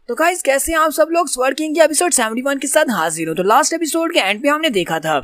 तो गाइस कैसे हैं आप सब लोग। स्वर्ड किंग के एपिसोड 71 के साथ हाजिर हूं। तो लास्ट एपिसोड के एंड पे हमने देखा था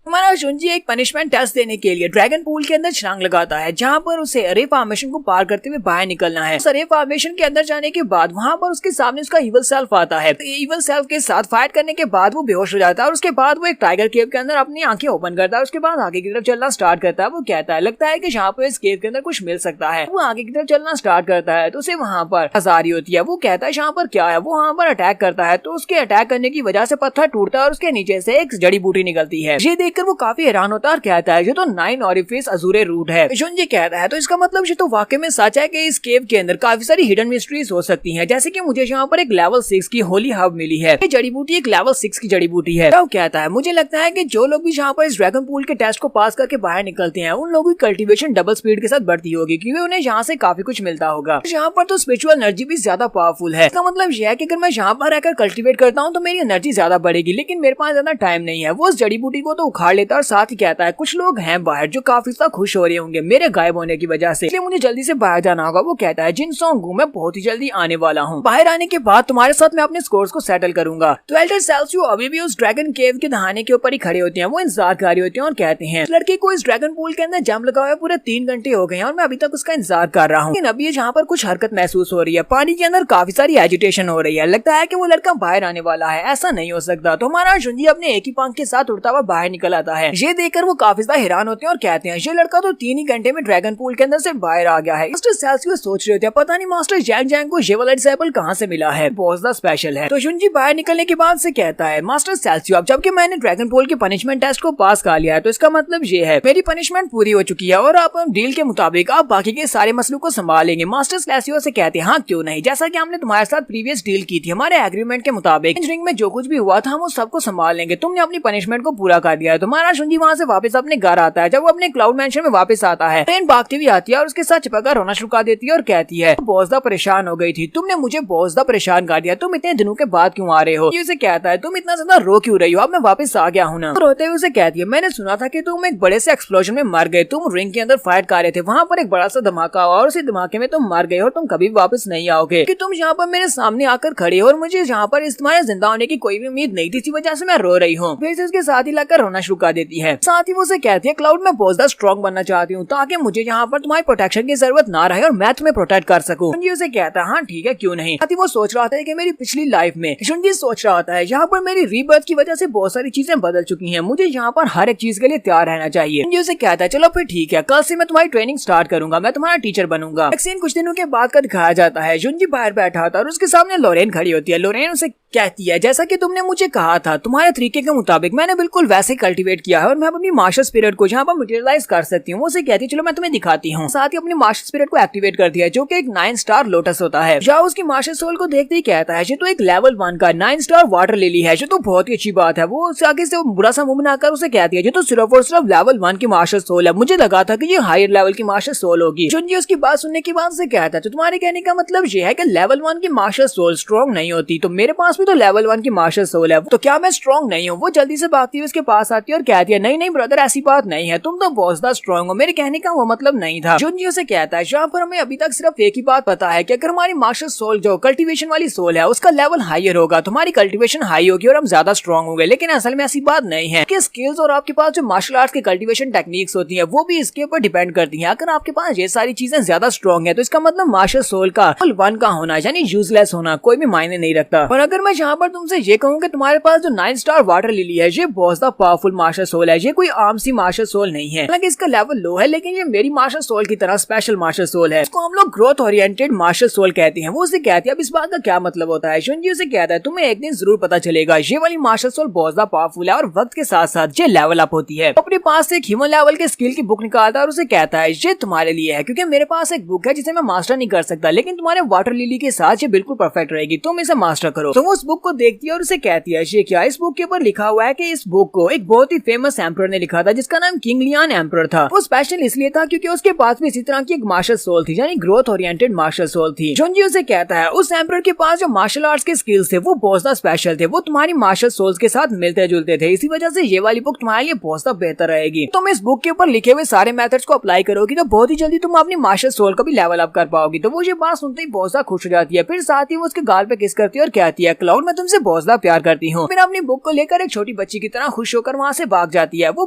हमारा शुंजी एक पनिशमेंट टेस्ट देने के लिए ड्रैगन पूल के अंदर छलांग लगाता है, जहां पर उसे अरे फॉर्मेशन को पार करते हुए बाहर निकलना है। उस अरे फॉर्मेशन के अंदर जाने के बाद वहां पर उसके सामने उसका इवल सेल्फ आता है। तो इवल सेल्फ के साथ फाइट करने के बाद वो बेहोश हो जाता है और उसके बाद वो एक टाइगर केव के अंदर अपनी आंखें ओपन करता है। उसके बाद आगे की तरफ चलना स्टार्ट करता है। वो कहता है लगता है कि जहाँ पर इस केव के अंदर कुछ मिल सकता है। वो आगे की तरफ चलना स्टार्ट करता है तो उसे वहाँ पर हजारी होती है। वो कहता है यहाँ पर क्या है। वो वहाँ पर अटैक करता है तो उसके अटैक करने की वजह से पत्थर टूटता है और उसके नीचे से एक जड़ी बूटी निकलती है। ये देखकर वो काफी हैरान होता है और कहता है ये तो 9 ऑरिफिस अजूरे रूट है। शुंजी कहता है तो इसका मतलब ये तो वाकई में सच है कि इस केव के अंदर काफी सारी हिडन मिस्ट्रीज हो सकती हैं, जैसे कि मुझे यहाँ पर एक लेवल 6 की होली हर्ब मिली है। ये जड़ी बूटी एक लेवल 6 की जड़ी बूटी है। तो कहता है मुझे लगता है कि जो लोग भी यहाँ पर इस ड्रैगन पूल के टेस्ट को पास करके बाहर निकलते हैं उन लोगों की कल्टीवेशन डबल स्पीड के साथ बढ़ती होगी, क्योंकि उन्हें यहाँ से काफी कुछ मिलता होगा। यहाँ पर तो स्पिरिचुअल एनर्जी भी ज्यादा पावरफुल है। इसका मतलब यह है कि अगर मैं यहाँ पर रहकर कल्टीवेट करता हूँ तो मेरी एनर्जी ज्यादा बढ़ेगी, लेकिन मेरे पास ज्यादा टाइम नहीं है। वो उस जड़ी बूटी को तो उखाड़ लेता है और साथ ही कहता है कुछ लोग हैं बाहर जो काफी ज्यादा खुश हो रहे होंगे मेरे गायब होने की वजह से, इसलिए मुझे जल्दी से बाहर जाना होगा। वो कहता है जिन सॉन्ग मैं बहुत ही जल्दी आने वाला हूँ। बाहर आने के बाद तुम्हारे साथ मैं अपने स्कोर्स को सेटल करूंगा। तो एल्डर सेल्सियो अभी भी उस ड्रैगन केव के दहाने के ऊपर ही खड़े होते हैं। वो इंतजार कर रहे होते हैं और कहते हैं लड़के को इस ड्रैगन पूल के अंदर जम लगा हुआ है, पूरे 3 घंटे हो गए हैं और मैं अभी तक उसका इंतजार कर रहा हूँ। लेकिन अभी यहाँ पर कुछ हरकत महसूस हो रही है। पानी के अंदर काफी सारी एजिटेशन हो रही है। लगता है कि वो लड़का बाहर आने वाला है। ऐसा नहीं हो सकता। तो हमारा शुंजी अपने एक ही पंख के साथ उड़ता हुआ बाहर निकल आता है। ये देखकर वो काफी ज्यादा हैरान होते हैं और कहते हैं ये लड़का तो 3 ही घंटे में ड्रैगन पूल के अंदर से बाहर आ गया है। मास्टर सेल्सियो सोच रहे होते हैं पता नहीं मास्टर जैंग जैंग को ये वाला डिसेबल कहाँ से मिला है, बहुत ज्यादा स्पेशल है। तो शुंजी बाहर निकलने के बाद से कहता है मास्टर सेल्सियो अब जबकि मैंने ड्रैगन पूल के पनिशमेंट टेस्ट को पास कर लिया है तो इसका मतलब ये है मेरी पनिशमेंट पूरी हो चुकी है और आप डील के मुताबिक आप बाकी के सारे मसलों को संभालेंगे। मास्टर सेल्सियो से कहते हैं हाँ क्यों नहीं, जैसा कि हमने तुम्हारे साथ प्रीवियस डील की थी हमारे एग्रीमेंट के मुताबिक रिंग में जो कुछ भी हुआ था हम वो सबको संभाल लेंगे। तुमने अपनी पनिशमेंट को पूरा कर दिया है। तुम्हारा शुंजी वहाँ से वापस अपने घर आता है। जब वो अपने क्लाउड मैंशन में वापस आता है ट्रेन भागती हुई आती है और उसके साथ चिपका रोना शुरू कर देती है और कहती है बहुत ज्यादा परेशान हो गई थी, तुमने मुझे बहुत ज्यादा परेशान कर दिया, तुम इतने दिनों के बाद क्यों आ रहे हो। ये उसे कहता है तुम इतना ज्यादा रो क्यों रही हो, अब मैं वापस आ गया हूँ ना। तो रोते हुए उसे कहती है मैंने सुना था कि तुम एक बड़े से एक्सप्लोजन में मर गए, तुम रिंग के अंदर फाइट कर रहे थे, वहाँ पर एक बड़ा सा धमाका हुआ और उसी धमाके में तुम मर गए और तुम कभी वापस नहीं आओगे कि तुम यहाँ पर मेरे सामने आकर खड़े हो और मुझे यहाँ पर इस तुम्हारे जिंदा होने की कोई भी उम्मीद नहीं थी, इसी वजह से मैं रो रही हूँ। फिर उसके साथ ही लगकर रोना शुरू कर देती है। साथ ही वो उसे कहती है क्लाउड मैं बहुत ज्यादा स्ट्रॉन्ग बनना चाहती हूँ ताकि मुझे यहाँ पर तुम्हारी प्रोटेक्शन की जरूरत ना रहे और मैं तुम्हें प्रोटेक्ट कर सकूं। शुंजी उसे कहता है हाँ ठीक है क्यों नहीं। साथ ही वो सोच रहा था कि मेरी पिछली लाइफ में शुंजी सोच रहा था यहाँ पर मेरी रीबर्थ की वजह से बहुत सारी चीजें बदल चुकी हैं, मुझे यहाँ पर हर एक चीज के लिए तैयार रहना चाहिए। शुंजी उसे कहता है चलो फिर ठीक है, कल से मैं तुम्हारी ट्रेनिंग स्टार्ट करूंगा, मैं तुम्हारा टीचर बनूंगा। वैक्सीन कुछ दिनों के बाद का दिखाया जाता है। शुंजी बाहर बैठा था और उसके सामने लोरेन खड़ी होती है। लोरेन उसे कहती है जैसा कि तुमने मुझे कहा था तुम्हारे तरीके के मुताबिक मैंने बिल्कुल वैसे कल्टीवेट किया है और मैं अपनी मार्शल स्पिरिट को यहाँ पर मटेरियलाइज कर सकती हूँ। वो उसे कहती है चलो मैं तुम्हें दिखाती हूँ। साथ ही अपनी मार्शल स्पिरिट को एक्टिवेट कर दिया जो कि एक 9 स्टार लोटस होता है। जाओ उसकी मार्शल सोल को देखते ही कहता है ये तो एक लेवल 1 का 9 स्टार वाटर लिली है, जो तो बहुत ही अच्छी बात है। वो उससे आगे से बुरा सा मुंह बनाकर उसे कहती है ये तो सिर्फ और सिर्फ लेवल 1 की मार्शल सोल है, मुझे लगा था कि ये हायर लेवल की मार्शल सोल होगी। शुंजी उसकी बात सुनने के बाद से कहता है तो तुम्हारे कहने का मतलब ये है कि लेवल 1 की मार्शल सोल स्ट्रॉन्ग नहीं होती, तो मेरे पास भी तो लेवल 1 की मार्शल सोल है, तो क्या मैं स्ट्रॉन्ग नहीं हूँ। वो जल्दी से भागती हुई उसके पास आती है और कहती है नहीं नहीं ब्रदर ऐसी बात नहीं है, तुम तो बहुत ज्यादा स्ट्रॉन्ग हो, मेरे कहने का वो मतलब नहीं था। शुंजी उसे कहता है यहाँ पर हमें अभी तक सिर्फ एक ही बात पता है कि अगर हमारी मार्शल सोल जो कल्टीवेशन वाली सोल है उसका लेवल हायर होगा तो हमारी कल्टीवेशन हाई होगी और हम ज्यादा स्ट्रॉन्ग होंगे, लेकिन असल में ऐसी बात नहीं है कि स्किल्स और आपके पास जो मार्शल आर्ट्स की कल्टीवेशन टेक्निक्स होती है वो भी इसके ऊपर डिपेंड करती है। अगर आपके पास ये सारी चीजें ज्यादा स्ट्रॉन्ग है तो इसका मतलब मार्शल सोल का लेवल 1 का होना यानी यूजलेस होना कोई भी मायने नहीं रखता। और अगर मैं यहाँ पर तुमसे ये कहूँ कि तुम्हारे पास जो 9 स्टार वाटर लिली है ये बहुत ज्यादा पावरफुल मार्शल सोल है, ये कोई आम सी मार्शल सोल नहीं है, हालांकि इसका लेवल लो है लेकिन ये मेरी मार्शल सोल की तरह स्पेशल मार्शल सोल है, इसको हम लोग ग्रोथ ओरिएंटेड मार्शल सोल कहते हैं। वो उसे कहती है अब इस बात का क्या मतलब होता है। शुंजी उसे कहता है तुम्हें एक दिन जरूर पता चलेगा, ये वाली मार्शल सोल बहुत ज्यादा पावरफुल है और वक्त के साथ साथ ये लेवल अप होती है। अपने पास से एक ह्यूमन लेवल के स्किल की बुक निकालता है और उसे कहता है ये तुम्हारे लिए है क्योंकि मेरे पास एक बुक है जिसे मैं मास्टर नहीं कर सकता, लेकिन तुम्हारे वाटर लिली के साथ ये बिल्कुल परफेक्ट रहेगी, तुम इसे मास्टर करो। तो वो उस बुक को देखती है और उसे कहती है ये क्या, इस बुक के ऊपर लिखा हुआ है कि इस बुक को एक बहुत बहुत ही फेमस एम्परर ने लिखा था, जिसका नाम किंग लियान एम्परर था। वो स्पेशल इसलिए था क्योंकि उसके पास भी इसी तरह की एक मार्शल सोल थी, यानी ग्रोथ ओरिएंटेड मार्शल सोल थी। जुनजी उसे कहता है उस एम्परर के पास जो मार्शल आर्ट्स के स्किल्स थे वो बहुत ज्यादा स्पेशल थे, वो तुम्हारी मार्शल सोल्स के साथ मिलते जुलते थे, इसी वजह से ये वाली बुक तुम्हारे लिए बहुत ज्यादा बेहतर रहेगी। तुम इस बुक के ऊपर लिखे हुए सारे मेथड्स को अप्लाई करोगी तो बहुत ही जल्दी तुम अपनी मार्शल सोल को भी लेवल अप कर पाओगी। तो वो ये बात सुनते ही बहुत ज्यादा खुश हो जाती है। फिर साथ ही वो उसके गाल पे किस करती है और कहती है क्लाउड मैं तुमसे बहुत ज्यादा प्यार करती हूँ। फिर अपनी बुक को लेकर एक छोटी बच्ची की तरह खुश होकर वहाँ से भाग जाती है। वो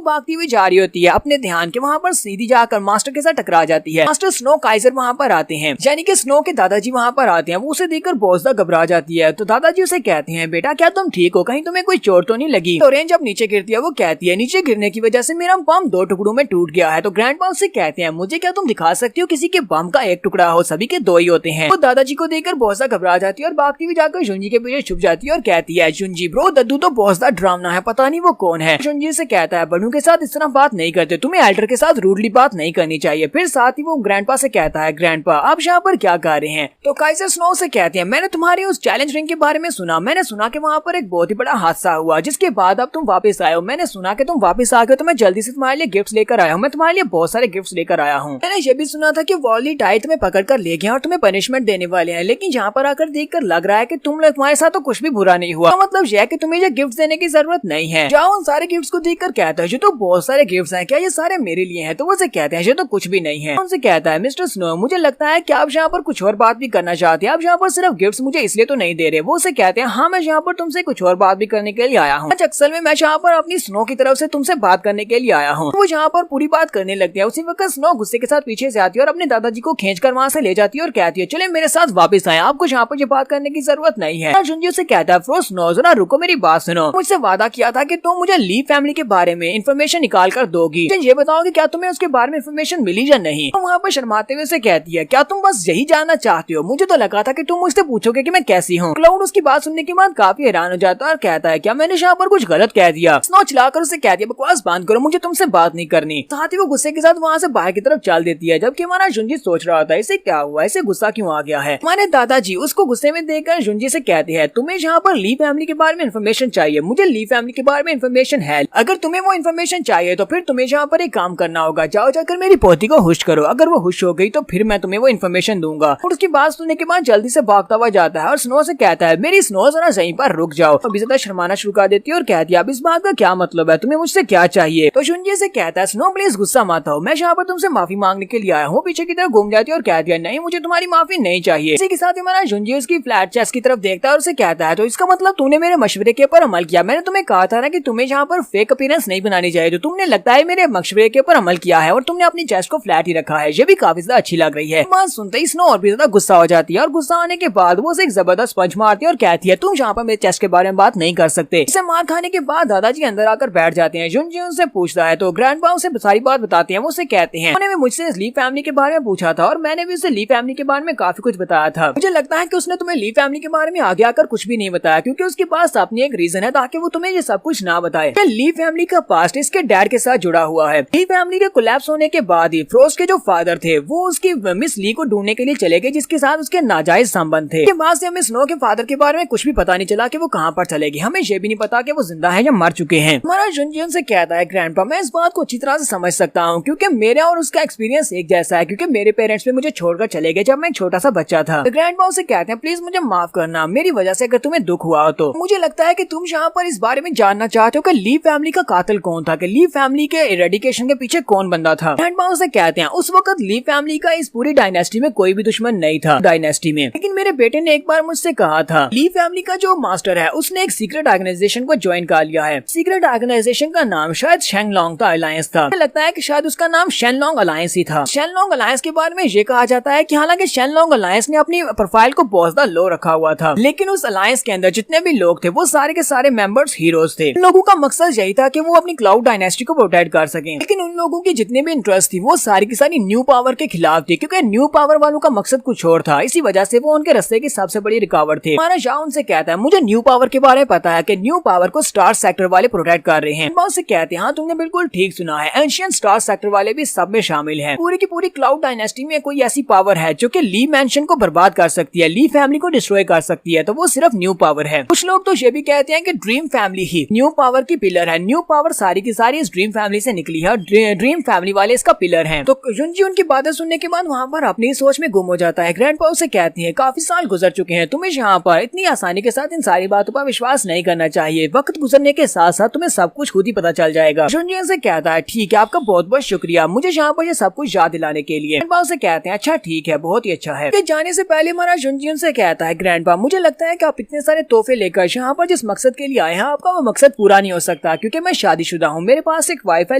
भागती हुई जा रही होती है अपने ध्यान के, वहाँ पर सीधी जाकर मास्टर के साथ टकरा जाती है। मास्टर स्नो काइजर वहाँ पर आते हैं, यानी कि स्नो के दादाजी वहाँ पर आते हैं। वो उसे देखकर बहुत ज्यादा घबरा जाती है। तो दादाजी उसे कहते हैं बेटा क्या तुम ठीक हो, कहीं तुम्हें कोई चोट तो नहीं लगी। तो रेंज जब नीचे गिरती है वो कहती है नीचे गिरने की वजह से मेरा बम 2 टुकड़ों में टूट गया है। तो ग्रैंडपा उससे कहते हैं मुझे क्या तुम दिखा सकती हो किसी के बम का एक टुकड़ा हो, सभी के 2 ही होते हैं। वो दादाजी को देखकर बहुत ज्यादा घबरा जाती है और भागती हुई जाकर जुनजी के पीछे छुप जाती है और कहती है जुनजी ब्रो दद्दू तो बहुत ज्यादा डरावना है, पता नहीं वो कौन है। जुनजी से कहता है बड़ों के साथ इस तरह बात नहीं करते, तुम्हें एल्डर के साथ रूडली बात नहीं करनी चाहिए। फिर साथ ही वो ग्रैंडपा से कहता है ग्रैंडपा आप यहाँ पर क्या कर रहे हैं। तो काइजर स्नो से कहते हैं मैंने तुम्हारी उस चैलेंज रिंग के बारे में सुना, मैंने सुना कि वहाँ पर एक बहुत ही बड़ा हादसा हुआ जिसके बाद अब तुम वापस आए हो। मैंने सुना कि तुम वापस आ गए तो मैं जल्दी से तुम्हारे लिए गिफ्ट्स लेकर आया हूँ, मैं तुम्हारे लिए बहुत सारे गिफ्ट्स लेकर आया हूँ। मैंने ये भी सुना था कि वॉली टाई तुम्हें पकड़ कर ले गया और तुम्हें पनिशमेंट देने वाले हैं, लेकिन यहाँ पर आकर देखकर लग रहा है कि तुम्हारे साथ तो कुछ भी बुरा नहीं हुआ। मतलब यह कि तुम्हें ये गिफ्ट देने की जरूरत नहीं है। जाओ उन सारे गिफ्ट्स को देखकर कहता है ये तो बहुत सारे गिफ्ट्स हैं, क्या ये सारे मेरे लिए हैं। तो वो उसे कहते हैं ये तो कुछ भी नहीं है। उनसे कहता है मिस्टर स्नो मुझे लगता है कि आप यहाँ पर कुछ और बात भी करना चाहते हैं, आप यहाँ पर सिर्फ गिफ्ट्स मुझे इसलिए तो नहीं दे रहे। वो उसे कहते हैं हाँ मैं यहाँ पर तुमसे कुछ और बात भी करने के लिए आया हूँ, असल में मैं यहाँ पर अपनी स्नो की तरफ से तुमसे बात करने के लिए आया हूँ। वो यहाँ पर पूरी बात करने लगती है। उसी वक्त स्नो गुस्से के साथ पीछे से आती है और अपने दादाजी को खींचकर वहाँ से ले जाती है और कहती है चले मेरे साथ वापस आए, आपको यहाँ पर ये बात करने की जरूरत नहीं है। जुनजी से कहता है फ्रो स्नो जरा रुको मेरी बात सुनो, मुझसे वादा किया था कि तुम मुझे ली फैमिली के बारे में इन्फॉर्मेशन निकाल कर दोगी, ये बताओ कि क्या तुम्हें उसके बारे में इन्फॉर्मेशन मिली या नहीं। तो वहाँ पर शर्माते हुए से कहती है क्या तुम बस यही जानना चाहते हो, मुझे तो लगा था कि तुम मुझसे पूछोगे कि मैं कैसी हूँ। क्लाउड उसकी बात सुनने के बाद काफी हैरान हो जाता है और कहता है क्या मैंने यहाँ पर कुछ गलत कह दिया। स्नो चिल्लाकर उसे कहती है बकवास बंद करो, मुझे तुमसे बात नहीं करनी। साथ ही वो गुस्से के साथ वहाँ से बाहर की तरफ चल देती है, जबकि हमारा जुनजी सोच रहा था इसे क्या हुआ, इसे गुस्सा क्यों आ गया है। हमारे दादाजी उसको गुस्से में देखकर जुनजी से कहते हैं तुम्हें यहाँ पर ली फैमिली के बारे में इन्फॉर्मेशन चाहिए, मुझे ली फैमिली के बारे में इन्फॉर्मेशन है, अगर तुम्हें वो इन्फॉर्मेशन चाहिए तो फिर तुम्हें यहाँ पर एक काम करना होगा, जाओ जाकर मेरी पोती को हुश करो, अगर वो हुश हो गई तो फिर मैं तुम्हें वो इन्फॉर्मेशन दूंगा। और उसकी बात सुनने के बाद जल्दी से भागता हुआ जाता है और स्नो से कहता है मेरी स्नो जरा यहीं पर रुक जाओ। अभी ज्यादा शर्माना शुरू कर देती है और कहती है अब इस बात का क्या मतलब है, तुम्हें मुझसे क्या चाहिए। तो जुनजी से कहता है स्नो प्लीज गुस्सा मत हो, मैं यहाँ पर तुमसे माफी मांगने के लिए आया हूँ। पीछे की तरफ घूम जाती है और कहती है नहीं मुझे तुम्हारी माफी नहीं चाहिए। इसी के साथ ही हमारा जुनजी उसकी फ्लैट चेस्ट की तरफ देखता है और उसे कहता है तो इसका मतलब तूने मेरे मशवरे के ऊपर अमल किया, मैंने तुम्हें कहा था ना कि तुम्हें यहाँ पर फेक अपीयरेंस नहीं बनानी चाहिए, तो तुमने लगता है मेरे मशवरे के ऊपर अमल किया है और तुमने अपनी चेस्ट को फ्लैट ही रखा है, ये भी काफी ज्यादा अच्छी लग रही है। बात सुनते ही स्नो और भी ज्यादा गुस्सा हो जाती है और गुस्सा आने के बाद वो उसे एक जबरदस्त पंच मारती है और कहती है तुम यहाँ पर मेरे चेस्ट के बारे में बात नहीं कर सकते। इसे मार खाने के बाद दादाजी अंदर आकर बैठ जाते हैं। जुनजी उनसे पूछता है तो ग्रैंडपा उसे सारी बात बताते हैं। वो उसे कहते हैं उन्होंने मुझसे ली फैमिली के बारे में पूछा था और मैंने भी उसे ली फैमिली के बारे में काफी कुछ बताया था। मुझे लगता है कि उसने तुम्हें ली फैमिली के बारे में आगे आकर कुछ भी नहीं बताया, क्योंकि उसके पास अपनी एक रीजन है ताकि वो तुम्हें ये सब कुछ ना बताए। ली फैमिली का पास्ट इसके डैड के साथ जुड़ा हुआ है। ली फैमिली के कोलैप्स होने के बाद ही फ्रोस्ट के जो फादर थे वो उसकी मिस ली को ढूंढने के लिए चले गए, जिसके साथ उसके नाजायज संबंध थे। बाद से हमें स्नो के फादर के बारे में कुछ भी पता नहीं चला कि वो कहाँ पर चले गए, हमें ये भी नहीं पता कि वो जिंदा है या मर चुके हैं। हमारा जुनजी उनसे कहता है ग्रैंडपा मैं इस बात को अच्छी तरह से समझ सकता हूँ, क्योंकि मेरा और उसका एक्सपीरियंस एक जैसा है, क्योंकि मेरे पेरेंट्स भी मुझे छोड़कर चले गए जब मैं एक छोटा सा बच्चा था। तो ग्रैंडपा उसे कहते हैं प्लीज मुझे माफ करना, मेरी वजह से अगर तुम्हें दुख हुआ हो तो। मुझे लगता है कि तुम यहाँ पर इस बारे में जानना चाहते हो कि ली फैमिली का कातिल कौन था, कि ली फैमिली के इरेडिकेशन के पीछे कौन बंदा था। ग्रैंडपा उसे कहते हैं उस वक्त ली फैमिली का इस पूरी डायनेस्टी में कोई भी दुश्मन नहीं था डायनेस्टी में, लेकिन मेरे बेटे ने एक बार मुझसे कहा था ली फैमिली का जो मास्टर है उसने एक सीक्रेट ऑर्गेनाइजेशन को ज्वाइन कर लिया है। सीक्रेट ऑर्गेनाइजेशन का नाम शायद शेंगलोंग का अलायंस था। मुझे लगता है कि शायद उसका नाम शेनलोंग अलायंस ही था। शेनलोंग अलायंस के बारे में ये कहा जाता है कि हालांकि शेनलोंग अलायंस ने अपनी प्रोफाइल को बहुत ज्यादा लो रखा हुआ था, लेकिन उस अलायंस के अंदर जितने भी लोग थे वो सारे के सारे मेंबर्स हीरोज थे। उन लोगों का मकसद यही था कि वो अपनी क्लाउड डायनेस्टी को प्रोटेक्ट कर सकें, लेकिन उन लोगों की जितने भी इंटरेस्ट थी वो सारी की सारी न्यू पावर के खिलाफ थी, क्योंकि न्यू पावर वालों का मकसद कुछ और था। इसी वजह से वो उनके रास्ते की सबसे बड़ी रुकावट थे। हमारा शाह उनसे कहता है मुझे न्यू पावर के बारे में पता है कि न्यू पावर को स्टार सेक्टर वाले प्रोटेक्ट कर रहे हैं। उससे कहते हैं हाँ तुमने बिल्कुल ठीक सुना है, एंशिएंट स्टार सेक्टर वाले भी सब में शामिल हैं। पूरी की पूरी क्लाउड डायनेस्टी में कोई ऐसी पावर है जो कि ली मैंशन को बर्बाद कर सकती है, ली फैमिली को डिस्ट्रॉय कर सकती है, तो वो सिर्फ न्यू पावर है। कुछ लोग तो ये भी कहते हैं कि ड्रीम फैमिली ही न्यू पावर की पिलर पिलर है। न्यू पावर सारी की सारी इस ड्रीम फैमिली से निकली है और ड्रीम फैमिली वाले इसका पिलर हैं। तो जुनजी उनकी बातें सुनने के बाद वहाँ पर अपनी सोच में गुम हो जाता है। ग्रैंडपा उसे कहती है, काफी साल गुजर चुके हैं, तुम्हें यहाँ पर इतनी आसानी के साथ इन सारी बातों पर विश्वास नहीं करना चाहिए। वक्त गुजरने के साथ साथ तुम्हें सब कुछ खुद ही पता चल जाएगा। जुनजी उनसे कहता है, ठीक है, आपका बहुत बहुत शुक्रिया मुझे यहाँ पर ये सब कुछ याद दिलाने के लिए। ग्रैंडपा उसे कहते हैं, अच्छा ठीक है, बहुत ही अच्छा है। जाने से पहले हमारा जुनजी उनसे कहता है, ग्रैंडपा मुझे लगता है कि आप इतने सारे तोहफे लेकर यहाँ पर जिस मकसद के लिए आए हैं आपका वो मकसद पूरा नहीं हो सकता, क्योंकि मैं शादीशुदा हूँ, मेरे पास एक वाइफ है,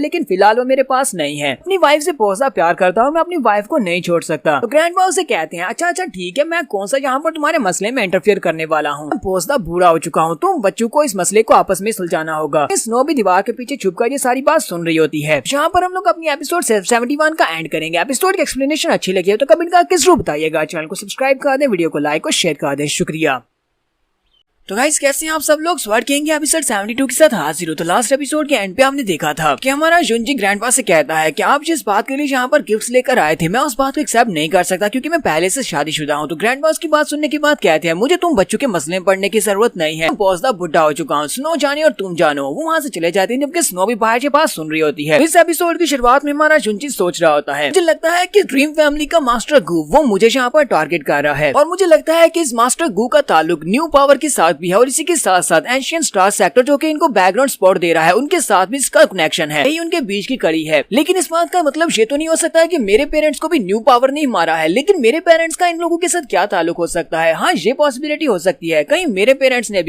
लेकिन फिलहाल वो मेरे पास नहीं है। अपनी वाइफ से बहुत ज्यादा प्यार करता हूँ, मैं अपनी वाइफ को नहीं छोड़ सकता। तो ग्रैंडपा उसे कहते हैं, अच्छा अच्छा ठीक है, मैं कौन सा यहाँ पर तुम्हारे मसले में इंटरफेयर करने वाला हूँ, बहुत ज्यादा बुरा हो चुका हूँ, तुम बच्चों को इस मसले को आपस में सुलझाना होगा। स्नो भी दीवार के पीछे छुपकर ये सारी बात सुन रही होती है। यहाँ पर हम लोग अपनी एपिसोड 71 का एंड करेंगे। एपिसोड की एक्सप्लेनेशन अच्छी लगी है तो कमेंट करके जरूर बताइएगा। चैनल को सब्सक्राइब कर दें, वीडियो को लाइक और शेयर कर दें। शुक्रिया। तो गाइस कैसे हैं आप सब लोग। स्वर्ड किंग के एपिसोड 72 के साथ हाजिर हो। तो लास्ट एपिसोड के एंड पे हमने देखा था कि हमारा जुनजी ग्रैंडपा से कहता है कि आप जिस बात के लिए यहाँ पर गिफ्ट्स लेकर आए थे मैं उस बात को एक्सेप्ट नहीं कर सकता, क्योंकि मैं पहले से शादीशुदा हूँ। तो ग्रैंडपा उसकी बात सुनने के बाद कहते हैं, मुझे तुम बच्चों के मसले में पढ़ने की जरूरत नहीं है, बहुत ज्यादा बुढ़ा हो चुका हूँ, स्नो जाने और तुम जानो। वो वहाँ से चले जाते हैं जबकि स्नो भी बाहर के पास सुन रही होती है। इस एपिसोड की शुरुआत में हमारा जुनजी सोच रहा होता है, मुझे लगता है कि ड्रीम फैमिली का मास्टर गू वो मुझे यहाँ पर टारगेट कर रहा है, और मुझे लगता है कि इस मास्टर गू का ताल्लुक न्यू पावर के साथ भी है, और इसी के साथ साथ एंशिएंट स्टार सेक्टर जो कि इनको बैकग्राउंड सपोर्ट दे रहा है उनके साथ भी इसका कनेक्शन है, यही उनके बीच की कड़ी है। लेकिन इस बात का मतलब ये तो नहीं हो सकता है कि मेरे पेरेंट्स को भी न्यू पावर नहीं मारा है, लेकिन मेरे पेरेंट्स का इन लोगों के साथ क्या ताल्लुक हो सकता है। हाँ, ये पॉसिबिलिटी हो सकती है, कहीं मेरे पेरेंट्स ने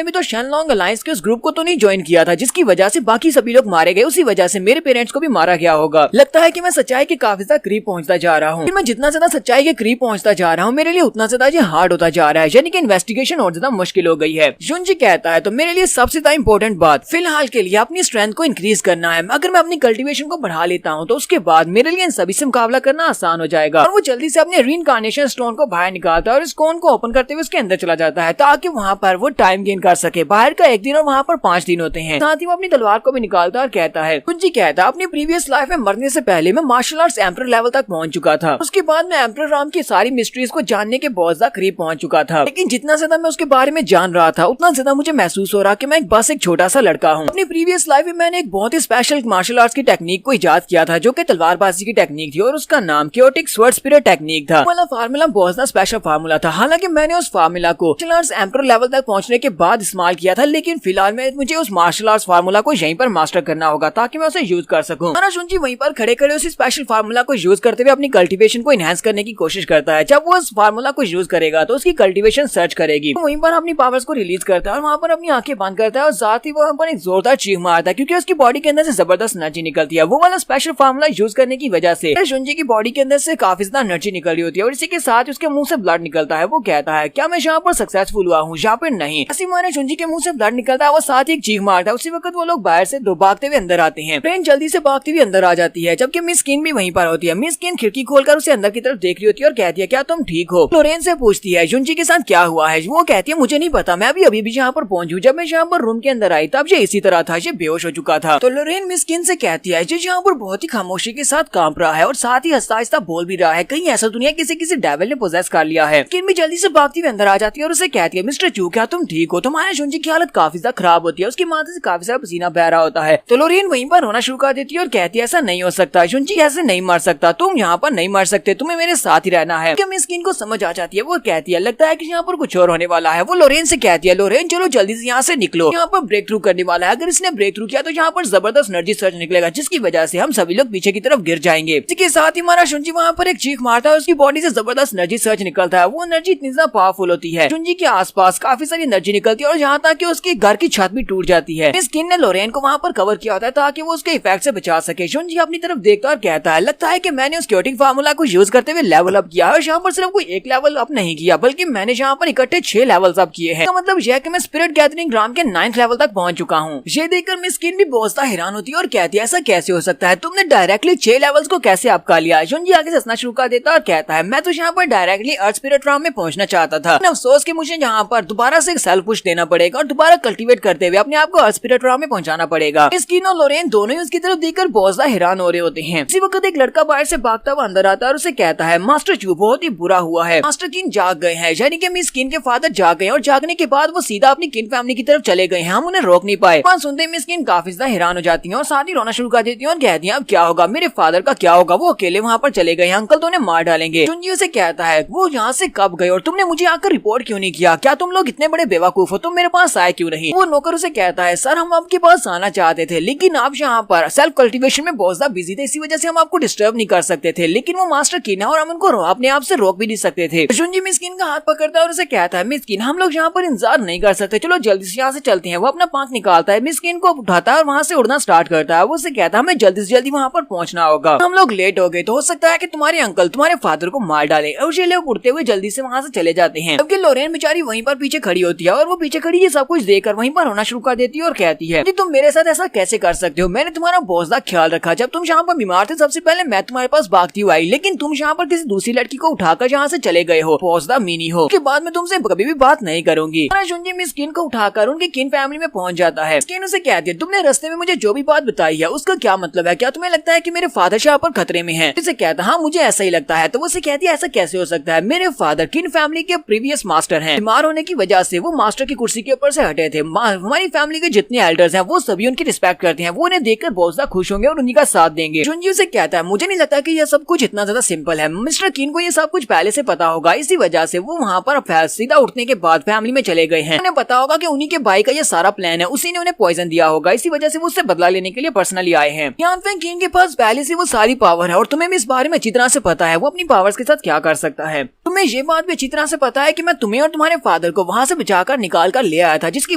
भी तो शेनलॉन्ग अलायंस के उस ग्रुप को तो नहीं ज्वाइन किया था जिसकी वजह से बाकी सभी लोग मारे गए, उसी वजह से मेरे पेरेंट्स को भी मारा गया होगा। लगता है कि मैं सच्चाई के काफी ज्यादा करीब पहुंचता जा रहा हूँ। मैं जितना ज्यादा सच्चाई के करीब पहुंचता जा रहा हूँ मेरे लिए उतना ज्यादा ये हार्ड होता जा रहा है, यानी कि इन्वेस्टिगेशन और ज्यादा मुश्किल हो गई है। जुनजी कहता है, तो मेरे लिए सबसे ज्यादा इंपॉर्टेंट बात फिलहाल के लिए अपनी स्ट्रेंथ को इंक्रीज करना है। अगर मैं अपनी कल्टीवेशन को बढ़ा लेता हूँ तो उसके बाद मेरे लिए इन सभी से मुकाबला करना आसान हो जाएगा। और वो जल्दी से अपने रीइंकार्नेशन स्टोन को बाहर निकालता है और इस कोन को ओपन करते हुए उसके अंदर चला जाता है, ताकि वहाँ पर वो टाइम गेन कर सके। बाहर का 1 दिन और वहाँ पर 5 दिन होते हैं। साथ ही वो अपनी तलवार को भी निकालता और कहता है, जुनजी कहता है, अपनी प्रीवियस लाइफ में मरने से पहले मैं मार्शल आर्ट्स एम्परर लेवल तक पहुंच चुका था। उसके बाद मैं एम्परर राम की सारी मिस्ट्रीज को जानने के बहुत ज्यादा करीब पहुंच चुका था, लेकिन जितना ज्यादा मैं उसके बारे में जान रहा था उतना ज्यादा मुझे महसूस हो रहा कि मैं बस एक छोटा सा लड़का हूँ। अपनी प्रीवियस लाइफ में मैंने एक बहुत ही स्पेशल मार्शल आर्ट्स की टेक्निक को इजाद किया था जो कि तलवारबाजी की टेक्निक थी, और उसका नाम क्योटिक स्वर्ड स्पिरिट टेक्निक था। वाला फार्मूला बहुत ज्यादा स्पेशल फार्मूला था। हालांकि मैंने उस फार्मूला को मार्शल आर्ट्स एम्परर लेवल तक पहुंचने के बाद इस्तेमाल किया था, लेकिन फिलहाल में मुझे उस मार्शल आर्ट्स फार्मूला को यहीं पर मास्टर करना होगा ताकि मैं उसे यूज कर सकूं। हमारा जुनजी वहीं पर खड़े खड़े उस स्पेशल फार्मूला को यूज करते हुए अपनी कल्टीवेशन को एनहांस करने की कोशिश करता है। जब वो उस फार्मूला को यूज करेगा तो उसकी कल्टीवेशन सर्च करेगी, तो वहीं पर अपनी पावर्स को रिलीज करता है और वहाँ पर अपनी आंखें बंद करता है, और साथ ही वो पर एक जोरदार चीख मारता है क्योंकि उसकी बॉडी के अंदर से जबरदस्त एनर्जी निकलती है। वो वाला स्पेशल फार्मूला यूज करने की वजह से जुनजी की बॉडी के अंदर से काफी ज्यादा एनर्जी निकल रही होती है, और इसी के साथ उसके मुंह से ब्लड निकलता है। वो कहता है, क्या मैं यहाँ पर सक्सेसफुल हुआ हूँ? यहाँ पर नहीं। ऐसे हमारे जुनजी के मुंह से ब्लड निकलता है, वो साथ ही एक चीख मारता है। उसी वक्त वो लोग बाहर से भागते हुए अंदर आते हैं। ट्रेन जल्दी से भागती हुई अंदर आ जाती है, जबकि मिस किन भी वहीं पर होती है। मिस किन खिड़की खोलकर उसे अंदर की तरफ देख रही होती है और कहती है, क्या तुम ठीक हो? लोरेन से पूछती है जुनजी के साथ क्या हुआ है। वो कहती है, मुझे नहीं पता, मैं अभी भी यहाँ पर पहुंचू। जब मैं यहाँ पर रूम के अंदर आई तब ये इसी तरह था, ये बेहोश हो चुका था। तो लोरेन मिस किन से कहती है, जो यहाँ पर बहुत ही खामोशी के साथ कांप रहा है और साथ ही आहिस्ता आहिस्ता बोल भी रहा है, कहीं ऐसा दुनिया किसी डेविल ने पोजेस कर लिया है। किन भी जल्दी से भागती हुई अंदर आ जाती है और उसे कहती है, मिस्टर चू क्या तुम ठीक हो? तुम्हारे जुनजी की हालत काफी ज्यादा खराब होती है, उसकी माथे से काफी सारा पसीना बह रहा होता है। तो लोरेन वहीं पर रोना शुरू कर देती है और कहती है, ऐसा नहीं हो सकता, जुनजी ऐसे नहीं मर सकता, तुम यहाँ पर नहीं मर सकते, तुम्हें मेरे साथ ही रहना है। मिस किन को समझ आ जाती है, वो कहती है, लगता है कि यहाँ पर कुछ और होने वाला है। वो लोरेन से कहती है, लोरेन चलो जल्दी से यहाँ से निकलो, यहाँ पर ब्रेक थ्रू करने वाला है। अगर इसने ब्रेक थ्रू किया तो यहाँ पर जबरदस्त एनर्जी सर्च निकलेगा, जिसकी वजह से हम सभी लोग पीछे की तरफ गिर जाएंगे। इसके साथ ही हमारा जुनजी वहाँ पर एक चीख मारता है, उसकी बॉडी से जबरदस्त एनर्जी सर्च निकलता है। वो एनर्जी इतनी ज्यादा पावरफुल होती है, जुनजी के आसपास काफी सारी एनर्जी निकलती है और यहाँ तक कि उसके घर की छत भी टूट जाती है। मिस किन ने लोरेन को वहाँ पर कवर किया होता है ताकि वो उसके इफेक्ट से बचा सके। जुनजी अपनी तरफ देखता और कहता है, लगता है कि मैंने उस क्योटिक फार्मूला को यूज करते हुए लेवल अप किया है, और यहाँ पर सिर्फ कोई एक लेवल अप नहीं किया बल्कि मैंने यहाँ पर इकट्ठे 6 लेवल्स अप किए हैं। तो मतलब यह कि मैं स्पिरिट गैदरिंग ग्राम के 9th लेवल तक पहुंच चुका हूँ। ये देखकर मिस किन भी बहुत ज्यादा हैरान होती है और कहती है, ऐसा कैसे हो सकता है, तुमने डायरेक्टली 6 लेवल्स को कैसे अप कर लिया? जुनजी आगे से हंसना शुरू कर देता और कहता है, मैं तो यहाँ पर डायरेक्टली अर्थ स्पिरिट राम में पहुंचना चाहता था, अफसोस कि मुझे यहाँ पर दोबारा से एक सेल्फ पुश देना पड़ेगा और दोबारा कल्टीवेट करते हुए अपने आप को अर्थ स्पिरिट राम में पहुंचाना पड़ेगा। स्किन और लोरेन दोनों ही उसकी तरफ देखकर बहुत ज्यादा हैरान हो रहे होते हैं। इसी वक्त एक लड़का बाहर से भागता हुआ अंदर आता है और उसे कहता है, मास्टर चू बहुत ही बुरा हुआ है, मास्टर किन जाग गए हैं, यानी कि मिस किन के फादर जाग गए पे और जागने के बाद वो सीधा अपनी किन फैमिली की तरफ चले गए हैं। हम उन्हें रोक नहीं पाए। बात सुनते ही मिस किन काफी ज्यादा हैरान हो जाती है और साथ ही रोना शुरू कर देती है और कहती है अब क्या होगा, मेरे फादर का क्या होगा, वो अकेले वहाँ पर चले गए हैं, अंकल तो उन्हें मार डालेंगे। जुनजी उसे कहता है वो यहाँ से कब गए और तुमने मुझे आकर रिपोर्ट क्यों नहीं किया, क्या तुम लोग इतने बड़े बेवकूफ हो, तुम मेरे पास आए क्यों नहीं। वो नौकर उसे कहता है सर हम आपके पास आना चाहते थे लेकिन आप यहाँ पर सेल्फ कल्टीवेशन में बहुत ज्यादा बिजी थे, इसी वजह से हम आपको डिस्टर्ब नहीं कर सकते थे, लेकिन वो मास्टर किन है और हम उनको अपने आप से रोक भी नहीं सकते थे। जुनजी मिस किन का हाथ पकड़ता है और उसे कहता है मिस किन हम लोग यहाँ पर इंतजार नहीं कर सकते, चलो जल्दी से यहाँ से चलते हैं। वो अपना पंख निकालता है, मिस किन को उठाता है और वहाँ से उड़ना स्टार्ट करता है। वो उसे कहता है हमें जल्दी से जल्दी वहाँ पर पहुँचना होगा, हम लोग लेट हो गए तो हो सकता है कि तुम्हारे अंकल तुम्हारे फादर को मार डाले। और ये लोग उड़ते हुए जल्दी से वहाँ से चले जाते हैं, जबकि लोरेन बेचारी वहीं पर पीछे खड़ी होती है और वो पीछे खड़ी ये सब कुछ देखकर वहीं पर रोना शुरू कर देती है और कहती है तुम मेरे साथ ऐसा कैसे कर सकते हो, मैंने तुम्हारा बहुत ज्यादा ख्याल रखा, जब तुम यहाँ पर बीमार थे सबसे पहले मैं तुम्हारे पास भागती हुई आई, लेकिन तुम यहाँ पर किसी दूसरी लड़की को उठाकर यहाँ से चले गए हो, बहुत ज्यादा मीनी हो, उसके बाद मैं तुमसे कभी भी बात नहीं करूंगी। जुनजी मिस किन को उठाकर उनकी किन फैमिली में पहुंच जाता है। किन उसे कहती है तुमने रास्ते में मुझे जो भी बात बताई है उसका क्या मतलब है, क्या तुम्हें लगता है कि मेरे फादर यहाँ पर खतरे में हैं? उसे कहता हाँ मुझे ऐसा ही लगता है। तो वो उसे कहती है ऐसा कैसे हो सकता है, मेरे फादर किन फैमिली के प्रीवियस मास्टर हैं, बीमार होने की वजह से वो मास्टर की कुर्सी के ऊपर से हटे थे, हमारी फैमिली के जितने एल्डर्स हैं वो सभी उनकी रिस्पेक्ट करते हैं, वो उन्हें देखकर बहुत ज्यादा खुश होंगे और उन्हीं का साथ देंगे। जुनजी उसे कहता है मुझे नहीं लगता कि यह सब कुछ इतना ज्यादा सिंपल है, मिस्टर किन को ये सब कुछ पहले से पता होगा, इसी वजह से वो वहाँ पर सीधा उठने के बाद फैमिली में चले गए हैं। उन्हें पता होगा कि उन्हीं के भाई का ये सारा प्लान है, उसी ने उन्हें पॉइजन दिया होगा, इसी वजह से वो उससे बदला लेने के लिए पर्सनली आए हैं। यानफेंग किन के पास पहले से वो सारी पावर है और तुम्हें भी इस बारे में अच्छी तरह से पता है वो अपनी पावर्स के साथ क्या कर सकता है। तुम्हें ये बात भी अच्छी तरह से पता है कि मैं तुम्हें और तुम्हारे फादर को वहाँ से बचाकर निकाल कर ले आया था, जिसकी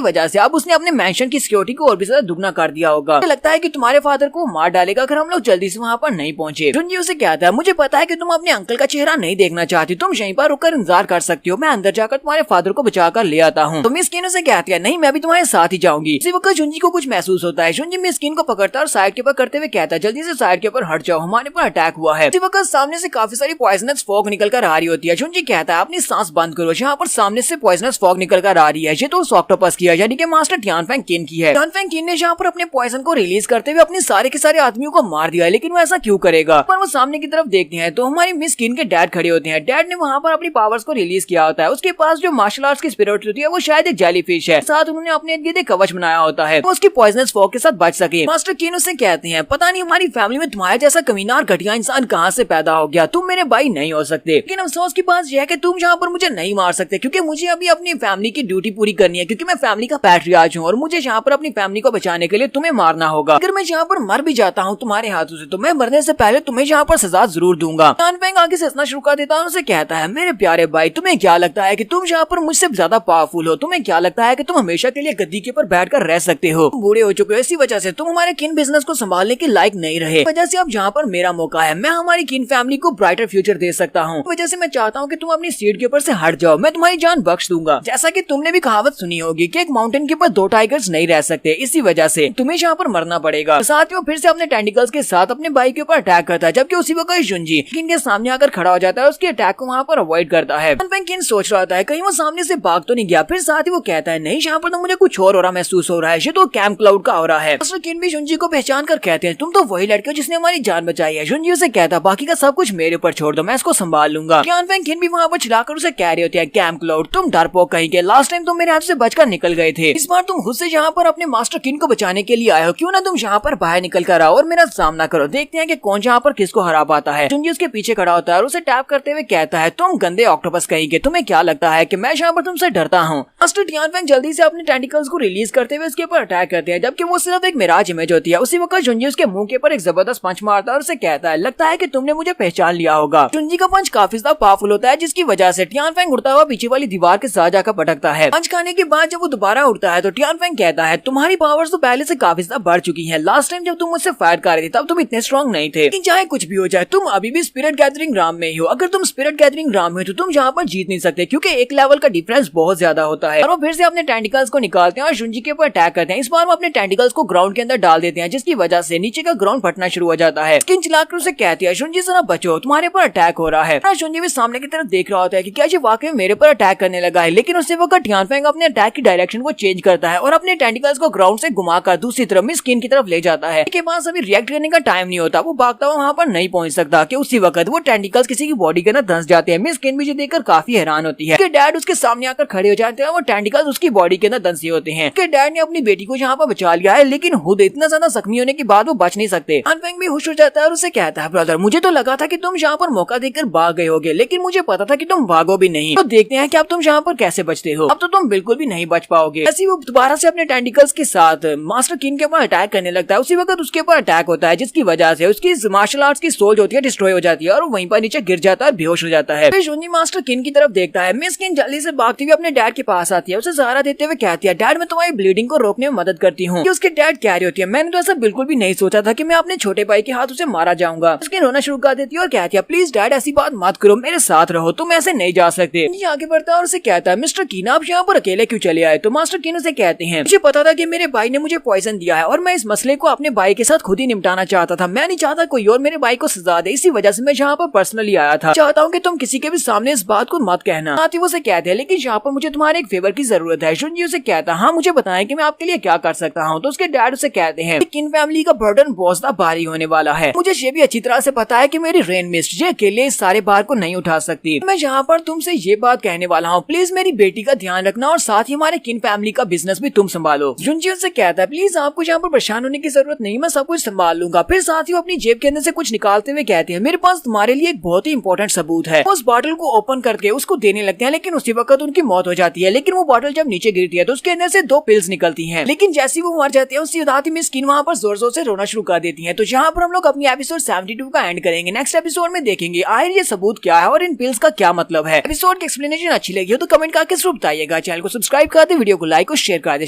वजह से अब उसने अपने मैंशन की सिक्योरिटी को और भी ज्यादा दुगना कर दिया होगा। मुझे लगता है कि तुम्हारे फादर को मार डालेगा अगर हम लोग जल्दी से वहाँ पर नहीं पहुँचे। जुनजी उसे कहता है मुझे पता है कि तुम अपने अंकल का चेहरा नहीं देखना चाहती, तुम यहीं पर रुककर इंतजार कर सकती हो, मैं अंदर जाकर तुम्हारे फादर को बचाकर ले आता हूँ। तो मिस किन उसे कहती है नहीं मैं भी तुम्हारे साथ ही जाऊंगी। इसी वक्त जुनजी को कुछ महसूस होता है। जुनजी मिस किन को पकड़ता है और साइड के ऊपर करते हुए कहता है जल्दी से साइड के ऊपर हट जाओ, हमारे पर अटैक हुआ है। इसी वक्त सामने से काफी सारी पॉइजनस फॉग निकल कर आ रही होती है। जुनजी कहता है अपनी सांस बंद करो, यहाँ पर सामने से पॉइजनस फॉग निकल कर आ रही है, ये तो उस ऑक्टोपस की है यानी कि मास्टर टियानफेंग किन की है। टियानफेंग किन ने यहाँ पर अपने पॉइजन को रिलीज करते हुए अपने सारे के सारे आदमियों को मार दिया है, लेकिन वो ऐसा क्यों करेगा। पर वो सामने की तरफ देखते हैं तो हमारी मिस किन के डैड खड़े होते हैं। डैड ने वहाँ पर अपनी पावर्स को रिलीज किया होता है, उसके पास जो मार्शल आर्ट्स की स्पिरिट होती है वो शायद एक जेलीफिश है, साथ उन्होंने अपने इर्द गिर्द कवच बनाया होता है तो उसकी पॉइजनस फॉग के साथ बच सके। मास्टर किन उससे कहते हैं पता नहीं हमारी फैमिली में तुम्हारे जैसा कमीना और घटिया इंसान कहाँ से पैदा हो गया, तुम मेरे भाई नहीं हो सकते, लेकिन अफसोस की बात यह है कि तुम यहाँ पर मुझे नहीं मार सकते क्योंकि मुझे अभी अपनी फैमिली की ड्यूटी पूरी करनी है, क्योंकि मैं फैमिली का पैट्रियार्च हूँ और मुझे यहाँ पर अपनी फैमिली को बचाने के लिए तुम्हें मारना होगा। अगर मैं यहाँ पर मर भी जाता हूँ तुम्हारे हाथों से तो मैं मरने से पहले तुम्हें यहाँ पर सजा जरूर दूंगा। टियानफेंग आगे से हंसना शुरू कर देता है और उसे कहता है मेरे प्यारे भाई तुम्हें क्या लगता है कि तुम यहाँ पर मुझसे ज्यादा पावरफुल हो, तुम्हें क्या लगता है कि तुम हमेशा के लिए गद्दी के ऊपर बैठकर रह सकते हो, बूढ़े हो चुके हो, इसी वजह से तुम हमारे किन बिजनेस को संभालने के लायक नहीं रहे, वजह से अब यहाँ पर मेरा मौका है, मैं हमारी किन फैमिली को ब्राइटर फ्यूचर दे सकता हूँ, वजह से मैं चाहता हूँ कि तुम अपनी सीट के ऊपर से हट जाओ, मैं तुम्हारी जान बख्श दूंगा। जैसा कि तुमने भी कहावत सुनी होगी कि एक माउंटेन के ऊपर दो टाइगर्स नहीं रह सकते, इसी वजह से तुम्हें यहाँ पर मरना पड़ेगा। साथ ही वो फिर से अपने टेंटिकल्स के साथ अपने भाई के ऊपर अटैक करता है, जबकि उसी वक्त जुनजी किन के सामने आकर खड़ा हो जाता है, उसके अटैक को वहाँ पर अवॉइड करता है। किन सोच रहा था कहीं वो सामने से भाग तो नहीं गया, फिर साथ ही वो कहता है नहीं यहाँ पर तो मुझे कुछ और हो रहा महसूस हो रहा है, ये तो कैंप क्लाउड का हो रहा है। किन भी जुनजी को पहचान कर कहते हैं तुम तो वही लड़के हो जिसने हमारी जान बचाई है। जुनजी उसे कहता है बाकी का सब कुछ मेरे ऊपर छोड़ दो, मैं इसको संभाल लूंगा। किन भी वहाँ पर चिल्लाकर उसे कह रहे होते हैं कैंप क्लाउड तुम डरपोक कहीं के, लास्ट टाइम तुम मेरे हाथ से बचकर निकल गए थे, इस बार तुम खुद से यहाँ पर अपने मास्टर किन को बचाने के लिए आए हो, क्यों ना तुम यहाँ पर बाहर निकल कर आओ और मेरा सामना करो, देखते हैं कि कौन यहाँ पर किसको हरा पाता है। जुनजी उसके पीछे खड़ा होता है और उसे टैप करते हुए कहता है तुम गंदे ऑक्टोपस कहीं के, तुम्हें क्या लगता है कि मैं यहाँ पर तुमसे डरता हूँ। मास्टर टियानफेंग जल्दी से अपने टेंटिकल्स को रिलीज करते हुए उसके ऊपर अटैक करते हैं, जबकि वो सिर्फ एक मिराज इमेज होती है। उसी वक्त जुनजी उसके मुंह के ऊपर एक जबरदस्त पंच मारता है और उसे कहता है लगता है कि तुमने मुझे पहचान लिया होगा। जुनजी का पंच काफी ज्यादा पावरफुल होता है, जिसकी वजह से टियानफेंग उड़ता हुआ पीछे वाली दीवार के साथ जाकर पटकता है। पंच खाने के बाद जब वो दोबारा उड़ता है तो टियानफेंग कहता है तुम्हारी पावर्स तो पहले से काफी ज्यादा बढ़ चुकी है, लास्ट टाइम जब तुम मुझसे फायर कर रहे थे तब तुम इतने स्ट्रॉन्ग नहीं थे, लेकिन चाहे कुछ भी हो जाए तुम अभी भी स्पिरिट गैदरिंग ग्राम में ही हो, अगर तुम स्पिरिट गैदरिंग ग्राम में हो तो तुम यहाँ पर जीत नहीं सकते क्योंकि एक लेवल का डिफरेंस बहुत ज्यादा होता है। और वो फिर से अपने टेंटिकल्स को निकालते हैं और जुनजी के ऊपर अटैक करते हैं। इस बार वो अपने टेंटिकल्स को ग्राउंड के अंदर डाल देते हैं, जिसकी वजह से नीचे का ग्राउंड फटना शुरू हो जाता है। किन चिल्लाकर उसे कहती है जुनजी जरा बचो, तुम्हारे पर अटैक हो रहा है। जुनजी भी सामने की तरफ देख रहा होता है कि क्या ये वाकई मेरे पर अटैक करने लगा है, लेकिन उसी वक्त टियानफेंग अपने अटैक की डायरेक्शन को चेंज करता है और अपने टेंटिकल्स को ग्राउंड से घुमाकर दूसरी तरफ मिस किन की तरफ ले जाता है। के पास अभी रिएक्ट करने का टाइम नहीं होता, वो भागता हुआ वहाँ पर नहीं पहुंच सकता कि उसी वक्त वो टेंटिकल्स किसी की बॉडी के अंदर धंस जाते हैं। मिस किन भी देखकर काफी हैरान होती है कि डैड उसके सामने सामने आकर खड़े हो जाते हैं। वो टेंटिकल्स उसकी बॉडी के अंदर दंसे होते हैं। उसके डैड ने अपनी बेटी को यहाँ पर बचा लिया है, लेकिन खुद इतना ज्यादा जख्मी होने के बाद वो बच नहीं सकते। अनफेंग भी खुश हो जाता है और उसे कहता है, ब्रदर मुझे तो लगा था कि तुम यहाँ पर मौका देकर भाग गए होगे, लेकिन मुझे पता था कि तुम भागो भी नहीं। तो देखते हैं कि अब तुम यहाँ पर कैसे बचते हो। अब तो तुम बिल्कुल भी नहीं बच पाओगे। ऐसे वो दोबारा से अपने टेंटिकल्स के साथ मास्टर किन के ऊपर अटैक करने लगता है। उसी वक्त उसके ऊपर अटैक होता है, जिसकी वजह से उसकी मार्शल आर्ट्स की सोल होती है डिस्ट्रॉय हो जाती है और वहीं पर नीचे गिर जाता है, बेहोश हो जाता है। फिर जुंजी मास्टर किन की तरफ देखता है। मिस किन जल्दी से भागती हुई अपने डैड के पास आती है, उसे सहारा देते हुए कहती है, डैड मैं तुम्हारी ब्लीडिंग को रोकने में मदद करती हूँ। उसके डैड कह रही होती है, मैंने तो ऐसा बिल्कुल भी नहीं सोचा था कि मैं अपने छोटे भाई के हाथ उसे मारा जाऊंगा। उसके रोना शुरू कर देती है और कहती है, प्लीज डैड ऐसी बात मत करो, मेरे साथ रहो, तुम ऐसे नहीं जा सकते। ये आगे बढ़ता है और उसे कहता है, मिस्टर कीन आप यहाँ पर अकेले क्यों चले आए। तो मास्टर कीन उसे कहते हैं, मुझे पता था कि मेरे भाई ने मुझे पॉइजन दिया है और मैं इस मसले को अपने भाई के साथ खुद ही निपटाना चाहता था। मैं नहीं चाहता कोई और मेरे भाई को सजा दे, इसी वजह से मैं यहाँ पर पर्सनली आया था। चाहता हूँ कि तुम किसी के भी सामने इस बात को मत कहना। साथ ही वो उसे कहते हैं, लेकिन यहाँ पर मुझे तुम्हारे एक फेवर की जरूरत है। जुंजी उसे कहता है, हाँ मुझे बताएं कि मैं आपके लिए क्या कर सकता हूँ। तो उसके डैड उसे कहते हैं, किन फैमिली का बर्डन बहुत ज्यादा भारी होने वाला है। मुझे ये भी अच्छी तरह से पता है कि मेरी रेन मिस्ट ये अकेले इस सारे भार को नहीं उठा सकती। मैं यहाँ पर तुमसे ये बात कहने वाला हूँ, प्लीज मेरी बेटी का ध्यान रखना और साथ ही हमारे किन फैमिली का बिजनेस भी तुम संभालो। जुंजी उनसे कहता है, प्लीज आपको यहाँ पर परेशान होने की जरूरत नहीं, मैं सब कुछ संभाल लूंगा। फिर साथ ही वो अपनी जेब के अंदर से कुछ निकालते हुए कहते हैं, मेरे पास तुम्हारे लिए एक बहुत ही इंपॉर्टेंट सबूत है। उस बॉटल को ओपन करके उसको देने लगते हैं, लेकिन उसी वक्त उनकी मौत हो जाती है। लेकिन वो बॉटल जब नीचे गिरती है तो उसके अंदर से 2 पिल्स निकलती हैं। लेकिन जैसे वो मर जाती है उसकी साथ ही मिस किन वहाँ पर जोर जोर से रोना शुरू कर देती है। तो यहाँ पर हम लोग अपनी एपिसोड 72 का एंड करेंगे। नेक्स्ट एपिसोड में देखेंगे आखिर ये सबूत क्या है और इन पिल्स का क्या मतलब है। एपिसोड की एक्सप्लेनेशन अच्छी लगी हो तो कमेंट करके जरूर बताइएगा। चैनल को सब्सक्राइब कर दे, वीडियो को लाइक और शेयर कर दे।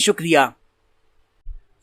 शुक्रिया।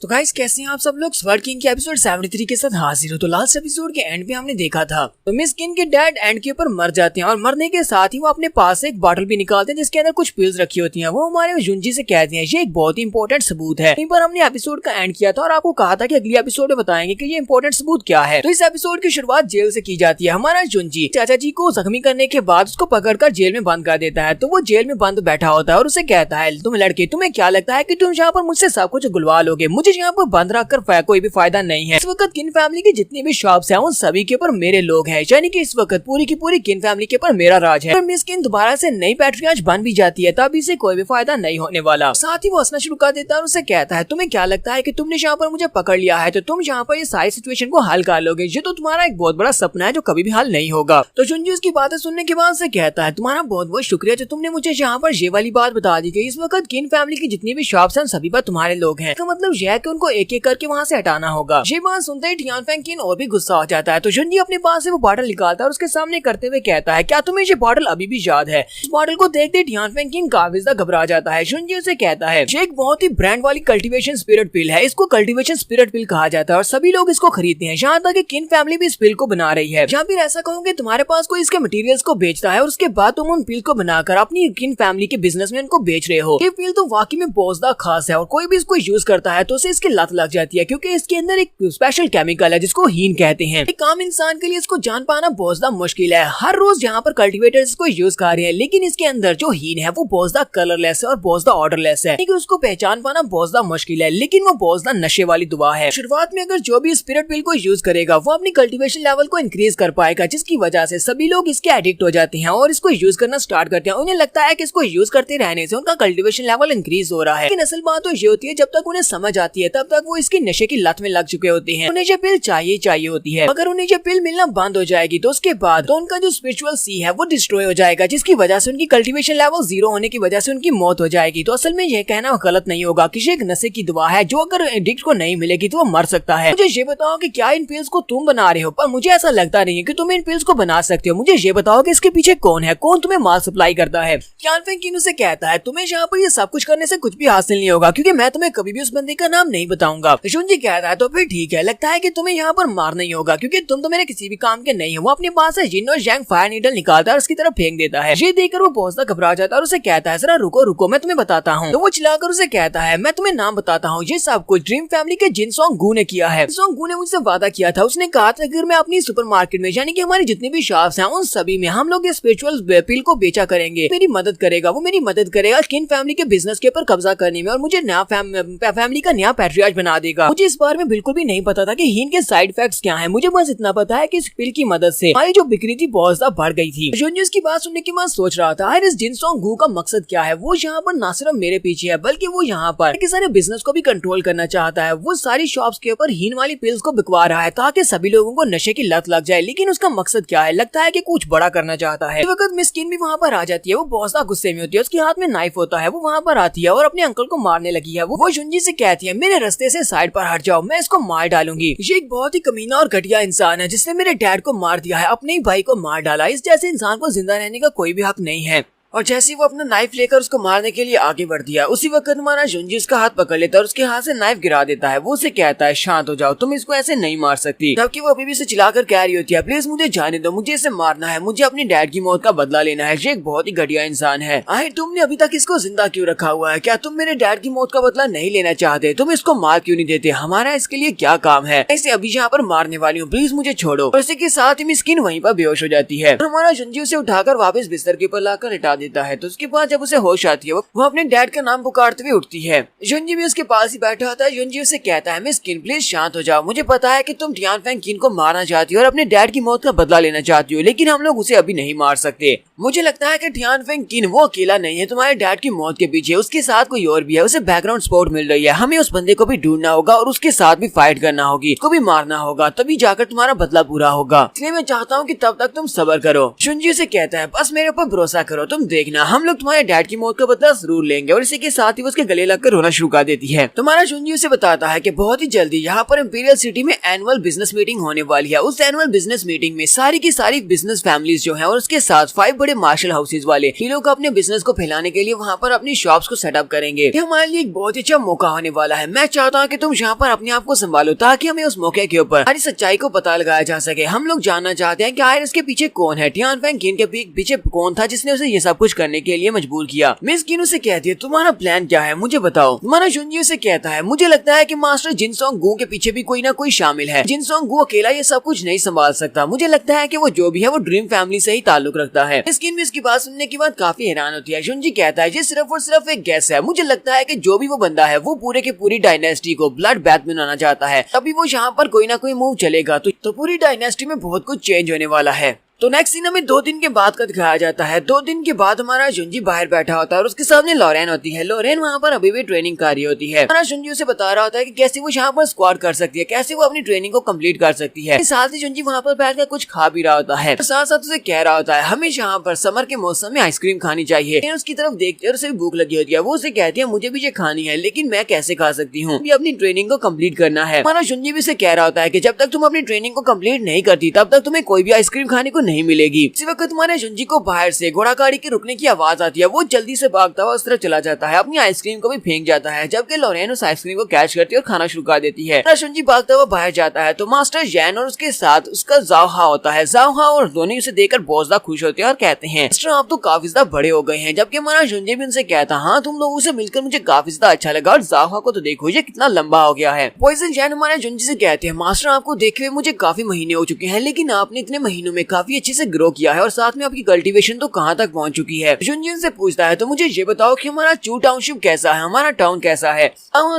तो गाइस कैसे हैं आप सब लोग। स्वर्ड किंग के एपिसोड 73 के साथ हाजिर हो। तो लास्ट एपिसोड के एंड पे हमने देखा था तो मिस किन के डैड एंड के ऊपर मर जाते हैं और मरने के साथ ही वो अपने पास से एक बॉटल भी निकालते हैं जिसके अंदर कुछ पिल्स रखी होती हैं। वो हमारे जुंजी से कहते हैं ये एक बहुत ही इंपॉर्टेंट सबूत है। यहीं पर हमने एपिसोड का एंड किया था और आपको कहा था कि अगली एपिसोड में बताएंगे कि ये इंपॉर्टेंट सबूत क्या है। तो इस एपिसोड की शुरुआत जेल से की जाती है। हमारा जुंजी चाचा जी को जख्मी करने के बाद उसको पकड़कर जेल में बंद कर देता है। तो वो जेल में बंद बैठा होता है और उसे कहता है, तुम लड़के तुम्हें क्या लगता है कि तुम यहाँ पर मुझसे सब कुछ गुलवा लोगे, मुझे यहाँ पर बंद कर कोई भी फायदा नहीं है। इस वक्त किन फैमिली की जितनी भी शॉप्स हैं उन सभी के ऊपर मेरे लोग हैं, यानी कि इस वक्त पूरी की पूरी किन फैमिली के ऊपर मेरा राज है। मिस किन दोबारा से नई पैट्रियार्च बन भी जाती है तब इसे कोई भी फायदा नहीं होने वाला। साथ ही वो हंसना शुरू कर देता है और उसे कहता है, तुम्हें क्या लगता है कि तुमने यहाँ पर मुझे पकड़ लिया है तो तुम यहाँ पर ये सारी सिचुएशन को हल कर लोगे। ये तो तुम्हारा एक बहुत बड़ा सपना है जो कभी भी हल नहीं होगा। तो जुंजी उसकी बातें सुनने के बाद से कहता है, तुम्हारा बहुत बहुत शुक्रिया जो तुमने मुझे यहाँ पर ये वाली बात बता दी गई। इस वक्त किन फैमिली की जितनी भी शॉप्स हैं सभी पर तुम्हारे लोग हैं। तो मतलब यह है कि उनको एक एक करके वहाँ से हटाना होगा। ये बात सुनते ही टियानफेंग किन और भी गुस्सा हो जाता है। तो जुंजी अपने पास से वो बॉटल निकालता है और उसके सामने करते हुए कहता है, क्या तुम्हें ये बॉटल अभी भी याद है। इस बॉटल को देखते टियानफेंग किन काफी ज्यादा घबरा जाता है। जुंजी उसे कहता है, ये एक बहुत ही ब्रांड वाली कल्टीवेशन स्पिरिट पिल है, इसको कल्टीवेशन स्पिरिट पिल कहा जाता है और सभी लोग इसको खरीदते हैं। यहाँ तक कि किन फैमिली भी इस पिल को बना रही है। या फिर ऐसा कहूँ कि तुम्हारे पास कोई इसके मटेरियल्स को बेचता है और उसके बाद तुम उन पिल को बनाकर अपनी किन फैमिली के बिजनेस में उनको बेच रहे हो। ये पिल तो वाकई में बहुत ज्यादा खास है और कोई भी इसको यूज करता है तो उसे इसकी लत लग जाती है, क्योंकि इसके अंदर एक स्पेशल केमिकल है जिसको हीन कहते हैं। एक आम इंसान के लिए इसको जान पाना बहुत ज्यादा मुश्किल है। हर रोज यहाँ पर कल्टीवेटर्स इसको यूज कर रहे हैं, लेकिन इसके अंदर जो हीन है वो बहुत ज्यादा कलरलेस है और बहुत ज्यादा ऑर्डरलेस है, लेकिन उसको पहचान पाना बहुत ज्यादा मुश्किल है। लेकिन वो बहुत ज्यादा नशे वाली दुआ है। शुरुआत में अगर जो भी स्पिरिट पिल को यूज करेगा वो अपनी कल्टीवेशन लेवल को इंक्रीज कर पाएगा, जिसकी वजह से सभी लोग इसके एडिक्ट हो जाते हैं और इसको यूज करना स्टार्ट करते हैं। उन्हें लगता है कि इसको यूज करते रहने से उनका कल्टीवेशन लेवल इंक्रीज हो रहा है। लेकिन असल बात तो ये होती है जब तक उन्हें समझ आती है तब तक वो इसकी नशे की लत में लग चुके होते हैं। उन्हें ये पिल चाहिए होती है। अगर उन्हें ये पिल मिलना बंद हो जाएगी तो उसके बाद तो उनका जो स्पिरिचुअल सी है वो डिस्ट्रॉय हो जाएगा, जिसकी वजह से उनकी कल्टीवेशन लेवल 0 होने की वजह से उनकी मौत हो जाएगी। तो असल में यह कहना गलत नहीं होगा कि ये एक नशे की दवा है जो अगर एडिक्ट को नहीं मिलेगी तो वो मर सकता है। मुझे ये बताओ कि क्या इन पिल्स को तुम बना रहे हो, पर मुझे ऐसा लगता नहीं है कि तुम इन पिल्स को बना सकते हो। मुझे ये बताओ कि इसके पीछे कौन है, कौन तुम्हें माल सप्लाई करता है। टियानफेंग किन उसे कहता है, तुम्हें यहाँ पर ये सब कुछ करने से कुछ भी हासिल नहीं होगा, क्योंकि मैं तुम्हें कभी भी उस बंदे का नाम नहीं बताऊंगा। जुंजी कहता है, तो फिर ठीक है, लगता है कि तुम्हें यहाँ पर मार नहीं होगा क्योंकि तुम तो मेरे किसी भी काम के नहीं हो। वो अपने पास से जिन और जैंग फायर नीडल निकालता है और उसकी तरफ फेंक देता है। ये देखकर वो बहुत ज्यादा घबरा जाता है और उसे कहता है, जरा रुको रुको मैं तुम्हें बताता हूँ। तो वो चिल्लाकर उसे कहता है, मैं तुम्हें नाम बताता हूँ, ये सब कुछ ड्रीम फैमिली के जिन सॉन्ग गू ने किया है। सॉन्ग गू ने मुझसे वादा किया था, उसने कहा था अगर मैं अपनी सुपरमार्केट में यानी कि हमारी जितनी भी शॉप्स हैं उन सभी में हम लोग ये स्पिरिचुअल पिल को बेचा करेंगे, मेरी मदद करेगा, वो मेरी मदद करेगा किन फैमिली के बिजनेस के ऊपर कब्जा करने में और मुझे नया फैमिली का नया नया पैट्रियार्च बना देगा। मुझे इस बारे में बिल्कुल भी नहीं पता था कि हीन के साइड इफेक्ट्स क्या हैं। मुझे बस इतना पता है कि इस पिल की मदद से हमारी जो बिक्री थी बहुत ज्यादा बढ़ गई थी। जुनजी इसकी बात सुनने के बाद सोच रहा था इस जिनसोंग गू का मकसद क्या है। वो यहाँ पर न सिर्फ मेरे पीछे है बल्कि वो यहाँ पर सारे बिजनेस को भी कंट्रोल करना चाहता है। वो सारी शॉप्स के ऊपर हीन वाली पिल्स को बिकवा रहा है ताकि सभी लोगों को नशे की लत लग जाए। लेकिन उसका मकसद क्या है? लगता है कि कुछ बड़ा करना चाहता है। इस वक्त मिस्किन भी वहाँ पर आ जाती है। वो बहुत ज्यादा गुस्से में होती है। उसके हाथ में नाइफ होता है। वो वहाँ पर आती है और अपने अंकल को मारने लगी है। वो जुनजी से कहती है मेरे रास्ते से साइड पर हट जाओ, मैं इसको मार डालूंगी। ये एक बहुत ही कमीना और घटिया इंसान है जिसने मेरे डैड को मार दिया है, अपने ही भाई को मार डाला। इस जैसे इंसान को जिंदा रहने का कोई भी हक नहीं है। और जैसे वो अपना नाइफ लेकर उसको मारने के लिए आगे बढ़ दिया, उसी वक्त हमारा जुनजी उसका हाथ पकड़ लेता है और उसके हाथ से नाइफ गिरा देता है। वो उसे कहता है शांत हो जाओ, तुम इसको ऐसे नहीं मार सकती। जबकि वो अभी भी उसे चिल्लाकर कह रही होती है प्लीज मुझे जाने दो, मुझे इसे मारना है, मुझे अपनी डैड की मौत का बदला लेना है। ये एक बहुत ही घटिया इंसान है। आखिर तुमने अभी तक इसको जिंदा क्यों रखा हुआ है? क्या तुम मेरे डैड की मौत का बदला नहीं लेना चाहते? तुम इसको मार क्यों नहीं देते? हमारा इसके लिए क्या काम है? ऐसे अभी यहाँ पर मारने वाली हूँ, प्लीज मुझे छोड़ो। और इसी के साथ ही मिस्किन वहीं पर बेहोश हो जाती है। हमारा जुनजी उसे उठाकर वापस बिस्तर के ऊपर लाकर लिटा देता है। तो उसके जब उसे होश आती है वो अपने डैड का नाम पुकारते हुए उठती है। जुनजी भी उसके पास ही बैठा होता है। जुनजी उसे कहता है मिस किन प्लीज शांत हो जाओ, मुझे पता है कि तुम टियान फेंग किन को मारना चाहती हो और अपने डैड की मौत का बदला लेना चाहती हो, लेकिन हम लोग उसे अभी नहीं मार सकते। मुझे लगता है कि टियान फेंग किन वो अकेला नहीं है तुम्हारे डैड की मौत के पीछे, उसके साथ कोई और भी है। उसे बैकग्राउंड सपोर्ट मिल रही है। हमें उस बंदे को भी ढूंढना होगा और उसके साथ भी फाइट करना होगी, उसको भी मारना होगा, तभी जाकर तुम्हारा बदला पूरा होगा। इसलिए मैं चाहता हूँ कि तब तक तुम सब्र करो। जुनजी से कहता है बस मेरे ऊपर भरोसा करो, तुम देखना हम लोग तुम्हारे डैड की मौत का बदला जरूर लेंगे। और इसी के साथ ही वो उसके गले लगकर रोना शुरू कर देती है। तुम्हारा जुनजी उसे बताता है कि बहुत ही जल्दी यहाँ पर इंपीरियल सिटी में एनुअल बिजनेस मीटिंग होने वाली है। उस एनुअल बिजनेस मीटिंग में सारी की सारी बिजनेस फैमिलीज जो है और उसके साथ 5 बड़े मार्शल हाउसेज वाले ये लोग अपने बिजनेस को फैलाने के लिए वहाँ पर अपनी शॉप्स को सेटअप करेंगे। ये हमारे लिए एक बहुत ही अच्छा मौका होने वाला है। मैं चाहता हूँ कि तुम यहाँ पर अपने आप को संभालो ताकि हमें उस मौके के ऊपर हमारी सच्चाई को पता लगाया जा सके। हम लोग जानना चाहते हैं कि आखिर इसके पीछे कौन है, टियान फेंग किन के पीछे कौन था जिसने उसे ये सब कुछ करने के लिए मजबूर किया। मिस किन उसे कहती है तुम्हारा प्लान क्या है, मुझे बताओ। तुम्हारा जुनजी उसे कहता है मुझे लगता है कि मास्टर जिनसोंग गू के पीछे भी कोई ना कोई शामिल है। जिनसोंग गू अकेला ये सब कुछ नहीं संभाल सकता। मुझे लगता है कि वो जो भी है वो ड्रीम फैमिली से ही ताल्लुक रखता है। मिस्किन भी इसकी बात सुनने के बाद काफी हैरान होती है। जुनजी कहता है ये सिर्फ और सिर्फ एक गैस है। मुझे लगता है कि जो भी वो बंदा है वो पूरे के पूरी डायनेस्टी को ब्लड बैथ में बनाना चाहता है। तभी वो यहाँ पर कोई ना कोई मूव चलेगा तो पूरी डायनेस्टी में बहुत कुछ चेंज होने वाला है। तो नेक्स्ट सीन हमें 2 दिन के बाद का दिखाया जाता है। 2 दिन के बाद हमारा जुनजी बाहर बैठा होता है और उसके सामने लॉरेन होती है। लॉरेन वहाँ पर अभी भी ट्रेनिंग कर रही होती है। हमारा जुनजी उसे बता रहा होता है कि कैसे वो यहाँ पर स्क्वाड कर सकती है, कैसे वो अपनी ट्रेनिंग को कंप्लीट कर सकती है। साथ ही जुनजी वहाँ पर बैठकर कुछ खा भी रहा होता है। साथ साथ उसे कह रहा होता है हमें यहाँ पर समर के मौसम में आइसक्रीम खानी चाहिए। लेकिन उसकी तरफ देखते और उसे भूख लगी होती है। वो उसे कहती है मुझे भी ये खानी है, लेकिन मैं कैसे खा सकती हूँ, अपनी ट्रेनिंग को कम्प्लीट करना है। हमारा जुनजी भी उसे कह रहा होता है कि जब तक तुम अपनी ट्रेनिंग को कम्प्लीट नहीं करती तब तक तुम्हें कोई भी आइसक्रीम खाने को नहीं मिलेगी। वक्त हमारे जुनजी को बाहर से घोड़ा गाड़ी के रुकने की आवाज आती है। वो जल्दी से भागता हुआ उस तरफ चला जाता है, अपनी आइसक्रीम को भी फेंक जाता है। जबकि लॉरेन उस आइसक्रीम को कैच करती है और खाना शुरू कर देती है। जुनजी भागता हुआ बाहर जाता है तो मास्टर जैन और उसके साथ उसका जाओहा होता है। जाओहा और दोनों उसे देखकर बहुत ज्यादा खुश होते हैं और कहते हैं मास्टर आप तो काफी ज्यादा बड़े हो गए हैं। जबकि हमारा जुनजी भी उनसे कहता हाँ तुम लोगों से मिलकर मुझे काफी ज्यादा अच्छा लगा और जाओहा को तो देखो ये कितना लंबा हो गया है। पॉइजन जैन हमारे जुनजी से कहते हैं मास्टर आपको देखे हुए मुझे काफी महीने हो चुके हैं, लेकिन आपने इतने महीनों में काफी अच्छे से ग्रो किया है और साथ में आपकी कल्टीवेशन तो कहाँ तक पहुँच चुकी है। जुनजी से पूछता है तो मुझे ये बताओ कि हमारा चू टाउनशिप कैसा है, हमारा टाउन कैसा है।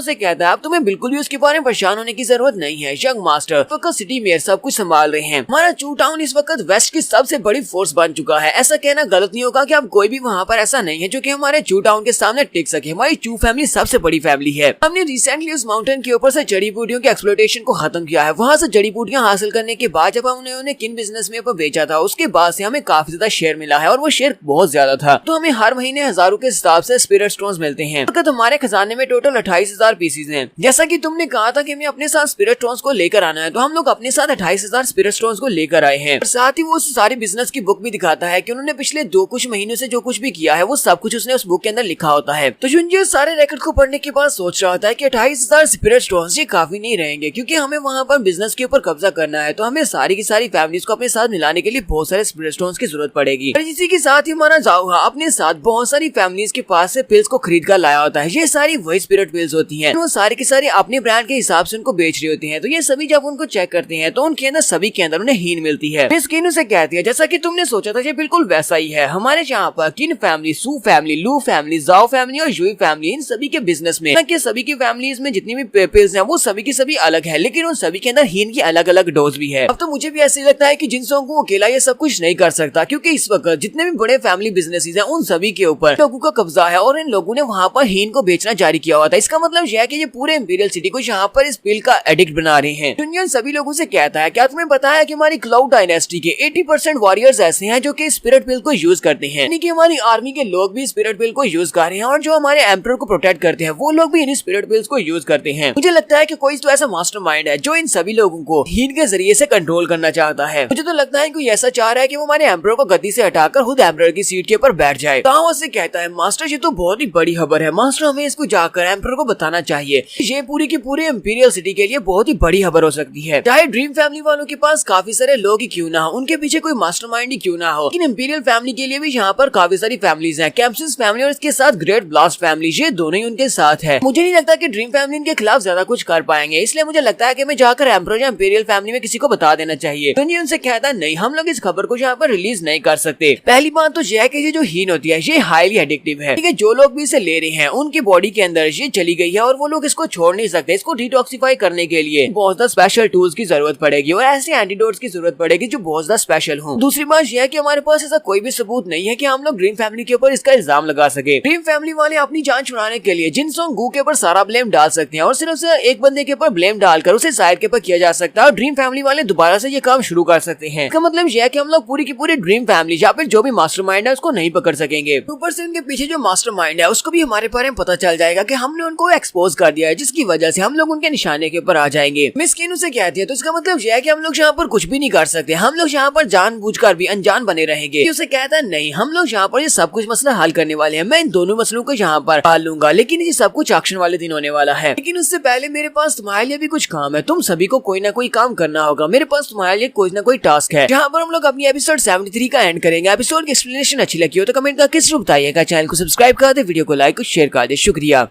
से कहता है अब तुम्हें बिल्कुल भी उसके बारे में परेशान होने की जरूरत नहीं है। यंग मास्टर वक्त सिटी मेयर सब कुछ संभाल रहे हैं। हमारा चू टाउन इस वक्त वेस्ट की सबसे बड़ी फोर्स बन चुका है। ऐसा कहना गलत नहीं होगा कि अब कोई भी वहाँ पर ऐसा नहीं है जो कि हमारे चू टाउन के सामने टिक सके। हमारी चू फैमिली सबसे बड़ी फैमिली है। हमने रिसेंटली उस माउंटेन के ऊपर से जड़ी बूटियों के एक्सप्लोइटेशन को खत्म किया है। वहाँ से जड़ी बूटियां हासिल करने के बाद जब हमने उन्हें किन बिजनेस में बेचा था उसके बाद से हमें काफी ज्यादा शेयर मिला है और वो शेयर बहुत ज्यादा था। तो हमें हर महीने हजारों के हिसाब से स्पिरिट स्टोन्स मिलते हैं। हमारे खजाने में टोटल 28,000 पीसीज हैं। जैसा कि तुमने कहा था कि हमें अपने साथ स्पिरिट स्टोन्स को लेकर आना है, तो हम लोग अपने साथ 28,000 स्पिरिट स्टोन्स को लेकर आए हैं। और साथ ही वो उस सारी बिजनेस की बुक भी दिखाता है कि उन्होंने पिछले कुछ महीनों से जो कुछ भी किया है वो सब कुछ उसने उस बुक के अंदर लिखा होता है। तो जुनजी सारे रिकॉर्ड को पढ़ने के बाद सोच रहा होता है कि 28,000 स्पिरिट स्टोन्स ये काफी नहीं रहेंगे, क्योंकि हमें वहाँ पर बिजनेस के ऊपर कब्जा करना है। तो हमें सारी की सारी फैमिलीज को अपने साथ मिलाने के लिए लिए बहुत सारे स्पिरिट स्टोन्स की जरूरत पड़ेगी। इसी के साथ ही हमारा जाओहा अपने साथ बहुत सारी फैमिलीज के पास से पिल्स को खरीद कर लाया होता है। ये सारी वही स्पिरिट पिल्स होती है, वो सारी की सारी अपने ब्रांड के हिसाब से उनको बेच रही होती है। तो ये सभी जब उनको चेक करते हैं तो उनके अंदर सभी के अंदर उन्हें हीन मिलती है। मिस किन उसे कहती है जैसा कि तुमने सोचा था ये बिल्कुल वैसा ही है। हमारे यहाँ पर किन फैमिली, सू फैमिली, लू फैमिली, जाओ फैमिली और यूई फैमिली, इन सभी के बिजनेस में सभी की फैमिलीज में जितनी भी पिल्स हैं वो सभी की सभी अलग है, लेकिन उन सभी के अंदर हीन की अलग अलग डोज भी है। अब तो मुझे भी ऐसे लगता है कि जिनसों को अकेला ये सब कुछ नहीं कर सकता, क्योंकि इस वक्त जितने भी बड़े फैमिली बिजनेसेस हैं उन सभी के ऊपर लोगों का कब्जा है और इन लोगों ने वहाँ पर हीन को बेचना जारी किया हुआ था। इसका मतलब यह है कि ये पूरे इंपीरियल सिटी को यहाँ पर इस पिल का एडिक्ट बना रहे हैं। दुनिया सभी लोगों से कहता है क्या तुम्हें पता है कि हमारी क्लाउड डायनेस्टी के 80% वॉरियर्स ऐसे हैं जो कि स्पिरिट पिल को यूज करते हैं, यानी कि हमारी आर्मी के लोग भी स्पिरिट पिल को यूज कर रहे हैं और जो हमारे एम्परर को प्रोटेक्ट करते हैं वो लोग भी इन स्पिरिट पिल्स को यूज करते हैं। मुझे लगता है कि कोई तो ऐसा मास्टरमाइंड है जो इन सभी लोगों को हीन के जरिए से कंट्रोल करना चाहता है। मुझे तो लगता है कोई ऐसा चाह रहा है कि वो हमारे एम्परर को गद्दी से हटाकर खुद एम्परर की सीट के ऊपर बैठ जाए। ताओ से कहता है मास्टर ये तो बहुत ही बड़ी खबर है, मास्टर हमें इसको जाकर एम्परर को बताना चाहिए। ये पूरी की पूरी इंपीरियल सिटी के लिए बहुत ही बड़ी खबर हो सकती है। चाहे ड्रीम फैमिली वालों के पास काफी सारे लोग ही क्यों ना हो, उनके पीछे कोई मास्टरमाइंड ही क्यों ना हो, लेकिन इंपीरियल फैमिली के लिए भी यहाँ पर काफी सारी फैमिलीज हैं। कैप्सिस फैमिली और इसके साथ ग्रेट ब्लास्ट फैमिली, ये दोनों ही उनके साथ है। मुझे नहीं लगता कि ड्रीम फैमिली इनके खिलाफ ज्यादा कुछ कर पाएंगे, इसलिए मुझे लगता है कि मैं जाकर एम्परर या इंपीरियल फैमिली में किसी को बता देना चाहिए। तो उनसे कहता है नहीं, हम लोग इस खबर को यहाँ पर रिलीज नहीं कर सकते। पहली बात तो यह है कि ये जो हीन होती है ये हाईली एडिक्टिव है, ठीक है। जो लोग भी इसे ले रहे हैं उनकी बॉडी के अंदर ये चली गई है और वो लोग इसको छोड़ नहीं सकते। इसको डिटॉक्सिफाई करने के लिए बहुत ज्यादा स्पेशल टूल्स की जरूरत पड़ेगी और ऐसे एंटीडोट्स की जरूरत पड़ेगी जो बहुत ज्यादा स्पेशल हो। दूसरी बात यह है कि हमारे पास ऐसा कोई भी सबूत नहीं है कि हम लोग ड्रीम फैमिली के ऊपर इसका इल्जाम लगा सके। ड्रीम फैमिली वाले अपनी जान छुड़ाने के लिए जिनसोंग गू के ऊपर सारा ब्लेम डाल सकते हैं और सिर्फ उसे एक बंदे के ऊपर ब्लेम डालकर उसे साइड के ऊपर किया जा सकता है और ड्रीम फैमिली वाले दोबारा से ये काम शुरू कर सकते हैं। इसका मतलब यह है कि हम लोग पूरी की पूरी ड्रीम फैमिली या फिर जो भी मास्टरमाइंड है उसको नहीं पकड़ सकेंगे। ऊपर से उनके पीछे जो मास्टरमाइंड है उसको भी हमारे बारे में पता चल जाएगा कि हमने उनको एक्सपोज कर दिया है, जिसकी वजह से हम लोग उनके निशाने के ऊपर आ जाएंगे। मिस किन उसे कहती है तो इसका मतलब यह है कि हम लोग यहाँ पर कुछ भी नहीं कर सकते, हम लोग यहाँ पर जानबूझकर भी अनजान बने रहेंगे। उसे कहता है नहीं, हम लोग यहाँ पर ये सब कुछ मसला हल करने वाले हैं, मैं इन दोनों मसलों को यहाँ पर हल लूंगा, लेकिन ये सब कुछ एक्शन वाले दिन होने वाला है। लेकिन उससे पहले मेरे पास तुम्हारे लिए भी कुछ काम है, तुम सभी को कोई ना कोई काम करना होगा। मेरे पास तुम्हारे लिए कोई ना कोई टास्क है, जहाँ पर हम लोग अपनी एपिसोड 73 का एंड करेंगे। एपिसोड की एक्सप्लेनेशन अच्छी लगी हो तो कमेंट करके जरूर बताइएगा। चैनल को सब्सक्राइब कर दे, वीडियो को लाइक और शेयर कर दे। शुक्रिया।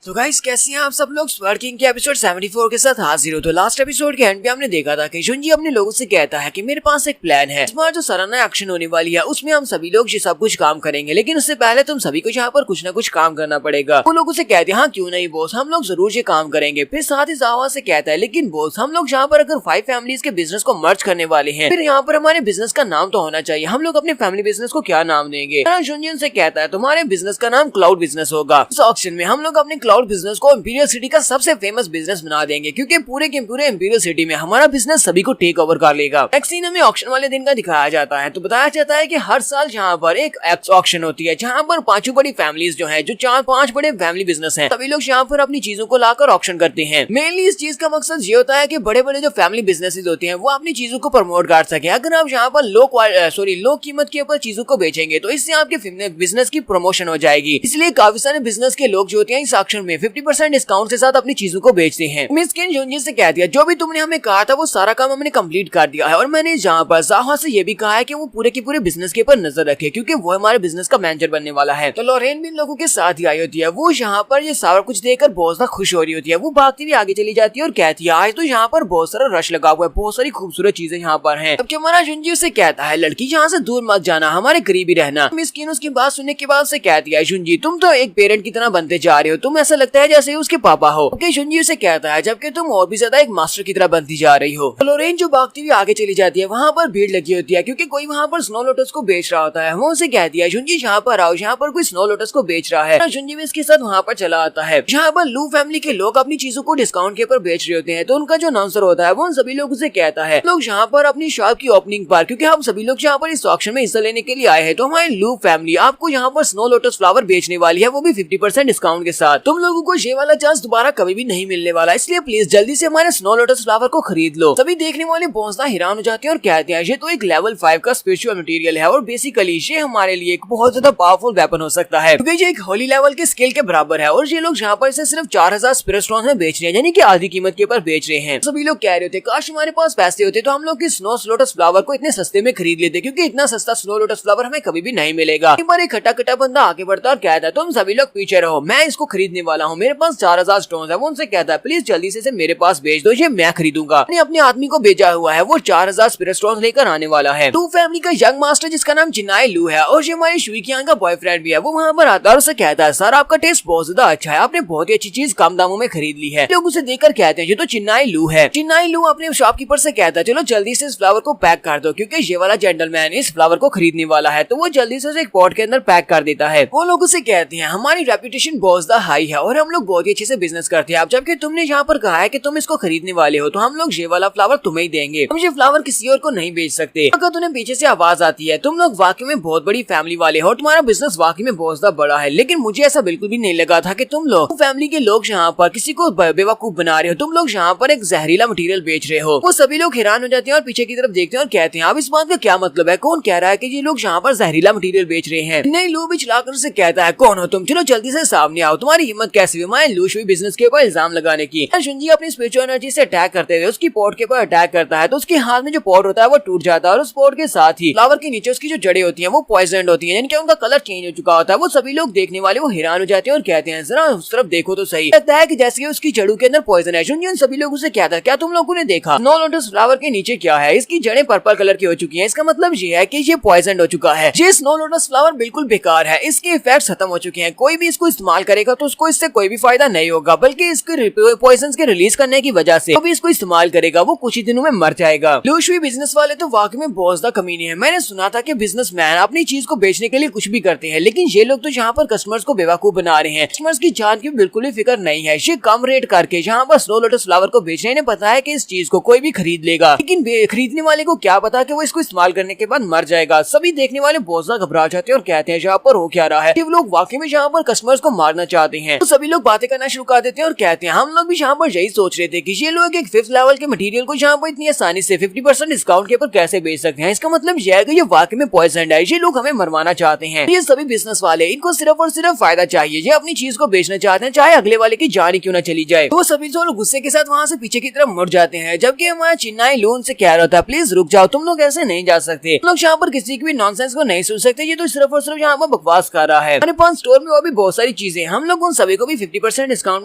तो गाइस कैसे हैं आप सब लोग। स्वर्ड किंग के एपिसोड 74 के साथ हाजिर हो। तो लास्ट एपिसोड के एंड पे हमने देखा था कि जुनजी अपने लोगों से कहता है कि मेरे पास एक प्लान है, इस बार जो सराहना एक्शन होने वाली है उसमें हम सभी लोग ये सब कुछ काम करेंगे, लेकिन उससे पहले तुम सभी को यहाँ पर कुछ ना कुछ काम करना पड़ेगा। वो लोगों से कहते हैं हाँ क्यों नहीं बॉस, हम लोग जरूर ये काम करेंगे। फिर साथ ही जावा से कहता है लेकिन बॉस हम लोग यहाँ पर अगर 5 फैमिलीज के बिजनेस को मर्ज करने वाले हैं, फिर यहाँ पर हमारे बिजनेस का नाम तो होना चाहिए, हम लोग अपने फैमिली बिजनेस को क्या नाम देंगे। जुनजी से कहता है तुम्हारे बिजनेस का नाम क्लाउड बिजनेस होगा। इस ऑक्शन में हम लोग अपने क्लाउड बिजनेस को इंपीरियल सिटी का सबसे फेमस बिजनेस बना देंगे, क्योंकि पूरे के पूरे इंपीरियल सिटी में हमारा बिजनेस सभी को टेक ओवर कर लेगा। नेक्स्ट सीन हमें ऑक्शन वाले दिन का दिखाया जाता है। तो बताया जाता है कि हर साल यहाँ पर एक ऑक्शन होती है, जहाँ पर 5 बड़ी फैमिलीज जो है, जो 4-5 बड़े फैमिली बिजनेस हैं, सभी लोग यहाँ पर अपनी चीजों को लाकर ऑक्शन करते हैं। मेनली इस चीज का मकसद ये होता है कि बड़े बड़े जो फैमिली बिजनेसेस होते हैं वो अपनी चीजों को प्रमोट कर सके। अगर आप यहाँ पर लो कीमत के ऊपर चीजों को बेचेंगे तो इससे आपके बिजनेस की प्रमोशन हो जाएगी। इसलिए काफी सारे बिजनेस के लोग जो होते हैं इस ऑक्शन में 50% डिस्काउंट के साथ अपनी चीजों को बेचते हैं। मिस किन जुनजी से कहती है जो भी तुमने हमें कहा था वो सारा काम हमने कंप्लीट कर दिया है, और मैंने जहाँ पर जाहा से ये भी कहा है कि वो पूरे के पूरे बिजनेस के ऊपर नजर रखे, क्योंकि वो हमारे बिजनेस का मैनेजर बनने वाला है। तो लॉरेन भी इन लोगों के साथ ही आई होती है। वो यहाँ पर ये सारा कुछ देखकर बहुत ज्यादा खुश हो रही होती है। वो भागती हुई आगे चली जाती है और कहती है आज तो यहाँ पर बहुत सारा रश लगा हुआ है, बहुत सारी खूबसूरत चीजें यहाँ पर है। जबकि हमारा जुनजी उसे कहता है लड़की यहाँ से दूर मत जाना, हमारे करीब ही रहना। मिस किन उसकी बात सुनने के बाद से कहती है जुनजी तुम तो एक पेरेंट की तरह बनते जा रहे हो, तुम ऐसा लगता है जैसे उसके पापा हो। जुनजी उसे कहता है जबकि तुम और भी ज्यादा एक मास्टर की तरह बनती जा रही हो। लॉरेन जो भागती हुई आगे चली जाती है, वहाँ पर भीड़ लगी होती है क्योंकि कोई वहाँ पर स्नो लोटस को बेच रहा होता है। वो उसे कहती है जुनजी यहाँ पर आओ, यहाँ पर कोई स्नो लोटस को बेच रहा है। जुनजी भी इसके साथ वहाँ पर चला आता है। यहाँ पर लू फैमिली के लोग अपनी चीजों को डिस्काउंट के ऊपर बेच रहे होते हैं, तो उनका जो अनाउंसर होता है वो उन सभी लोगों से कहता है लोग यहाँ पर अपनी शॉप की ओपनिंग पर, क्योंकि हम सभी लोग यहाँ पर इस ऑक्शन में हिस्सा लेने के लिए आए हैं, तो हमारी लू फैमिली आपको यहाँ पर स्नो लोटस फ्लावर बेचने वाली है, वो भी 50% डिस्काउंट के साथ। तुम लोगों को ये वाला चांस दोबारा कभी भी नहीं मिलने वाला, इसलिए प्लीज जल्दी से हमारे स्नो लोटस फ्लावर को खरीद लो। सभी देखने वाले बहुत हैरान हो जाते हैं और कहते हैं ये तो एक लेवल 5 का स्पेशल मटेरियल है और बेसिकली ये हमारे लिए एक बहुत ज्यादा पावरफुल वेपन हो सकता है, क्योंकि ये एक होली लेवल के स्केल के बराबर है और ये लोग यहाँ पर इसे सिर्फ 4000 स्पिरिट स्टोन में बेच रहे हैं, यानी कि आधी कीमत के ऊपर बेच रहे हैं। सभी लोग कह रहे होते काश हमारे पास पैसे होते तो हम लोग इस स्नो लोटस फ्लावर को इतने सस्ते में खरीद लेते, क्योंकि इतना सस्ता स्नो लोटस फ्लावर हमें कभी भी नहीं मिलेगा। एक बार एक खट्टा खट्टा बंदा आगे बढ़ता और कहता है तुम सभी लोग पीछे रहो, मैं इसको खरीदने वाला हूँ, मेरे पास 4000 स्टोन है। वो उनसे कहता है प्लीज जल्दी से मेरे पास भेज दो, ये मैं खरीदूंगा। अपने आदमी को भेजा हुआ है, वो 4000 स्पिरिट स्टोन लेकर आने वाला है। टू फैमिली का यंग मास्टर जिसका नाम चिनाई लू है और ये हमारी शुइकियांग का बॉयफ्रेंड भी है, वो वहाँ पर आता है और उसे कहता है सर आपका टेस्ट बहुत ज्यादा अच्छा है, आपने बहुत ही अच्छी चीज कम दामों में खरीद ली है। लोग उसे देखकर कहते हैं ये तो चिनाई लू है। चिनाई लू अपने शॉपकीपर से कहता है चलो जल्दी से इस फ्लावर को पैक कर दो, क्योंकि ये वाला जेंटलमैन इस फ्लावर को खरीदने वाला है। तो वो जल्दी से एक पॉट के अंदर पैक कर देता है। वो लोग उसे कहते हैं हमारी रेपुटेशन बहुत ज्यादा हाई है और हम लोग बहुत ही अच्छे से बिजनेस करते हैं, अब जबकि तुमने यहाँ पर कहा है कि तुम इसको खरीदने वाले हो तो हम लोग ये वाला फ्लावर तुम्हें ही देंगे, हम ये फ्लावर किसी और को नहीं बेच सकते। अगर तुम्हें पीछे से आवाज आती है तुम लोग वाकई में बहुत बड़ी फैमिली वाले हो, तुम्हारा बिजनेस वाकई में बहुत ज्यादा बड़ा है, लेकिन मुझे ऐसा बिल्कुल भी नहीं लगा था कि तुम लोग फैमिली के लोग यहाँ पर किसी को बेवकूफ बना रहे हो, तुम लोग यहाँ पर एक जहरीला मटेरियल बेच रहे हो। वो सभी लोग हैरान हो जाते हैं और पीछे की तरफ देखते हैं और कहते हैं अब इस बात का क्या मतलब है, कौन कह रहा है कि ये लोग यहाँ पर जहरीला मटेरियल बेच रहे हैं। नहीं लू भी चिल्लाकर से कहता है कौन हो तुम, चलो जल्दी से सामने आओ, तुम्हारी हिम्मत कैसे हुई मैं लूश हुई बिजनेस के ऊपर इल्जाम लगाने की। शुंजी अपनी स्पिरिचुअल एनर्जी से अटैक करते हुए उसकी पॉट के ऊपर अटैक करता है, तो उसके हाथ में जो पॉट होता है वो टूट जाता है और उस पॉट के साथ ही फ्लावर के नीचे उसकी जो जड़ें होती हैं वो पॉइजन होती हैं, यानी कि उनका कलर चेंज हो चुका होता है। वो सभी लोग देखने वाले वो हैरान हो जाते हैं और कहते हैं जरा उस तरफ देखो तो सही, लगता है कि जैसे उसकी जड़ों के अंदर पॉइजन है। शुंजी उन सभी लोगों से कहता है क्या तुम लोगों ने देखा स्नो लोटस फ्लावर के नीचे क्या है, इसकी जड़ें पर्पल कलर की हो चुकी हैं, इसका मतलब ये है कि ये पॉइजन हो चुका है। ये स्नो लोटस फ्लावर बिल्कुल बेकार है, इसके इफेक्ट खत्म हो चुके हैं, कोई भी इसको इस्तेमाल करेगा तो उसको इससे कोई भी फायदा नहीं होगा, बल्कि इसके पॉइजन के रिलीज करने की वजह से अभी इसको इस्तेमाल करेगा वो कुछ ही दिनों में मर जाएगा। लूशवी बिजनेस वाले तो वाकई में बहुत ज्यादा कमीने हैं। मैंने सुना था कि बिजनेसमैन अपनी चीज को बेचने के लिए कुछ भी करते हैं, लेकिन ये लोग तो यहाँ पर कस्टमर्स को बेवकूफ बना रहे हैं, कस्टमर्स की जान की बिल्कुल भी फिक्र नहीं है। ये कम रेट करके यहाँ पर स्नो लोटस फ्लावर को बेच रहे हैं, पता है कि इस चीज को कोई भी खरीद लेगा, लेकिन खरीदने वाले को क्या पता कि वो इसको इस्तेमाल करने के बाद मर जाएगा। सभी देखने वाले बहुत ज्यादा घबरा जाते हैं और कहते हैं यहाँ पर हो क्या रहा है, वो लोग वाकई में यहाँ पर कस्टमर्स को मारना चाहते हैं। तो सभी लोग बातें करना शुरू कर देते हैं और कहते हैं हम लोग भी यहाँ पर यही सोच रहे थे कि ये लोग एक 5th लेवल के मटेरियल को यहाँ पर इतनी आसानी से 50% डिस्काउंट के ऊपर कैसे बेच सकते हैं, इसका मतलब यह है कि ये वाकई में पॉइजन है, ये लोग हमें मरवाना चाहते हैं। ये सभी बिजनेस वाले इनको सिर्फ और सिर्फ फायदा चाहिए, ये अपनी चीज को बेचना चाहते हैं चाहे अगले वाले की जान ही क्यों ना चली जाए। तो सभी लोग गुस्से के साथ वहाँ से पीछे की तरफ मुड़ जाते हैं, जबकि हमारा चिन्नाई लोन से कह रहा था प्लीज रुक जाओ, तुम लोग ऐसे नहीं जा सकते, तुम लोग यहाँ पर किसी की भी नॉनसेंस को नहीं सुन सकते, ये तो सिर्फ और सिर्फ यहाँ पर बकवास कर रहा है। हमारे पास स्टोर में और भी बहुत सारी चीजें, हम लोग उन सभी को भी 50% डिस्काउंट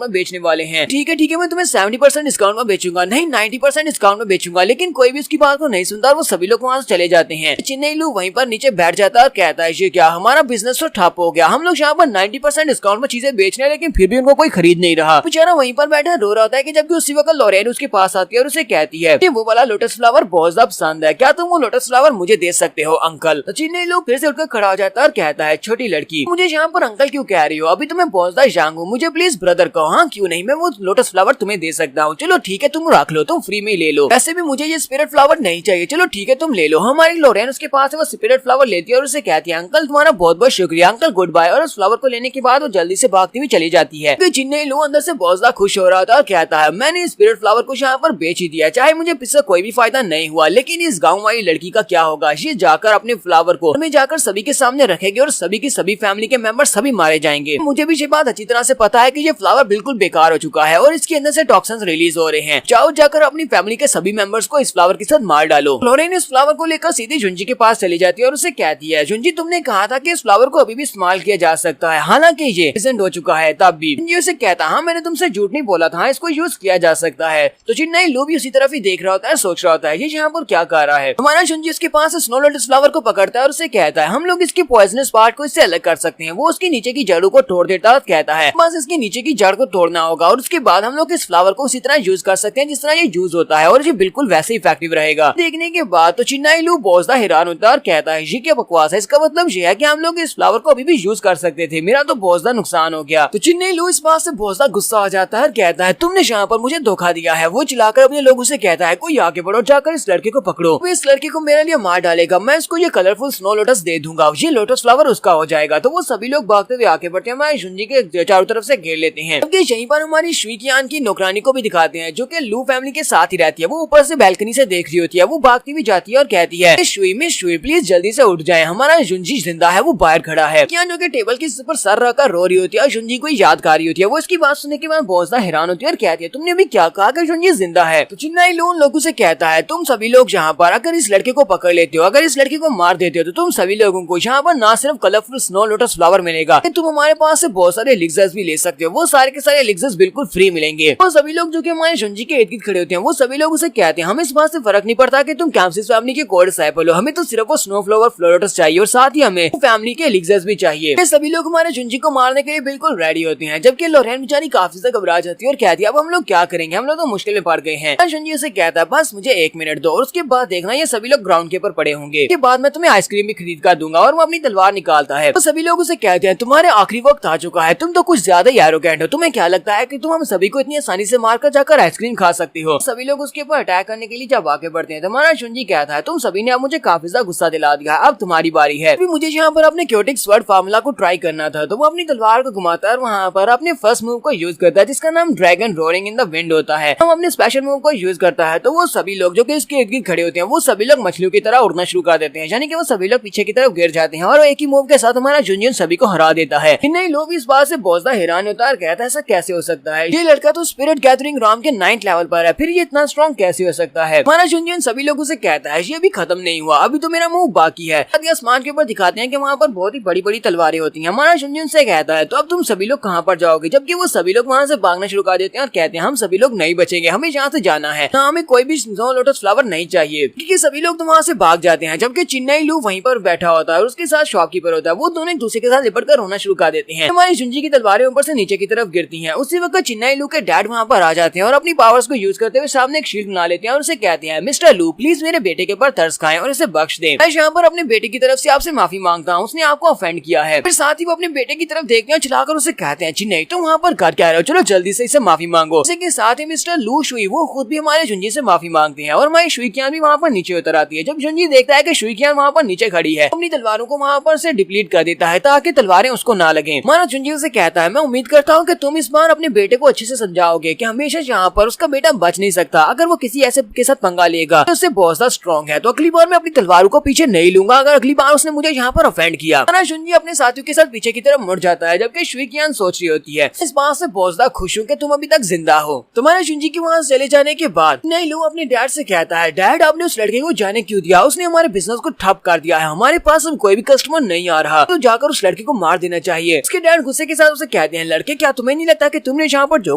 में बेचने वाले हैं। ठीक है मैं तुम्हें 70% डिस्काउंट में बेचूंगा, नहीं 90% डिस्काउंट में बेचूंगा, लेकिन कोई भी उसकी बात को नहीं सुनता और वो सभी लोग वहाँ से चले जाते हैं। चिन्नाई लू वहीं पर नीचे बैठ जाता है और कहता है ये क्या हमारा बिजनेस तो ठप हो गया, हम लोग यहाँ पर 90% डिस्काउंट में चीजें बेच रहे हैं लेकिन फिर भी उनको कोई खरीद नहीं रहा। बेचारा वहीं पर बैठा रो रहा होता है कि जबकि उसी वक्त लॉरेन उसके पास आती है और उसे कहती है कि वो वाला लोटस फ्लावर बहुत ज्यादा पसंद है, क्या तुम वो लोटस फ्लावर मुझे दे सकते हो अंकल। तो चिन्नाई लू फिर से उठकर खड़ा हो जाता है और कहता है छोटी लड़की मुझे यहाँ पर अंकल क्यों कह रही हो, अभी तो मैं बहुत ज्यादा यंग हूँ, मुझे प्लीज ब्रदर कहो। हाँ क्यों नहीं, मैं वो लोटस फ्लावर तुम्हें दे सकता हूँ, चलो ठीक है तुम रख लो, तुम फ्री में ले लो, वैसे भी मुझे ये स्पिरिट फ्लावर नहीं चाहिए, चलो ठीक है तुम ले लो। हमारी लॉरेन उसके पास है वो स्पिरिट फ्लावर लेती है और उसे कहती है अंकल तुम्हारा बहुत बहुत शुक्रिया अंकल, गुड बाय। और उस फ्लावर को लेने के बाद वो जल्दी से भागती हुई चली जाती है। तो चिन्नाई लू अंदर से बहुत ज्यादा खुश हो रहा था और कहता है मैंने स्पिरिट फ्लावर को यहाँ पर बेच ही दिया, चाहे मुझे इससे कोई भी फायदा नहीं हुआ, लेकिन इस गाँव वाली लड़की का क्या होगा, ये जाकर अपने फ्लावर को हमें जाकर सभी के सामने रखेगी और सभी की सभी फैमिली के मेंबर सभी मारे जाएंगे। मुझे भी ये बात अच्छी तरह से पता है कि ये फ्लावर बिल्कुल बेकार हो चुका है और इसके अंदर से टॉक्सिन्स रिलीज हो रहे हैं, जाओ जाकर अपनी फैमिली के सभी मेंबर्स को इस फ्लावर के साथ मार डालो। लॉरेन इस फ्लावर को लेकर सीधी झुंझी के पास चली जाती है और उसे कहती है झुंझी तुमने कहा था कि इस फ्लावर को अभी भी इस्तेमाल किया जा सकता है, हालांकि ये प्रेजेंट हो चुका है, तब भी झुंझी उसे कहता हाँ मैंने तुमसे झूठ नहीं बोला था, इसको यूज किया जा सकता है। तो चिन्नाई लू भी उसी तरफ ही देख रहा होता है, सोच रहा होता है ये यहाँ पर क्या कर रहा है। हमारा झुंझी उसके पास स्नो लोटस फ्लावर को पकड़ता है और उसे कहता है हम लोग इसके पॉइजनस पार्ट को इससे अलग कर सकते हैं। वो उसके नीचे की जड़ों को तोड़ देता है, कहता है बस इसके नीचे की जड़ को तोड़ना होगा और उसके बाद हम लोग इस फ्लावर को उसी तरह यूज कर सकते हैं जिस तरह ये यूज होता है और ये बिल्कुल वैसे इफेक्टिव रहेगा। देखने के बाद तो चिन्नाई लू बहुत ज्यादा हैरान होता है और कहता है ये क्या बकवास है, इसका मतलब ये है कि हम लोग इस फ्लावर को अभी भी यूज कर सकते थे, मेरा तो बहुत ज्यादा नुकसान हो गया। तो चिन्नाई लू इस बात से बहुत ज्यादा गुस्सा आ जाता है और कहता है तुमने यहाँ पर मुझे धोखा दिया है। वो चिल्लाकर अपने लोगों से कहता है कोई आगे बढ़ो, जाकर इस लड़के को पकड़ो, वो इस लड़के को मेरे लिए मार डालेगा, मैं इसको ये कलरफुल स्नो लोटस दे दूंगा, ये लोटस फ्लावर उसका हो जाएगा। तो वो सभी लोग भागते हुए आगे बढ़ते हैं, हमारे झुंझी के चारों तरफ से घेर लेते हैं। जबकि यहीं पर हमारी शुइकियान की नौकरानी को भी दिखाते हैं जो कि लू फैमिली के साथ ही रहती है। वो ऊपर से बैल्कनी से देख रही होती है, वो भागती भी जाती है और कहती है मिस शुई प्लीज जल्दी से उठ जाए, हमारा युनजी जिंदा है, वो बाहर खड़ा है। कियान जो कि टेबल के ऊपर सर रखकर रो रही होती है और युनजी को याद कर रही होती है। वो इसकी बात सुनने के बाद बहुत ज्यादा हैरान होती है और कहती है तुमने अभी क्या कहा कि युनजी जिंदा है। तो चिन्नाई लू उन लोगों से कहता है तुम सभी लोग यहाँ पर अगर इस लड़के को पकड़ लेते हो, अगर इस लड़के को मार देते हो तो तुम सभी लोगों को यहाँ पर ना सिर्फ कलरफुल स्नो लोटस फ्लावर मिलेगा, तुम हमारे पास से बहुत सारे एलिक्सर्स भी ले सकते हो। वो सारे के सारे एलिक्सर्स बिल्कुल फ्री मिलेंगे। वो सभी लोग जो कि हमारे युनजी के इर्द गिर्द खड़े होते हैं वो सभी लोग उसे कहते हैं हमें इस बात से फर्क नहीं पड़ता कि तुम कैम्सिस फैमिली के कोर डिसाइपल हो, हमें तो सिर्फ वो स्नो फ्लावर फ्लोटस चाहिए और साथ ही हमें फैमिली के एलिक्सर्स भी चाहिए। ये सभी लोग हमारे युनजी को मारने के लिए बिल्कुल रेडी होते हैं। जबकि लोरेन बेचारी काफी ज्यादा घबरा जाती है और कहती है अब हम लोग क्या करेंगे, हम लोग तो मुश्किल में पड़ गए हैं। युनजी उसे कहता है बस मुझे 1 मिनट दो और उसके बाद देखना ये सभी लोग ग्राउंड के ऊपर पड़े होंगे, उसके बाद मैं तुम्हें आइसक्रीम भी खरीद कर दूंगा। और वो अपनी तलवार निकालता है तो सभी लोग उसे कहते हैं तुम्हारे आखिरी वक्त आ चुका है, तुम तो कुछ ज्यादा ही एरोगेंट हो, तुम्हें क्या लगता है कि तुम हम सभी को इतनी आसानी से मारकर जाकर आइसक्रीम खा सकती हो। सभी लोग उसके ऊपर अटैक करने के लिए जब आगे बढ़ते हैं तो हमारा युनजी कहता है तुम सभी ने अब मुझे काफी ज्यादा गुस्सा दिला दिया, अब तुम्हारी बारी है। मुझे यहाँ पर अपने क्योटिक स्वर्ड फार्मूला को ट्राई करना था। तो वो अपनी तलवार को घुमाता है और वहाँ पर अपने फर्स्ट मूव को यूज करता है जिसका नाम dragon roaring in the wind होता है। हम अपने स्पेशल मूव को यूज करता है तो वो सभी लोग जो कि इसके इर्द गिर्द खड़े होते हैं वो सभी लोग मछलियों की तरह उड़ना शुरू कर देते हैं, यानी कि वो सभी लोग पीछे की तरफ गिर जाते हैं और एक ही मूव के साथ हमारा युनजी सभी को हरा देता है। नहीं लोग इस बात से बहुत ज्यादा हैरान होता है और कहता है ऐसा कैसे हो सकता है, ये लड़का तो स्पिरिट गैदरिंग राम के 9th लेवल पर है, फिर ये इतना स्ट्रॉन्ग कैसे हो सकता है। हमारा युनजी सभी लोगों से कहता है ये भी खत्म नहीं हुआ, अभी तो मेरा मूव बाकी है। आसमान के ऊपर दिखाते हैं कि वहाँ पर बहुत ही बड़ी बड़ी तलवारें होती हैं। हमारा युनजी से कहता है तो अब तुम सभी लोग कहाँ पर जाओगे, जबकि वो सभी लोग वहाँ से भागना शुरू कर देते हैं और कहते हैं हम सभी लोग नहीं बचेंगे, हमें यहाँ से जाना है, हमें कोई भी स्नो लोटस फ्लावर नहीं चाहिए। क्योंकि सभी लोग तो वहाँ से भाग जाते हैं। जबकि चिन्नाई लू वहीं पर बैठा होता है और उसके साथ शॉपकीपर होता है, वो दोनों एक दूसरे के साथ लिपट कर रोना शुरू कर देते हैं। हमारी युनजी की तलवारें ऊपर से नीचे की तरफ गिरती हैं। उसी वक्त चिन्नाई लू के डैड वहाँ पर आ जाते हैं और अपनी पावर्स को यूज करते हुए सामने एक शील्ड बना लेते हैं और उसे कहते हैं मिस्टर लू प्लीज मेरे बेटे के ऊपर तरस खाएं और इसे बख्श दें, मैं यहाँ पर अपने बेटे की तरफ से आपसे माफी मांगता हूँ, उसने आपको ऑफेंड किया है। फिर साथ ही वो अपने बेटे की तरफ देखते हैं, चलाकर उसे कहते हैं चिन्नाई तुम वहाँ पर कर क्या रहे हो, चलो जल्दी से इसे माफी मांगो। इसी के साथ ही मिस्टर लू शुई वो खुद भी हमारे युनजी से माफी मांगते हैं और हमारी शुइकियान भी वहाँ पर नीचे उतर आती है। जब युनजी देखता है कि शुइकियान वहाँ पर नीचे खड़ी है, अपनी तलवारों को वहाँ पर से डिप्लीट कर देता है ताकि तलवारें उसको ना लगे। हमारा युनजी उसे कहता है मैं उम्मीद करता हूँ कि तुम इस बार अपने बेटे को अच्छे से समझाओगे कि हमेशा यहाँ पर उसका बेटा बच नहीं सकता, अगर वो किसी ऐसे के साथ पंगा लेगा तो उससे बहुत ज्यादा स्ट्रॉन्ग है, तो अगली बार मैं अपनी तलवारों को पीछे नहीं लूंगा अगर अगली बार उसने मुझे यहाँ पर ऑफेंड किया। हमारा युनजी अपने साथियों के साथ पीछे की तरफ मुड़ जाता है जबकि शुइकियान सोच रही होती है इस बात से बहुत ज्यादा खुश हूँ कि तुम अभी तक जिंदा हो। तुम्हारे युनजी के वहाँ चले जाने के बाद नहीं लू अपने डैड से कहता है डैड आपने उस लड़के को जाने क्यों दिया, उसने हमारे बिजनेस को ठप कर दिया है, हमारे पास अब कोई भी कस्टमर नहीं आ रहा, तो जाकर उस लड़के को मार देना चाहिए। उसके डैड गुस्से के साथ उसे कहते हैं लड़के क्या तुम्हें नहीं लगता कि तुमने यहाँ पर जो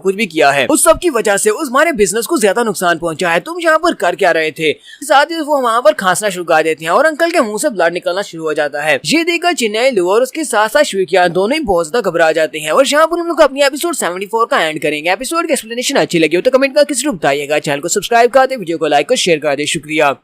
कुछ भी किया है उस सब की वजह से उस हमारे बिजनेस को ज्यादा नुकसान पहुंचा है, तुम यहाँ पर कर क्या रहे थे। साथ ही वो वहाँ पर खांसना शुरू कर देती हैं और अंकल के मुंह से ब्लड निकलना शुरू हो जाता है। ये देखकर चिन्नाई लू और उसके साथ साथ शुइकियान दोनों ही बहुत ज्यादा घबरा जाते हैं और यहाँ पर हम लोग अपनी एपिसोड 74 का एंड करेंगे। एपिसोड की एक्सप्लेनेशन अच्छी लगी हो तो कमेंट करके जरूर बताइएगा, चैनल को सब्सक्राइब कर दे, वीडियो को लाइक और शेयर कर दे, शुक्रिया।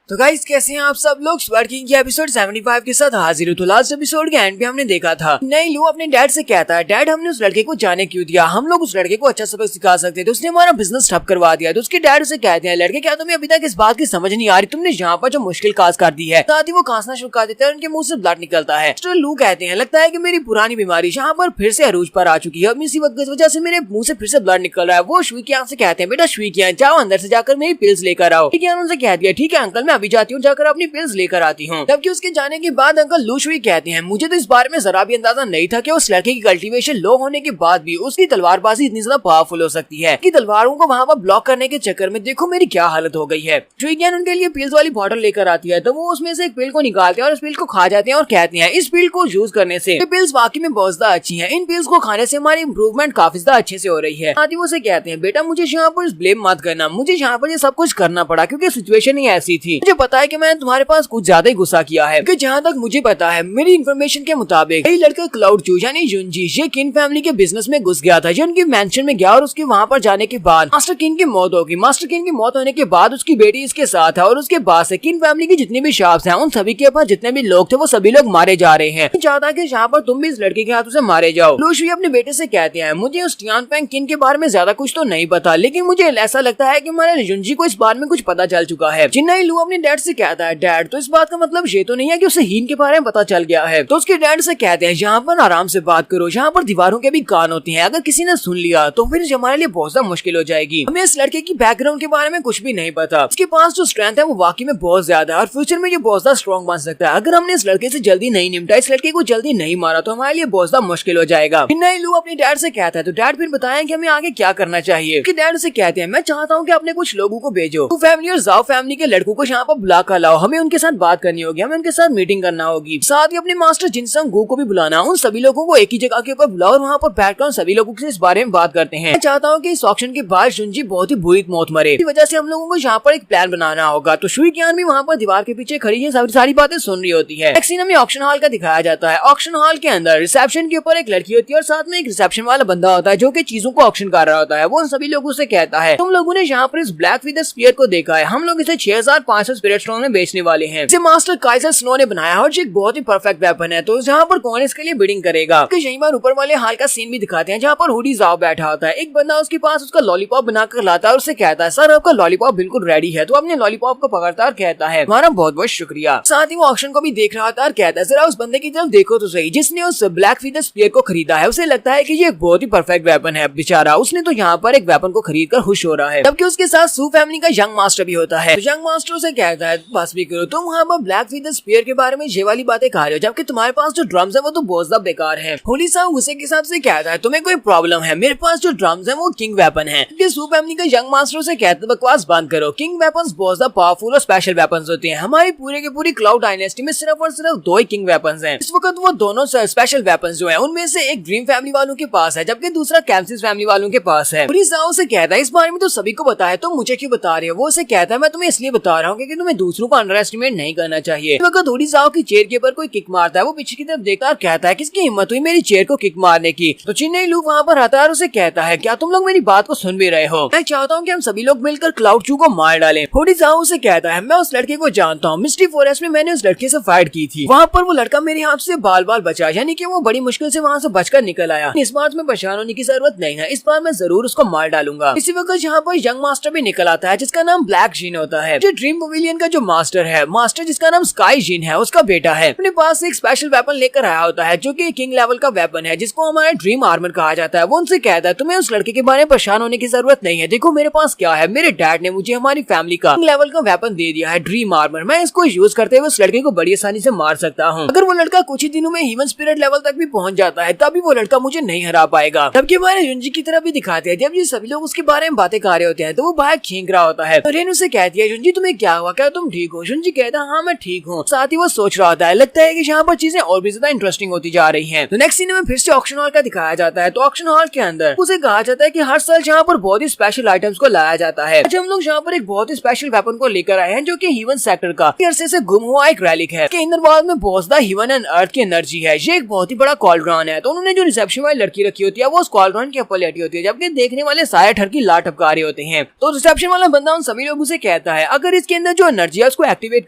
तो गाइस कैसे हैं आप सब लोग, स्वर्ड किंग की एपिसोड 75 के साथ हाजिर हूँ। तो लास्ट एपिसोड के एंड पे हमने देखा था नहीं लू अपने डैड से कहता है डैड हमने उस लड़के को जाने क्यों दिया, हम लोग उस लड़के को अच्छा सबक सिखा सकते थे, उसने हमारा बिजनेस ठप करवा दिया। तो उसके डैड उसे कहते हैं लड़के क्या तुम्हें अभी तक इस बात की समझ नहीं आ रही, तुमने यहाँ पर जो मुश्किल काज कर दी है। साथ ही वो खांसना शुरू कर देता है, उनके मुंह से ब्लड निकलता है। मिस्टर लू कहते हैं लगता है कि मेरी पुरानी बीमारी यहाँ पर फिर से अरूज पर आ चुकी है, अब इसी वजह से मेरे मुंह से फिर से ब्लड निकल रहा है। वो शुइकियान से कहते हैं बेटा शुइकियान जाओ अंदर से जाकर मेरी पिल्स लेकर आओ। शुइकियान उनसे कहती है ठीक है अंकल मैं अभी जाती हूँ, जाकर अपनी पिल्स लेकर आती हूँ। जबकि उसके जाने के बाद अंकल लू शुई कहते हैं मुझे तो इस बारे में जरा भी अंदाजा नहीं था कि उस लड़के की कल्टीवेशन लो होने के बाद भी उसकी तलवारबाजी इतनी ज्यादा पावरफुल हो सकती है कि तलवारों को वहाँ पर ब्लॉक करने के चक्कर में देखो मेरी क्या हालत हो गई है। शुइकियान उनके लिए पिल्स वाली बॉटल लेकर आती है तो वो उसमें से एक पिल को निकालते हैं और इस पिल को खा जाते हैं और कहते हैं इस पिल को यूज करने से पिल्स वाकई में बहुत ज्यादा अच्छी है, इन पिल्स को खाने से हमारी इम्प्रूवमेंट काफी ज्यादा अच्छे से हो रही है। साथ ही वो उसे कहते हैं बेटा मुझे यहाँ पर ब्लेम मत करना, मुझे यहाँ पर ये सब कुछ करना पड़ा क्योंकि सिचुएशन ही ऐसी थी, मुझे पता है कि मैंने तुम्हारे पास कुछ ज्यादा ही गुस्सा किया है। क्योंकि जहाँ तक मुझे पता है मेरी इन्फॉर्मेशन के मुताबिक यही लड़का क्लाउड चू यानी युनजी ये किन फैमिली के बिजनेस में घुस गया था, ये उनके मेंशन में गया और उसके वहाँ पर जाने के बाद मास्टर किन की मौत होगी। मास्टर किन की मौत होने के बाद उसकी बेटी इसके साथ है और उसके बाद से किन फैमिली की जितनी भी शॉप्स हैं उन सभी के पास जितने भी लोग थे वो सभी लोग मारे जा रहे हैं। चाहता कि यहाँ पर तुम भी इस लड़के के हाथों से मारे जाओ। लू शुई अपने बेटे से कहते हैं मुझे उस टियान फेंग किन के बारे में ज्यादा कुछ तो नहीं पता, लेकिन मुझे ऐसा लगता है कि हमारे युनजी को इस बारे में कुछ पता चल चुका है। चिन्नाई लू अपने अपने डैड से कहता है, डैड तो इस बात का मतलब ये तो नहीं है कि उसे हीन के बारे में पता चल गया है। तो उसके डैड से कहते हैं, यहाँ पर आराम से बात करो, यहाँ पर दीवारों के भी कान होती हैं, अगर किसी ने सुन लिया तो फिर हमारे लिए बहुत ज्यादा मुश्किल हो जाएगी। हमें इस लड़के की बैकग्राउंड के बारे में कुछ भी नहीं पता, उसके पास जो स्ट्रेंथ है वो वाकई में बहुत ज्यादा है और फ्यूचर में ये बहुत ज्यादा स्ट्रॉन्ग बन सकता है। अगर हमने इस लड़के से जल्दी नहीं निपटा, इस लड़के को जल्दी नहीं मारा तो हमारे लिए बहुत ज्यादा मुश्किल हो जाएगा। नहीं लू अपने डैड से कहता है, तो डैड फिर बताएं कि हमें आगे क्या करना चाहिए। डैड से कहते हैं, मैं चाहता हूँ कि अपने कुछ लोगों को भेजो, तो फैमिली और जाओ फैमिली के लड़कों को यहाँ पर बुला कर लाओ, हमें उनके साथ बात करनी होगी, हमें उनके साथ मीटिंग करना होगी। साथ ही अपने मास्टर जिनसंग गो को भी बुलाना, उन सभी लोगों को एक ही जगह के ऊपर बुलाओ और वहाँ पर बैठकर सभी लोगों से इस बारे में बात करते हैं। मैं चाहता हूँ कि इस ऑक्शन के बाद शुनजी बहुत ही बुरी मौत मरे, इस वजह से हम लोगों को यहाँ पर एक प्लान बनाना होगा। तो शुई क्यान भी वहाँ पर दीवार के पीछे खड़ी है, सारी बातें सुन रही होती है। एक सीन हमें ऑक्शन हॉल का दिखाया जाता है। ऑक्शन हॉल के अंदर रिसेप्शन के ऊपर एक लड़की होती है और साथ में एक रिसेप्शन वाला बंदा होता है जो कि चीजों को ऑक्शन कर रहा होता है। वो उन सभी लोगों से कहता है, तुम लोगों ने यहाँ पर इस ब्लैक विद स्पीयर को देखा है, हम लोग इसे 6500 स्पिरिट स्टोन में बेचने वाले हैं। इसे मास्टर काइजर स्नो ने बनाया है और ये एक बहुत ही परफेक्ट वेपन है। तो यहाँ पर कौन इसके लिए बिडिंग करेगा। यहीं पर ऊपर वाले हाल का सीन भी दिखाते हैं जहाँ पर हुडी जाओ बैठा होता है। एक बंदा उसके पास उसका लॉलीपॉप बनाकर लाता है और उसे कहता है, सर आपका लॉलीपॉप बिल्कुल रेडी है। तो अपने लॉलीपॉप को पकड़ता है और कहता है, हमारा बहुत बहुत शुक्रिया। साथ ही वो ऑक्शन को भी देख रहा था और कहता है, जरा उस बंदे की तरफ देखो तो सही जिसने उस ब्लैक विद स्पीयर को खरीदा है। उसे लगता है कि ये एक बहुत ही परफेक्ट वेपन है, बेचारा उसने तो यहाँ पर एक वेपन को खरीद कर खुश हो रहा है। जबकि उसके साथ सू फैमिली का यंग मास्टर भी होता है। तो यंग मास्टर से कहता है, बस भी करो, तुम वहाँ पर ब्लैक विद स्पीयर के बारे में ये वाली बातें कह रहे हो, जबकि तुम्हारे पास जो ड्रम्स है वो तो बहुत ज्यादा बेकार है। होली साहब गुस्से के हिसाब से कहता है, तुम्हें कोई प्रॉब्लम है, मेरे पास जो ड्रम्स है वो किंग वेपन है। सू फैमिली का यंग मास्टर से कहता है, बकवास बंद करो, किंग वेपन्स बहुत ज्यादा पावरफुल और स्पेशल वेपन्स होते हैं। हमारी पूरे के पूरी क्लाउड डायनेस्टी में सिर्फ और सिर्फ 2 ही किंग वेपन्स हैं। इस वक्त वो दोनों स्पेशल वेपन्स जो हैं उनमें से एक ड्रीम फैमिली वालों के पास है जबकि दूसरा कैम्सिस फैमिली वालों के पास है। से कहता है, इस बारे में तो सभी को पता है, तुम मुझे क्यों बता रहे हो। वो उसे कहता है, मैं तुम्हें इसलिए बता रहा हूँ क्योंकि तुम्हें दूसरों को अंडर एस्टिमेट नहीं करना चाहिए। इस वक्त थोड़ी जाओ की चेयर के ऊपर कोई किक मारता है। वो पीछे की तरफ देखता है और कहता है, किसकी हिम्मत हुई मेरी चेयर को किक मारने की। तो चिन्नई लू वहाँ पर आता है और उसे कहता है, क्या तुम लोग मेरी बात को सुन भी रहे हो। मैं चाहता हूँ कि हम सभी लोग मिलकर क्लाउड चू को मार डालें। थोड़ी जाओ उसे कहता है, मैं उस लड़के को जानता हूँ, मिस्टी फॉरेस्ट में मैंने उस लड़के से फाइट की थी, वहाँ पर वो लड़का मेरे हाथ से बाल बाल बचा, यानी कि वो बड़ी मुश्किल से वहाँ से बचकर निकल आया। इस बात में परेशान होने की जरूरत नहीं है, इस बार मैं जरूर उसको मार डालूंगा। इसी वक्त यहाँ पर यंग मास्टर भी निकल आता है जिसका नाम ब्लैक जीन होता है। जो ड्रीम पवेलियन का जो मास्टर है, मास्टर जिसका नाम स्काई जीन है, उसका बेटा है, अपने पास एक स्पेशल वेपन लेकर आया होता है जो कि किंग लेवल का वेपन है जिसको हमारा ड्रीम आर्मर कहा जाता है। वो उनसे कहता है, तुम्हें उस लड़के के बारे में परेशान होने की जरूरत नहीं है, देखो मेरे पास क्या है, मेरे डैड ने मुझे हमारी फैमिली का किंग लेवल का वेपन दे दिया है, ड्रीम आर्मर। मैं इसको यूज करते हुए उस लड़के को बड़ी आसानी से मार सकता हूँ। अगर वो लड़का कुछ ही दिनों में ह्यूमन स्पिरिट लेवल तक भी पहुंच जाता है तभी वो लड़का मुझे नहीं हरा पाएगा। जबकि हमारे युंजी की तरफ भी दिखाते हैं, जब ये सभी लोग उसके बारे में बातें कर रहे होते हैं तो वो बाहर खींच रहा होता है। तो रेन उसे कहती है, युंजी तुम्हें क्या हुआ, क्या तुम ठीक हो। युंजी कहता है, हाँ मैं ठीक हूँ। साथ ही वो सोच रहा होता है, लगता है कि यहाँ पर चीजें और भी ज्यादा इंटरेस्टिंग होती जा रही हैं। तो नेक्स्ट सीन में फिर से ऑक्शन हॉल का दिखाया जाता है। तो ऑक्शन हॉल के अंदर उसे कहा जाता है कि हर साल यहाँ पर बहुत ही स्पेशल आइटम्स को लाया जाता है। आज हम लोग यहाँ पर एक बहुत ही स्पेशल वेपन को लेकर आए हैं जो कि ह्यूमन सेक्टर का अरसे से गुम हुआ एक रैलिक है। के इंद्रवाल में बहुत ज्यादा ह्यूमन एंड अर्थ की एनर्जी है। ये एक बहुत ही बड़ा कॉल्ड्रॉन है। तो उन्होंने जो रिसेप्शन वाली लड़की रखी होती है वो उस कॉल्ड्रॉन के ऊपर लेटी होती है, जबकि देखने वाले सारे ठर की लाट टपका रहे होते हैं। तो रिसेप्शन वाला बंदा उन सभी लोगों से कहता है, अगर इसके अंदर जो एनर्जी है उसको एक्टिवेट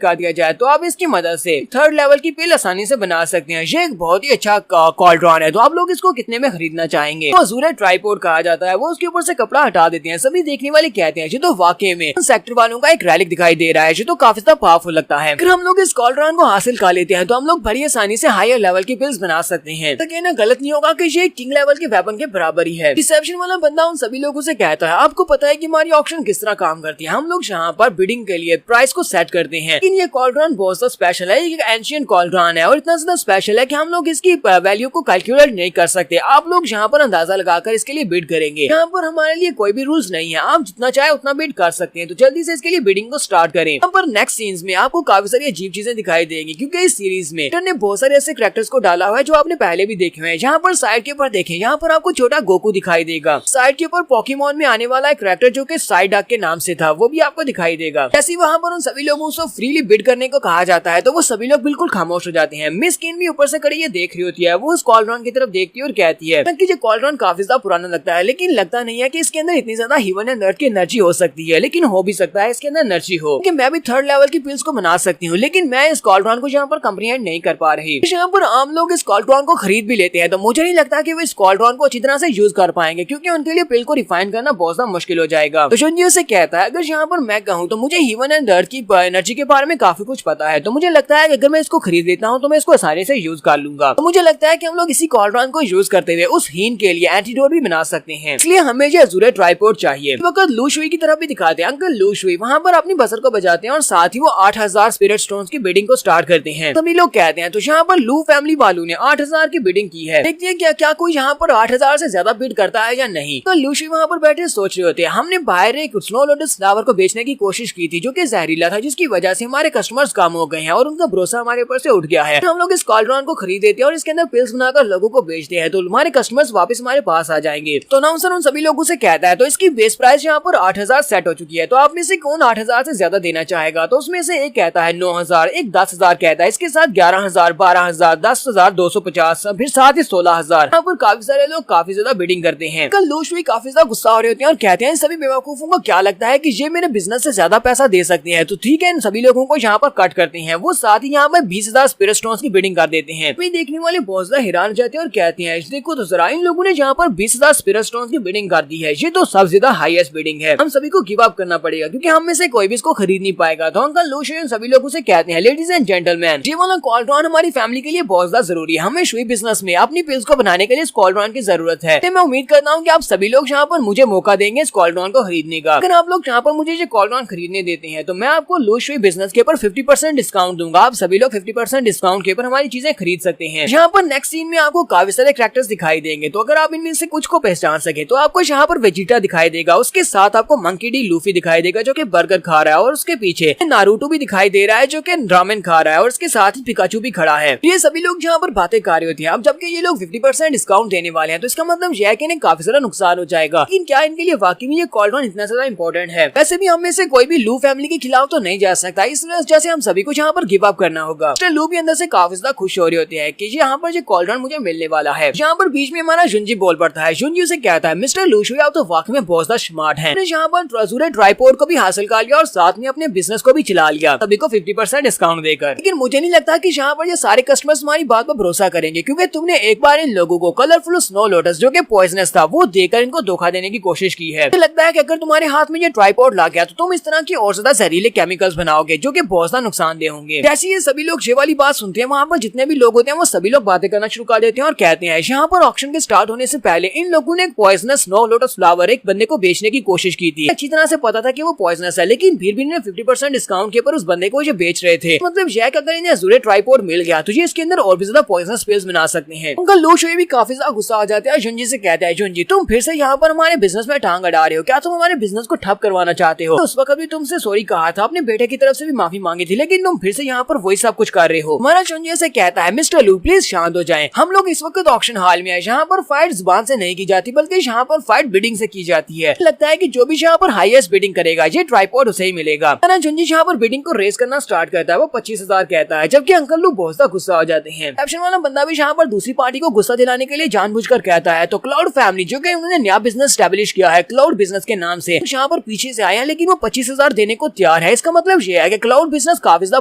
कर दिया जाए तो आप इसकी मदद से 3rd लेवल की पिल आसानी से बना सकते हैं। ये एक बहुत ही अच्छा कॉल्ड्रॉन है, तो आप लोग इसको कितने में खरीदना चाहेंगे। तो अजूर ट्राइपोड कहा जाता है। वो उसके ऊपर से कपड़ा हटा देते हैं। सभी देखने वाले कहते हैं, ये तो वाकई में सेक्टर वालों का एक रैलिक दिखाई दे रहा है, ये तो काफी ज्यादा पावरफुल लगता है। अगर हम लोग इस कॉल्ड्रॉन को हासिल कर लेते हैं तो हम लोग बड़ी आसानी से हायर लेवल की पिल्स बना सकते हैं। तो कहना गलत नहीं होगा कि ये किंग लेवल के वेपन के बराबर ही है। रिसेप्शन वाला बंदा उन सभी लोगों से कहता है, आपको पता है कि हमारी ऑक्शन किस तरह काम करती है। हम लोग यहाँ पर बिडिंग के लिए प्राइस को सेट करते हैं, लेकिन ये कॉल्ड्रॉन बहुत ज्यादा स्पेशल है। ये एंशियंट कॉल्ड्रॉन है और इतना ज्यादा स्पेशल है कि हम लोग इसकी वैल्यू को कैलकुलेट नहीं कर सकते। आप लोग यहाँ पर अंदाजा लगाकर इसके लिए बिड करेंगे। यहाँ पर हमारे लिए कोई भी रूल्स नहीं है, आप जितना चाहे उतना बिड कर सकते हैं। तो जल्दी से इसके लिए बिडिंग को स्टार्ट करें। यहाँ पर नेक्स्ट सीन्स में आपको काफी सारी अजीब चीजें दिखाई देंगी क्योंकि इस सीरीज में ने बहुत सारे ऐसे कैरेक्टर्स को डाला हुआ है जो आपने पहले भी देखे हुए हैं। यहाँ पर साइड के ऊपर देखें, यहाँ पर आपको छोटा गोकू दिखाई देगा। साइड के ऊपर पोकेमॉन में आने वाला एक कैरेक्टर जो कि साइडाक के नाम से था वो भी आपको दिखाई देगा। जैसे वहाँ पर उन सभी लोगों को फ्रीली बिड करने को कहा जाता है तो वो सभी लोग बिल्कुल खामोश हो जाते हैं। मिस किन भी ऊपर से खड़ी ये देख रही होती है। वो उस कॉल्ड्रॉन की तरफ देखती है और कहती है कि ये कॉल्ड्रॉन काफी ज्यादा पुराना लगता है, लेकिन लगता नहीं है कि इसके अंदर इतनी ज्यादा ह्यूमन एंड अर्थ की एनर्जी हो सकती है, लेकिन हो भी सकता है इसके अंदर एनर्जी हो कि मैं भी 3rd लेवल की पिल्स को बना सकती हूँ, लेकिन मैं इस कॉल्ड्रॉन को यहाँ पर कंप्रीहेंड नहीं कर पा रही। यहाँ पर आम लोग इस कॉल्ड्रॉन को खरीद भी लेते हैं तो मुझे नहीं लगता कि वो इस कॉल्ड्रॉन को अच्छी तरह से यूज कर पाएंगे क्योंकि उनके लिए पिल को रिफाइन करना बहुत ज्यादा मुश्किल हो जाएगा। तो शुंजी से कहता है, अगर यहाँ पर मैं कहूँ तो मुझे ह्यूमन एंड अर्थ की एनर्जी के बारे में काफी कुछ पता है, तो मुझे लगता है कि अगर मैं इसको खरीद लेता हूँ तो मैं इसको आसानी से यूज कर लूंगा। तो मुझे लगता है कि हम लोग इसी कॉल्ट्रॉन को यूज करते हुए उस हीन के लिए एंटीडोट भी बना सकते हैं। इसलिए हमें ये अज़ूरे ट्राइपॉड चाहिए। इस वक्त लू शुई की तरफ भी दिखाते हैं। अंकल लू शुई वहाँ पर अपनी बसर को बजाते हैं और साथ ही वो 8000 स्पिरिट स्टोन्स की बिडिंग को स्टार्ट करते हैं। सभी लोग कहते हैं तो यहाँ पर लू फैमिली वालों ने 8000 की बिडिंग की है। देखते हैं क्या कोई यहाँ पर 8000 से ज्यादा बिड करता है या नहीं। तो लू शुई वहाँ पर बैठे सोच रहे होते हैं। हमने बाहर एक स्नो लोटस फ्लावर को बेचने की कोशिश की थी जो कि जहरीला था, जिसकी वजह से हमारे कस्टमर्स कम हो गए हैं और उनका भरोसा हमारे ऊपर से उठ गया है। हम लोग इस कॉल्ट्रॉन को खरीद देते हैं और इसके अंदर पिल्स बनाकर लोगों को बेचते हैं, तो हमारे कस्टमर्स वापस हमारे पास आ जाएंगे। तो अनाउंसर उन सभी लोगों से कहता है तो इसकी बेस प्राइस यहाँ पर 8000 सेट हो चुकी है, तो आप में से कौन 8000 से ज्यादा देना चाहेगा। तो उसमें से एक कहता है 9000, एक 10000 कहता है, इसके साथ 11000, 12000, 10250, फिर साथ ही 16000। यहाँ पर काफी सारे लोग काफी ज्यादा बिडिंग करते हैं। कल लू शुई काफी ज्यादा गुस्सा हो रहे होते हैं और कहते हैं सभी बेवकूफों को क्या लगता है कि ये मेरे बिजनेस से ज्यादा पैसा दे सकते हैं, तो ठीक है इन सभी लोगों को यहाँ पर कट करते हैं। वो साथ ही यहाँ पर 20000 स्पिरिट स्टोन्स की बिडिंग कर देते हैं। देखने वाले बहुत ज्यादा हैरान हो जाते हैं और कहते हैं देखो तो जरा इन लोगों ने यहाँ पर 20000 स्पिरिट स्टोन्स की बिडिंग कर दी है, ये तो सबसे ज्यादा हाईएस्ट बिडिंग है। हम सभी को गिव अप करना पड़ेगा क्योंकि हम में से कोई भी इसको खरीद नहीं पाएगा। तो अंकल लू शुई सभी लोगों से कहते हैं लेडीज एंड जेंटलमैन, ये वाला कॉल्ट्रॉन हमारी फैमिली के लिए बहुत ज्यादा जरूरी है। हमें शुई बिजनेस में अपनी पिल्स को बनाने के लिए इस कॉल्ट्रॉन की जरूरत है। मैं उम्मीद करता हूँ कि आप सभी लोग यहाँ पर मुझे मौका देंगे इस कॉल्ट्रॉन को खरीदने का। अगर आप लोग यहाँ पर मुझे ये कॉल्ट्रॉन खरीदने देते हैं तो मैं आपको लू शुई बिजनेस के ऊपर 50% डिस्काउंट दूंगा। आप सभी लोग 50% डिस्काउंट के ऊपर हमारी चीजें खरीद सकते हैं। यहाँ पर नेक्स्ट सीन में आपको काफी सारे कैरेक्टर्स दिखाई देंगे, तो अगर आप इनमें से कुछ को पहचान सके तो आपको यहाँ पर वेजिटा दिखाई देगा, उसके साथ आपको मंकी डी लूफी दिखाई देगा जो कि बर्गर खा रहा है और उसके पीछे नारुतो भी दिखाई दे रहा है जो कि रामेन खा रहा है और उसके साथ ही पिकाचू भी खड़ा है। ये सभी लोग यहाँ पर बातें कर रहे होते हैं। अब जबकि ये लोग 50% डिस्काउंट देने वाले हैं तो इसका मतलब यह है कि इन्हें काफी सारा नुकसान हो जाएगा। लेकिन क्या इनके लिए वाकई में ये कॉल्ट्रॉन इतना ज्यादा इंपॉर्टेंट है? वैसे भी हम में से कोई भी लू फैमिली के खिलाफ तो नहीं जा सकता, इस वजह से हम सभी को यहाँ पर गिव अप करना होगा। मिस्टर लू भी अंदर से काफी ज्यादा खुश हो रहे होते हैं कि यहाँ पर ये कॉल्ट्रॉन मुझे मिलने वाला है। यहाँ पर बीच में हमारा जुंजी बोल पड़ता है। जुंजी उसे कहता है मिस्टर लू शुई आप तो वाकई में बहुत ज्यादा स्मार्ट हैं। यहाँ पर अज़ूरे ट्राइपॉड को भी हासिल कर लिया और साथ में अपने बिजनेस को भी चला लिया, सभी को 50% डिस्काउंट देकर। लेकिन मुझे नहीं लगता कि यहाँ पर ये सारे कस्टमर्स हमारी बात पर भरोसा करेंगे क्योंकि तुमने एक बार इन लोगों को कलरफुल स्नो लोटस जो कि पॉइजनस था वो देकर इनको धोखा देने की कोशिश की है। मुझे लगता है कि अगर तुम्हारे हाथ में ये ट्राइपॉड ला गया तो तुम इस तरह की और ज्यादा जहरीले केमिकल्स बनाओगे जो कि बहुत ज्यादा नुकसानदेह होंगे। जैसे ये सभी लोग ये वाली बात सुनते हैं, वहाँ पर जितने भी लोग होते हैं वो सभी लोग बातें करना शुरू कर देते हैं और कहते हैं यहाँ पर ऑक्शन के स्टार्ट होने से पहले इन लोगों ने एक पॉइजनस स्नो लोटस फ्लावर एक बंदे को बेचने की कोशिश की थी। अच्छी तरह से पता था कि वो पॉइजनस है, लेकिन फिर भी इन्हें 50% डिस्काउंट के ऊपर उस बंदे को ये बेच रहे थे। मतलब यह कि अगर इन्हें अज़ूरे ट्राइपॉड मिल गया तो ये इसके अंदर और भी ज्यादा पॉइजनस पिल्स बना सकते हैं। उनका लू शुई भी काफी ज्यादा गुस्सा आ जाता है। जुंजी से कहता है जुंजी तुम फिर से यहाँ पर हमारे बिजनेस में टांग अड़ा रहे हो, क्या तुम हमारे बिजनेस को ठप करवाना चाहते हो? तो उस वक्त भी तुमसे सॉरी कहा था, अपने बेटे की तरफ से भी माफी मांगी थी, लेकिन तुम फिर से यहाँ पर वही सब कुछ कर रहे हो। हमारा जुंजी से कहता है मिस्टर लू प्लीज शांत हो जाएं। हम लोग इस वक्त ऑक्शन हॉल में है, यहाँ पर फाइट जुबान से नहीं की जाती बल्कि यहाँ पर फाइट बिडिंग से की जाती है। लगता है कि जो भी यहाँ पर हाईएस्ट बिडिंग करेगा ये ट्राइपॉड उसे ही मिलेगा। जुंजी यहाँ पर बिडिंग को रेस करना स्टार्ट करता है। वो 25000 कहता है, जबकि अंकल लू बहुत ज्यादा गुस्सा हो जाते हैं। कैप्शन वाला बंदा भी यहाँ पर दूसरी पार्टी को गुस्सा दिलाने के लिए जानबूझकर कहता है तो क्लाउड फैमिली जो कि उन्होंने नया बिजनेस स्टैब्लिश किया है क्लाउड बिजनेस के नाम से, यहाँ पर पीछे से आए हैं लेकिन वो 25000 देने को तैयार है। इसका मतलब ये है कि क्लाउड बिजनेस काफी ज्यादा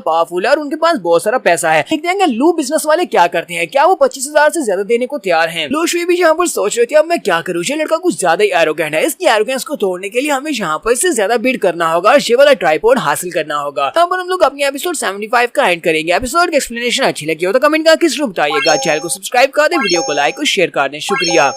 पावरफुल है और उनके पास बहुत सारा पैसा है। देखते हैं लू बिजनेस वाले क्या करते हैं, क्या वो 25000 से ज्यादा देने को तैयार हैं? लू शुई भी यहाँ पर सोच रही थी अब मैं क्या करूँ, ये लड़का कुछ ज्यादा ही एरोगेंट है। इसकी एरोगेंस को तोड़ने के लिए हमें यहाँ पर इससे ज्यादा बिड करना होगा और ये वाला ट्राइपॉड हासिल करना होगा। यहाँ पर हम लोग अपनी एपिसोड 75 का एंड करेंगे। एपिसोड की एक्सप्लेनेशन अच्छी लगी हो तो कमेंट करके जरूर बताइएगा। चैनल को सब्सक्राइब कर दे, वीडियो को लाइक और शेयर कर दें। शुक्रिया।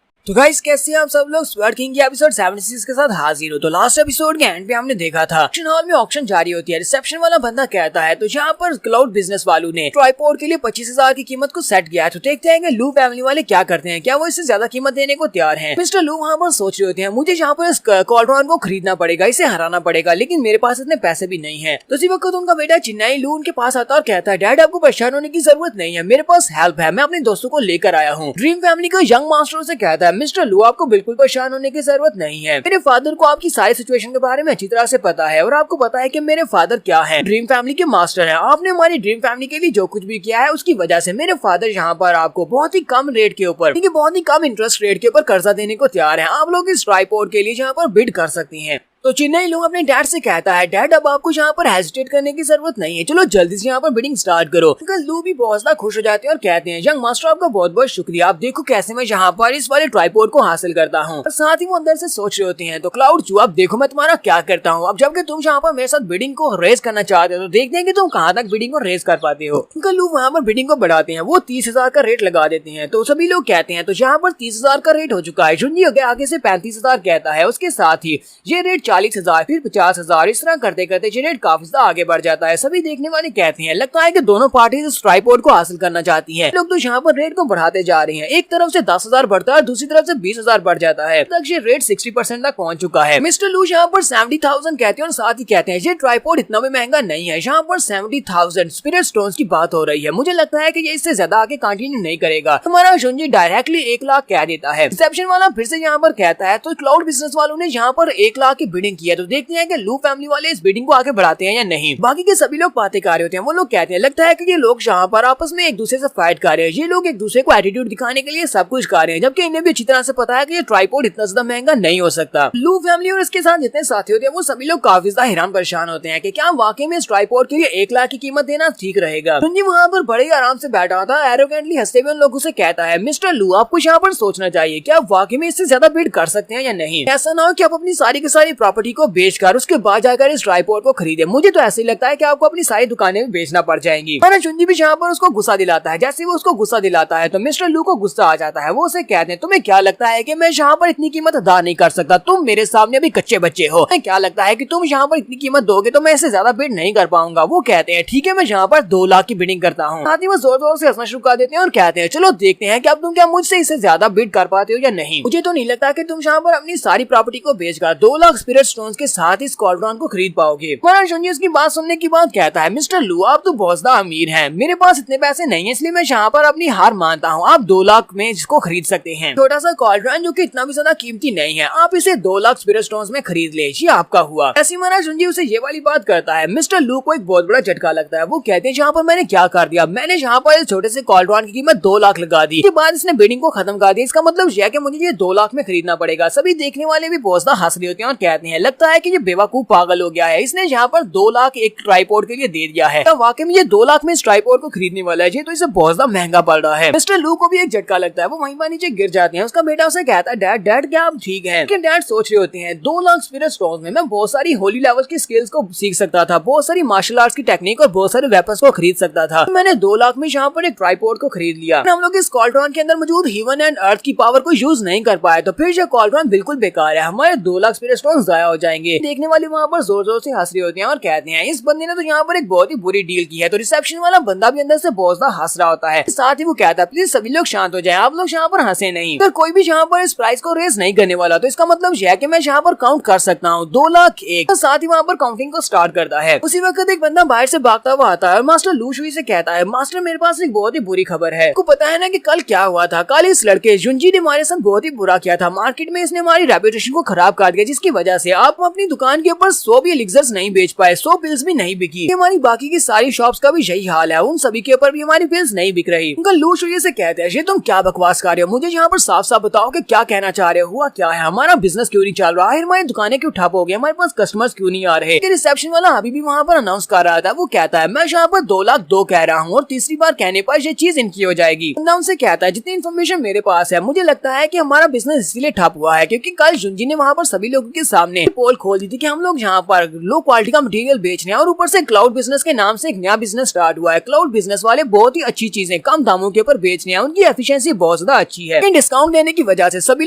तो गाइस कैसे हैं आप सब लोग? स्वर्ड किंग की एपिसोड 76 के साथ हाजिर हो। तो लास्ट एपिसोड के एंड पे हमने देखा था ऑक्शन हॉल में ऑक्शन जारी होती है। रिसेप्शन वाला बंदा कहता है तो यहाँ पर क्लाउड बिजनेस वालों ने ट्राइपॉड के लिए 25000 की कीमत को सेट किया है। तो देखते हैं कि लू फैमिली वाले क्या करते हैं, क्या वो इससे ज्यादा कीमत देने को तैयार हैं? मिस्टर लू वहाँ पर सोच रहे होते हैं मुझे यहाँ पर इस कॉल्ट्रॉन को खरीदना पड़ेगा, इसे हराना पड़ेगा, लेकिन मेरे पास इतने पैसे भी नहीं है। तो इसी वक्त उनका बेटा चिन्नाई लू उनके पास आता और कहता है डैड आपको परेशान होने की जरूरत नहीं है, मेरे पास हेल्प है, मैं अपने दोस्तों को लेकर आया हूँ। ड्रीम फैमिली का यंग मास्टर से कहता है मिस्टर लू आपको बिल्कुल परेशान होने की जरूरत नहीं है, मेरे फादर को आपकी सारी सिचुएशन के बारे में अच्छी तरह से पता है और आपको पता है कि मेरे फादर क्या है, ड्रीम फैमिली के मास्टर हैं। आपने हमारी ड्रीम फैमिली के लिए जो कुछ भी किया है उसकी वजह से मेरे फादर यहाँ पर आपको बहुत ही कम रेट के ऊपर, बहुत ही कम इंटरेस्ट रेट के ऊपर कर्जा देने को तैयार है। आप लोग इस ट्राइपॉड के लिए यहाँ पर बिड कर सकती हैं। तो चिन्नई लू अपने डैड से कहता है, डैड अब आपको यहाँ पर हेजिटेट करने की जरूरत नहीं है, चलो जल्दी से यहाँ पर बिडिंग स्टार्ट करो। अंकल लू भी बहुत ज्यादा खुश हो जाते हैं और कहते हैं, यंग मास्टर आपका बहुत बहुत शुक्रिया, आप देखो कैसे मैं यहाँ पर इस वाले ट्राइपॉड को हासिल करता हूँ। और साथ ही वो अंदर से सोच रहे होते हैं, तो क्लाउड चू अब देखो मैं तुम्हारा क्या करता हूँ, अब जबकि तुम यहाँ पर मेरे साथ बिडिंग को रेस करना चाहते हो तो देखते हैं कि तुम कहाँ तक बिडिंग को रेस कर पाते हो। अंकल लू वहाँ पर बिडिंग को बढ़ाते हैं, वो 30,000 का रेट लगा देते हैं। तो सभी लोग कहते हैं तो यहाँ पर 30,000 का रेट हो चुका है। जुंजी आगे से 35,000 कहता है, उसके साथ ही ये रेट 40,000 फिर 50,000 इस तरह करते करते ये रेट काफी ज्यादा आगे बढ़ जाता है। सभी देखने वाले कहते हैं लगता है कि दोनों पार्टी इस ट्राइपॉड को हासिल करना चाहती है। लोग तो यहाँ पर रेट को बढ़ाते जा रहे हैं, एक तरफ से 10,000 बढ़ता है, दूसरी तरफ से 20,000 बढ़ जाता है, तक ये रेट 60% तक पहुंच चुका है। मिस्टर लू यहाँ पर 70,000 कहते हैं और साथ ही कहते हैं ये ट्राइपॉड इतना भी महंगा नहीं है। यहाँ पर 70,000 स्पिरिट स्टोन्स की बात हो रही है, मुझे लगता है कि ये इससे ज्यादा आगे कंटिन्यू नहीं करेगा। हमारा जुंजी डायरेक्टली 1 लाख कह देता है। रिसेप्शन वाला फिर से यहाँ पर कहता है तो क्लाउड बिजनेस वालों ने यहाँ पर 1 लाख की बिडिंग की है, तो देखते हैं कि लू फैमिली वाले इस बिडिंग को आगे बढ़ाते हैं या नहीं। बाकी के सभी लोग बातें कर रहे होते हैं, वो लोग कहते हैं लगता है कि ये लोग यहाँ पर आपस में एक दूसरे से फाइट कर रहे हैं, ये लोग एक दूसरे को एटीट्यूड दिखाने के लिए सब कुछ कर रहे हैं, जबकि इन्हें भी अच्छी तरह से पता है कि ये ट्राइपॉड इतना ज्यादा महंगा नहीं हो सकता। लू फैमिली और इसके साथ जितने साथी होते हैं वो सभी लोग काफी ज्यादा हैरान परेशान होते हैं कि क्या वाकई में इस ट्राइपॉड के लिए 1 लाख की कीमत देना ठीक रहेगा। सुंजी वहाँ पर बड़े ही आराम से बैठा था, एरोगेंटली हंसते हुए उन लोगों से कहता है, मिस्टर लू आपको यहाँ पर सोचना चाहिए कि आप वाकई में इससे ज्यादा बिड कर सकते हैं या नहीं। ऐसा ना हो कि आप अपनी सारी की सारी प्रॉपर्टी को बेचकर उसके बाद जाकर इस ट्राइपॉड को खरीदे। मुझे तो ऐसे ही लगता है कि आपको अपनी सारी दुकानें भी बेचना पड़ जाएंगी। चुंजी भी यहाँ पर उसको गुस्सा दिलाता है। जैसे वो उसको गुस्सा दिलाता है तो मिस्टर लू को गुस्सा आ जाता है। वो उसे कहते हैं, तुम्हें क्या लगता है कि मैं यहाँ पर इतनी कीमत अदा नहीं कर सकता? तुम मेरे सामने अभी कच्चे बच्चे हो। क्या लगता है कि तुम यहाँ पर इतनी कीमत दोगे तो मैं इससे ज्यादा बिड नहीं कर पाऊंगा। वो कहते हैं ठीक है, मैं यहाँ पर 2 लाख की बिडिंग करता हूँ। साथ ही वो जोर जोर से हंसना शुरू कर देते हैं और कहते हैं, चलो देखते हैं कि अब तुम क्या मुझसे इससे ज्यादा बिड कर पाते हो या नहीं। मुझे तो नहीं लगता कि तुम यहाँ पर अपनी सारी प्रॉपर्टी को बेचकर 2 लाख स्पिरिट स्टोन्स के साथ इस कॉर्ड्रॉन को खरीद पाओगे। शुंजी उसकी बात सुनने की बाद कहता है, मिस्टर लू आप तो बहुत ज्यादा अमीर हैं, मेरे पास इतने पैसे नहीं है, इसलिए मैं यहाँ पर अपनी हार मानता हूँ। आप 2 लाख में इसको खरीद सकते हैं। छोटा सा कॉर्ड्रॉन जो कि इतना भी ज्यादा कीमती नहीं है, आप इसे 2 लाख स्पिरिट स्टोन्स में खरीद ले, ये आपका हुआ। ऐसी महाराज शुंजी उसे ये वाली बात करता है। मिस्टर लू को एक बहुत बड़ा झटका लगता है। वो कहते हैं, यहाँ पर मैंने क्या कर दिया? मैंने यहाँ पर इस छोटे से कॉर्ड्रॉन की कीमत 2 लाख लगा दी। इसके बाद इसने बिडिंग को खत्म कर दिया। इसका मतलब यह है कि मुझे ये 2 लाख में खरीदना पड़ेगा। सभी देखने वाले भी बहुत ज्यादा हंस रहे होते हैं और कहते हैं, लगता है कि ये बेवकूफ पागल हो गया है, इसने यहाँ पर 2 लाख एक ट्राइपॉड के लिए दे दिया है। तो वाकई में ये 2 लाख में इस ट्राइपॉड को खरीदने वाला है, ये तो इसे बहुत ज्यादा महंगा पड़ रहा है। मिस्टर लू को भी एक झटका लगता है। वो वहीं पर नीचे गिर जाते हैं। उसका बेटा उसे कहता है, डैड क्या आप ठीक है? डैड सोच रहे होते हैं, 2 लाख स्पिरिट स्टोन्स में मैं बहुत सारी होली लेवल की स्किल्स को सीख सकता था, बहुत सारी मार्शल आर्ट्स की टेक्निक और बहुत सारे वेपन्स को खरीद सकता था। मैंने 2 लाख में यहाँ पर एक ट्राइपॉड को खरीद लिया। हम लोग इस कॉल्ड्रॉन के अंदर मौजूद हेवन एंड अर्थ की पावर को यूज नहीं कर पाए, तो फिर ये कॉल्ड्रॉन बिल्कुल बेकार है, हमारे 2 लाख स्पिरिट स्टोन्स जाया हो जाएंगे। देखने वाले वहाँ पर जोर जोर से हंस रहे होते हैं और कहते हैं, इस बंदे ने तो यहाँ पर एक बहुत ही बुरी डील की है। तो रिसेप्शन वाला बंदा भी अंदर से बहुत ज्यादा हंस रहा होता है। साथ ही वो कहता है, प्लीज सभी लोग शांत हो जाएं, आप लोग यहाँ पर हंसे नहीं। अगर कोई भी यहाँ पर इस प्राइस को रेस नहीं करने वाला तो इसका मतलब यह है कि मैं यहाँ पर काउंट कर सकता हूँ 2 लाख 1। तो साथ ही वहाँ पर काउंटिंग को स्टार्ट करता है। उसी वक्त एक बंदा बाहर से भागता हुआ आता है और मास्टर लू शुई से कहता है, मास्टर मेरे पास एक बहुत ही बुरी खबर है। आपको पता है ना कि कल क्या हुआ था? कल इस लड़के जुंजी ने हमारे साथ बहुत ही बुरा किया था। मार्केट में इसने हमारी रेपुटेशन को खराब कर दिया, जिसकी वजह से आप अपनी दुकान के ऊपर 100 भी एलिक्सर्स नहीं बेच पाए, 100 पिल्स भी नहीं बिकी। हमारी बाकी की सारी शॉप्स का भी यही हाल है, उन सभी के ऊपर भी हमारी पिल्स नहीं बिक रही। उनका लू शुई से कहते हैं, ये तुम क्या बकवास कर रहे हो? मुझे यहाँ पर साफ साफ बताओ कि क्या कहना चाह रहे हो, हुआ क्या है? हमारा बिजनेस क्यों नहीं चल रहा है? हमारी दुकानें क्यों ठप हो गई? हमारे पास कस्टमर्स क्यों नहीं आ रहे? रिसेप्शन वाला अभी भी वहाँ पर अनाउंस कर रहा था। वो कहता है, मैं यहाँ पर 2 लाख 2 कह रहा हूँ और तीसरी बार कहने पर ये चीज इनकी हो जाएगी। उनसे कहता है, जितनी इन्फॉर्मेशन मेरे पास है, मुझे लगता है कि हमारा बिजनेस इसीलिए ठप हुआ है क्योंकि कल जुंजी ने वहाँ पर सभी लोगों के सामने पोल खोल दी थी कि हम लोग यहाँ पर लो क्वालिटी का मटेरियल बेच रहे हैं और ऊपर से क्लाउड बिजनेस के नाम से एक नया बिजनेस स्टार्ट हुआ है। क्लाउड बिजनेस वाले बहुत ही अच्छी चीजें कम दामों के ऊपर बेच रहे हैं, उनकी एफिशिएंसी बहुत ज्यादा अच्छी है। डिस्काउंट देने की वजह से सभी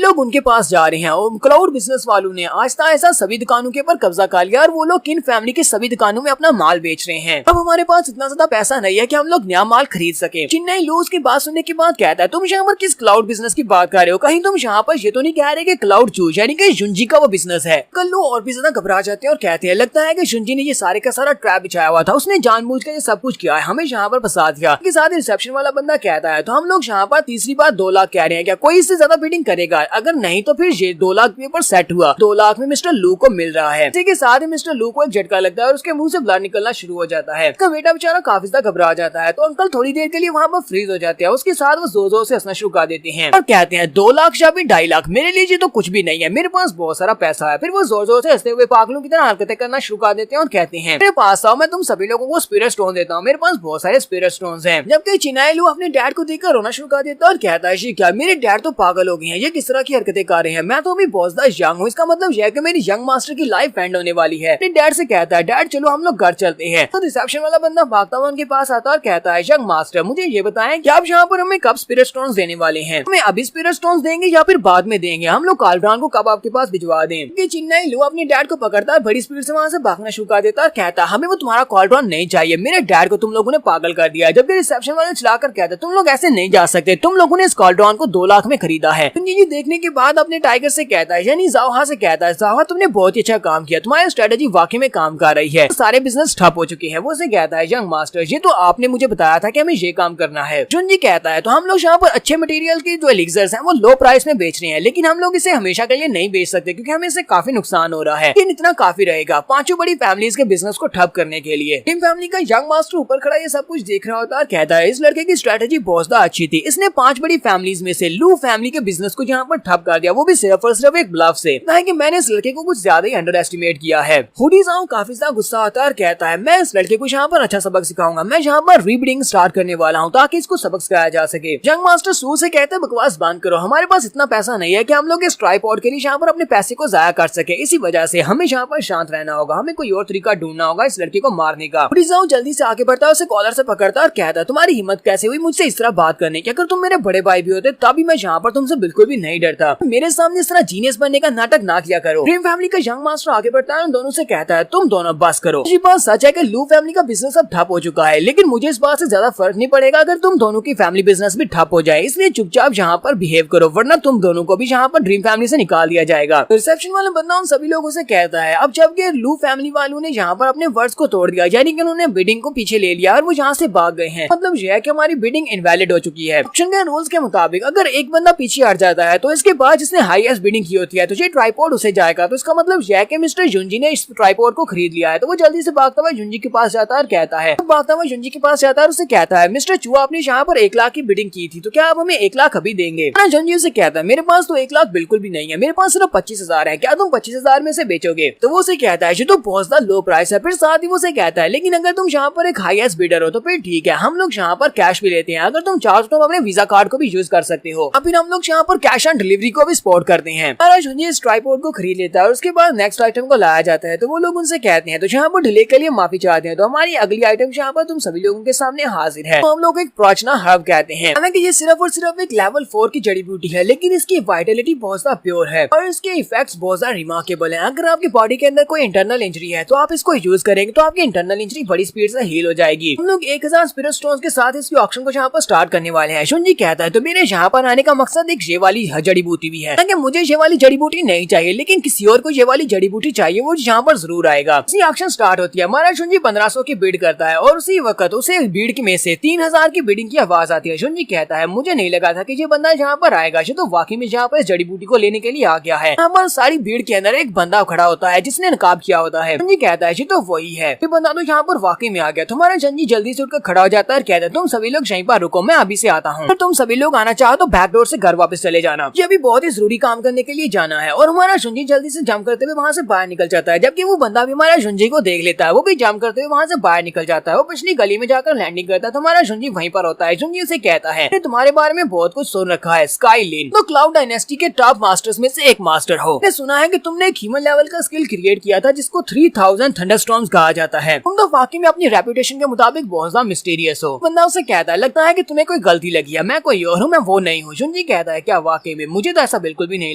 लोग उनके पास जा रहे हैं और क्लाउड बिजनेस वालों ने आहिस्ता आहिस्ता सभी दुकानों के ऊपर कब्जा कर लिया और वो लोग किन फैमिली के सभी दुकानों में अपना माल बेच रहे हैं। अब हमारे पास इतना ज्यादा पैसा नहीं है कि हम लोग नया माल खरीद सके। चिन्नई लूज की बात सुनने के बाद कहता है, तुम यहाँ पर किस क्लाउड बिजनेस की बात कर रहे हो? कहीं तुम यहाँ पर ये तो नहीं कह रहे कि क्लाउड चूज यानी कि जुंजी का वो बिजनेस है? कल्लू और भी ज्यादा घबरा जाते हैं और कहते हैं, लगता है कि जुंजी ने ये सारे का सारा ट्रैप बिछाया हुआ था, उसने जानबूझकर ये सब कुछ किया है, हमें यहाँ पर फंसा दिया। इसके साथ रिसेप्शन वाला बंदा कहता है, तो हम लोग यहाँ पर तीसरी बार 2 लाख कह रहे हैं, क्या कोई इससे ज्यादा बिडिंग करेगा? अगर नहीं तो फिर ये 2 लाख के ऊपर सेट हुआ, 2 लाख में मिस्टर लू को मिल रहा है। इसी के साथ ही मिस्टर लू को एक झटका लगता है और उसके मुंह से ब्लड निकलना शुरू हो जाता है। उसका बेटा बेचारा काफी ज्यादा घबरा जाता है। तो अंकल थोड़ी देर के लिए वहाँ पर फ्रीज हो जाते हैं। उसके साथ वो जोर जोर से हंसना शुरू कर देते हैं और कहते हैं, 2 लाख या फिर 2.5 लाख मेरे लिए तो कुछ भी नहीं है, मेरे पास बहुत सारा पैसा है। फिर वो वो जोर जोर से हंसते हुए पागलों की तरह हरकतें करना शुरू कर देते हैं और कहते हैं, मेरे पास आओ, मैं तुम सभी लोगों को स्पिरिट स्टोन देता हूँ, मेरे पास बहुत सारे स्पिरिट स्टोन्स हैं। जबकि चिनाइलू अपने डैड को देखकर रोना शुरू कर देता है और कहता है, क्या मेरे डैड तो पागल हो गए हैं, ये किस तरह की हरकतें कर रहे हैं, मैं तो अभी बहुत ज्यादा यंग हूँ, इसका मतलब यह है कि मेरी यंग मास्टर की लाइफ एंड होने वाली है। अपने डैड से कहता है, डैड चलो हम लोग घर चलते हैं। तो रिसेप्शन वाला बंदा भागता हुआ उनके पास आता है और कहता है, यंग मास्टर मुझे ये बताएं कि आप यहाँ पर हमें कब स्पिरिट स्टोन्स देने वाले हैं, हमें अभी स्पिरिट स्टोन्स देंगे या फिर बाद में देंगे, हम लोग कालब्रान को कब आपके पास भिजवा दें। चिनाइलू अपने डैड को पकड़ता है, बड़ी स्पीड से वहाँ से भागना शुरू कर देता है और कहता है, हमें वो तुम्हारा कालब्रान नहीं चाहिए, मेरे डैड को तुम लोगों ने पागल कर दिया है। जबकि रिसेप्शन वाले चिल्लाकर कहता है, तुम लोग ऐसे नहीं जा सकते, तुम लोगों ने इस कालब्रान को 2 लाख में खरीदा है। ये देखने के बाद अपने टाइगर से कहता है, यानी जाहा से कहता है, जाहा तुमने बहुत ही अच्छा काम किया, तुम्हारी स्ट्रेटेजी वाकई में काम कर रही है, सारे बिजनेस ठप हो चुके हैं। वो से कहता है, यंग मास्टर ये तो आपने मुझे बताया था कि हमें ये काम करना है। जुनजी कहता है, तो हम लोग यहाँ पर अच्छे मटेरियल के जो एलिक्सर्स हैं वो लो प्राइस में बेच रहे हैं, लेकिन हम लोग इसे हमेशा के लिए नहीं बेच सकते क्योंकि हमें इससे काफी नुकसान हो रहा है, लेकिन इतना काफी रहेगा 5 बड़ी फैमिलीज के बिजनेस को ठप करने के लिए। टीम फैमिली का यंग मास्टर ऊपर खड़ा ये सब कुछ देख रहा होता है और कहता है, इस लड़के की स्ट्रेटेजी बहुत ज्यादा अच्छी थी, इसने 5 बड़ी फैमिलीज में से लू फैमिली के बिजनेस को यहाँ पर ठप कर दिया, वो भी सिर्फ और सिर्फ एक ब्लफ से। कि मैंने इस लड़के को कुछ ज्यादा ही अंडर एस्टिमेट किया है। हुडी जाओ काफी ज्यादा गुस्सा आता है और कहता है, मैं इस लड़के को यहाँ पर अच्छा सबक सिखाऊंगा, मैं यहाँ पर रीब्रीडिंग स्टार्ट करने वाला हूँ ताकि इसको सबक सिखाया जा सके। यंग मास्टर सू से कहता है, बकवास बंद करो, हमारे पास इतना पैसा नहीं है कि हम लोग इस ट्राइपॉड के लिए यहाँ पर अपने पैसे को जाया कर सके, इसी वजह से हमें यहाँ पर शांत रहना होगा, हमें कोई और तरीका ढूंढना होगा इस लड़के को मारने का। हुडी जाओ जल्दी से आगे बढ़ता है, उसे कॉलर से पकड़ता है और कहता है, तुम्हारी हिम्मत कैसे हुई मुझसे इस तरह बात करने की, अगर तुम मेरे बड़े भाई भी होते तभी मैं यहाँ पर तुमसे बिल्कुल भी नहीं डरता, मेरे सामने इस तरह जीनियस बनने का नाटक ना किया करो। ड्रीम फैमिली का यंग मास्टर आगे बढ़ता है, उन दोनों से कहता है, तुम दोनों बस करो, ये बात सच है कि लू फैमिली का बिजनेस अब ठप हो चुका है, लेकिन मुझे इस बात से ज्यादा फर्क नहीं पड़ेगा अगर तुम दोनों की फैमिली बिजनेस भी ठप हो जाए, इसलिए चुपचाप यहाँ पर बिहेव करो, वरना तुम दोनों को भी यहाँ पर ड्रीम फैमिली से निकाल दिया जाएगा। रिसेप्शन वाला बंदा उन सभी लोगों से कहता है, अब जबकि लू फैमिली वालों ने यहाँ पर अपने वर्ड्स को तोड़ दिया, यानी कि उन्होंने बिडिंग को पीछे ले लिया और वो यहाँ से भाग गए हैं, मतलब यह है कि हमारी बिडिंग इनवैलिड हो चुकी है। ऑप्शन के रूल्स के मुताबिक अगर एक बंदा पीछे हट जाता है तो इसके बाद जिसने हाईएस्ट बिडिंग की होती है तो ये ट्राइपॉड उसे जाएगा, तो इसका मतलब यह है कि मिस्टर जुंजी ने इस ट्राइपॉड को खरीद लिया है। तो वो जल्दी से भागता हुआ जुंजी के पास जाता है और कहता है, भागता हुआ जुंजी के पास जाता है और उसे कहता है, मिस्टर चूहा आपने यहाँ पर 1 लाख की बिडिंग की थी, तो क्या आप हमें 1 लाख अभी देंगे? जुंजी उसे कहता है, मेरे पास तो 1 लाख बिल्कुल भी नहीं है, मेरे पास सिर्फ 25,000 है, क्या तुम 25,000 में से बेचोगे? तो वो उसे कहता है, ये तो बहुत ज्यादा लो प्राइस है। फिर साथ ही वो उसे कहता है, लेकिन अगर तुम यहाँ पर एक हाईएस्ट बिडर हो तो फिर ठीक है, हम लोग यहाँ पर कैश भी लेते हैं, अगर तुम चाहो तो अपने वीजा कार्ड को भी यूज कर सकते हो, फिर हम लोग यहाँ पर कैश ऑन डिलीवरी को भी सपोर्ट करते हैं। जुंजी इस ट्राइपॉड को खरीद लेता है और उसके बाद नेक्स्ट आइटम को लाया जाता है, तो वो लोग उनसे कहते हैं, तो यहाँ पर डिले के लिए माफी चाहते हैं, तो हमारी अगली आइटम यहाँ पर तुम सभी लोगों के सामने हाजिर है, तो हम लोग एक प्राचना हर्ब कहते हैं। हालांकि ये सिर्फ और सिर्फ एक लेवल 4 की जड़ी बूटी है, लेकिन इसकी वाइटलिटी बहुत ज्यादा प्योर है और इसके इफेक्ट्स बहुत ज्यादा रिमार्केबल है। अगर आपकी बॉडी के अंदर कोई इंटरनल इंजरी है तो आप इसको यूज करेंगे तो आपकी इंटरनल इंजरी बड़ी स्पीड से हील हो जाएगी। हम लोग 1000 स्पिरिट स्टोन्स के साथ इसकी ऑक्शन को यहाँ पर स्टार्ट करने वाले हैं। जुंजी कहता है, तो मेरे यहाँ पर आने का मकसद एक ये वाली जड़ी बूटी भी है, ताकि मुझे ये वाली जड़ी बूटी नहीं चाहिए, लेकिन किसी और को ये वाली जड़ी बूटी चाहिए, वो यहाँ पर जरूर आएगा। इसी ऑक्शन स्टार्ट होती है। हमारा जुंजी 1500 की बिड करता है और उसी वक्त उसे बिड में से 3000 की बिडिंग की आवाज आती है। जुंजी कहता है, मुझे नहीं लगा था कि ये बंदा यहाँ पर आएगा, ये तो वाकई में यहाँ पर जड़ी बूटी को लेने के लिए आ गया है। यहाँ पर सारी भीड़ के अंदर एक बंदा खड़ा होता है जिसने नकाब किया होता है। जुंजी कहता है, ये तो वही है, ये बंदा तो यहाँ पर वाकई में आ गया। तुम्हारा जुंजी जल्दी से उठकर खड़ा हो जाता है और कहता है, तुम सभी लोग यहीं पर रुको, मैं अभी से आता हूँ, तो तुम सभी लोग आना चाहो तो बैक डोर से घर वापस चले जाना, ये अभी बहुत ही जरूरी काम करने के लिए जाना है। और हमारा जुंजी जल्दी से जंप करते हुए वहाँ से बाहर निकल जाता है, जबकि वो बंदा भी हमारा जुंजी को देख लेता है, वो भी जंप करते हुए वहाँ से बाहर निकल जाता है। वो पिछली गली में जाकर लैंडिंग करता है, तुम्हारा जुंजी वहीं पर होता है। जुंजी उसे कहता है, तुम्हारे बारे में बहुत कुछ सुन रखा है, स्काईलिन तो क्लाउड डायनेस्टी के टॉप मास्टर्स में से एक मास्टर हो, मैंने सुना है कि तुमने एक ह्यूमन लेवल का स्किल क्रिएट किया था जिसको 3000 थंडरस्टॉर्म्स कहा जाता है, तुम तो वाकई में अपनी रेपुटेशन के मुताबिक बहुत ज्यादा मिस्टीरियस हो। बंदा उसे कहता है, लगता है कि तुम्हें कोई गलती लगी है, मैं कोई और हूँ, मैं वो नहीं हूँ। जुंजी कहता है, क्या वाकई में? मुझे तो ऐसा बिल्कुल भी नहीं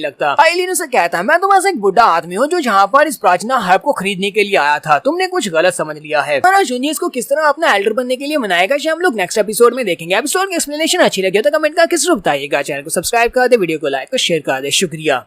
लगता। आइलिन उसे कहता है, मैं तो बस एक बुढ़ा आदमी हूँ जो यहाँ पर इस प्राचना हर्ब को खरीदने के लिए आया था, तुमने कुछ गलत समझ लिया है। जुंजी इसको किस तरह अपना एल्डर बनने के लिए मनाएगा हम लोग नेक्स्ट एपिसोड में देखेंगे। एपिसोड की एक्सप्लेनेशन अच्छी लगी तो कमेंट करके जरूर बताइएगा। चैनल को सब्सक्राइब कर दे, वीडियो को लाइक और शेयर कर दे। शुक्रिया।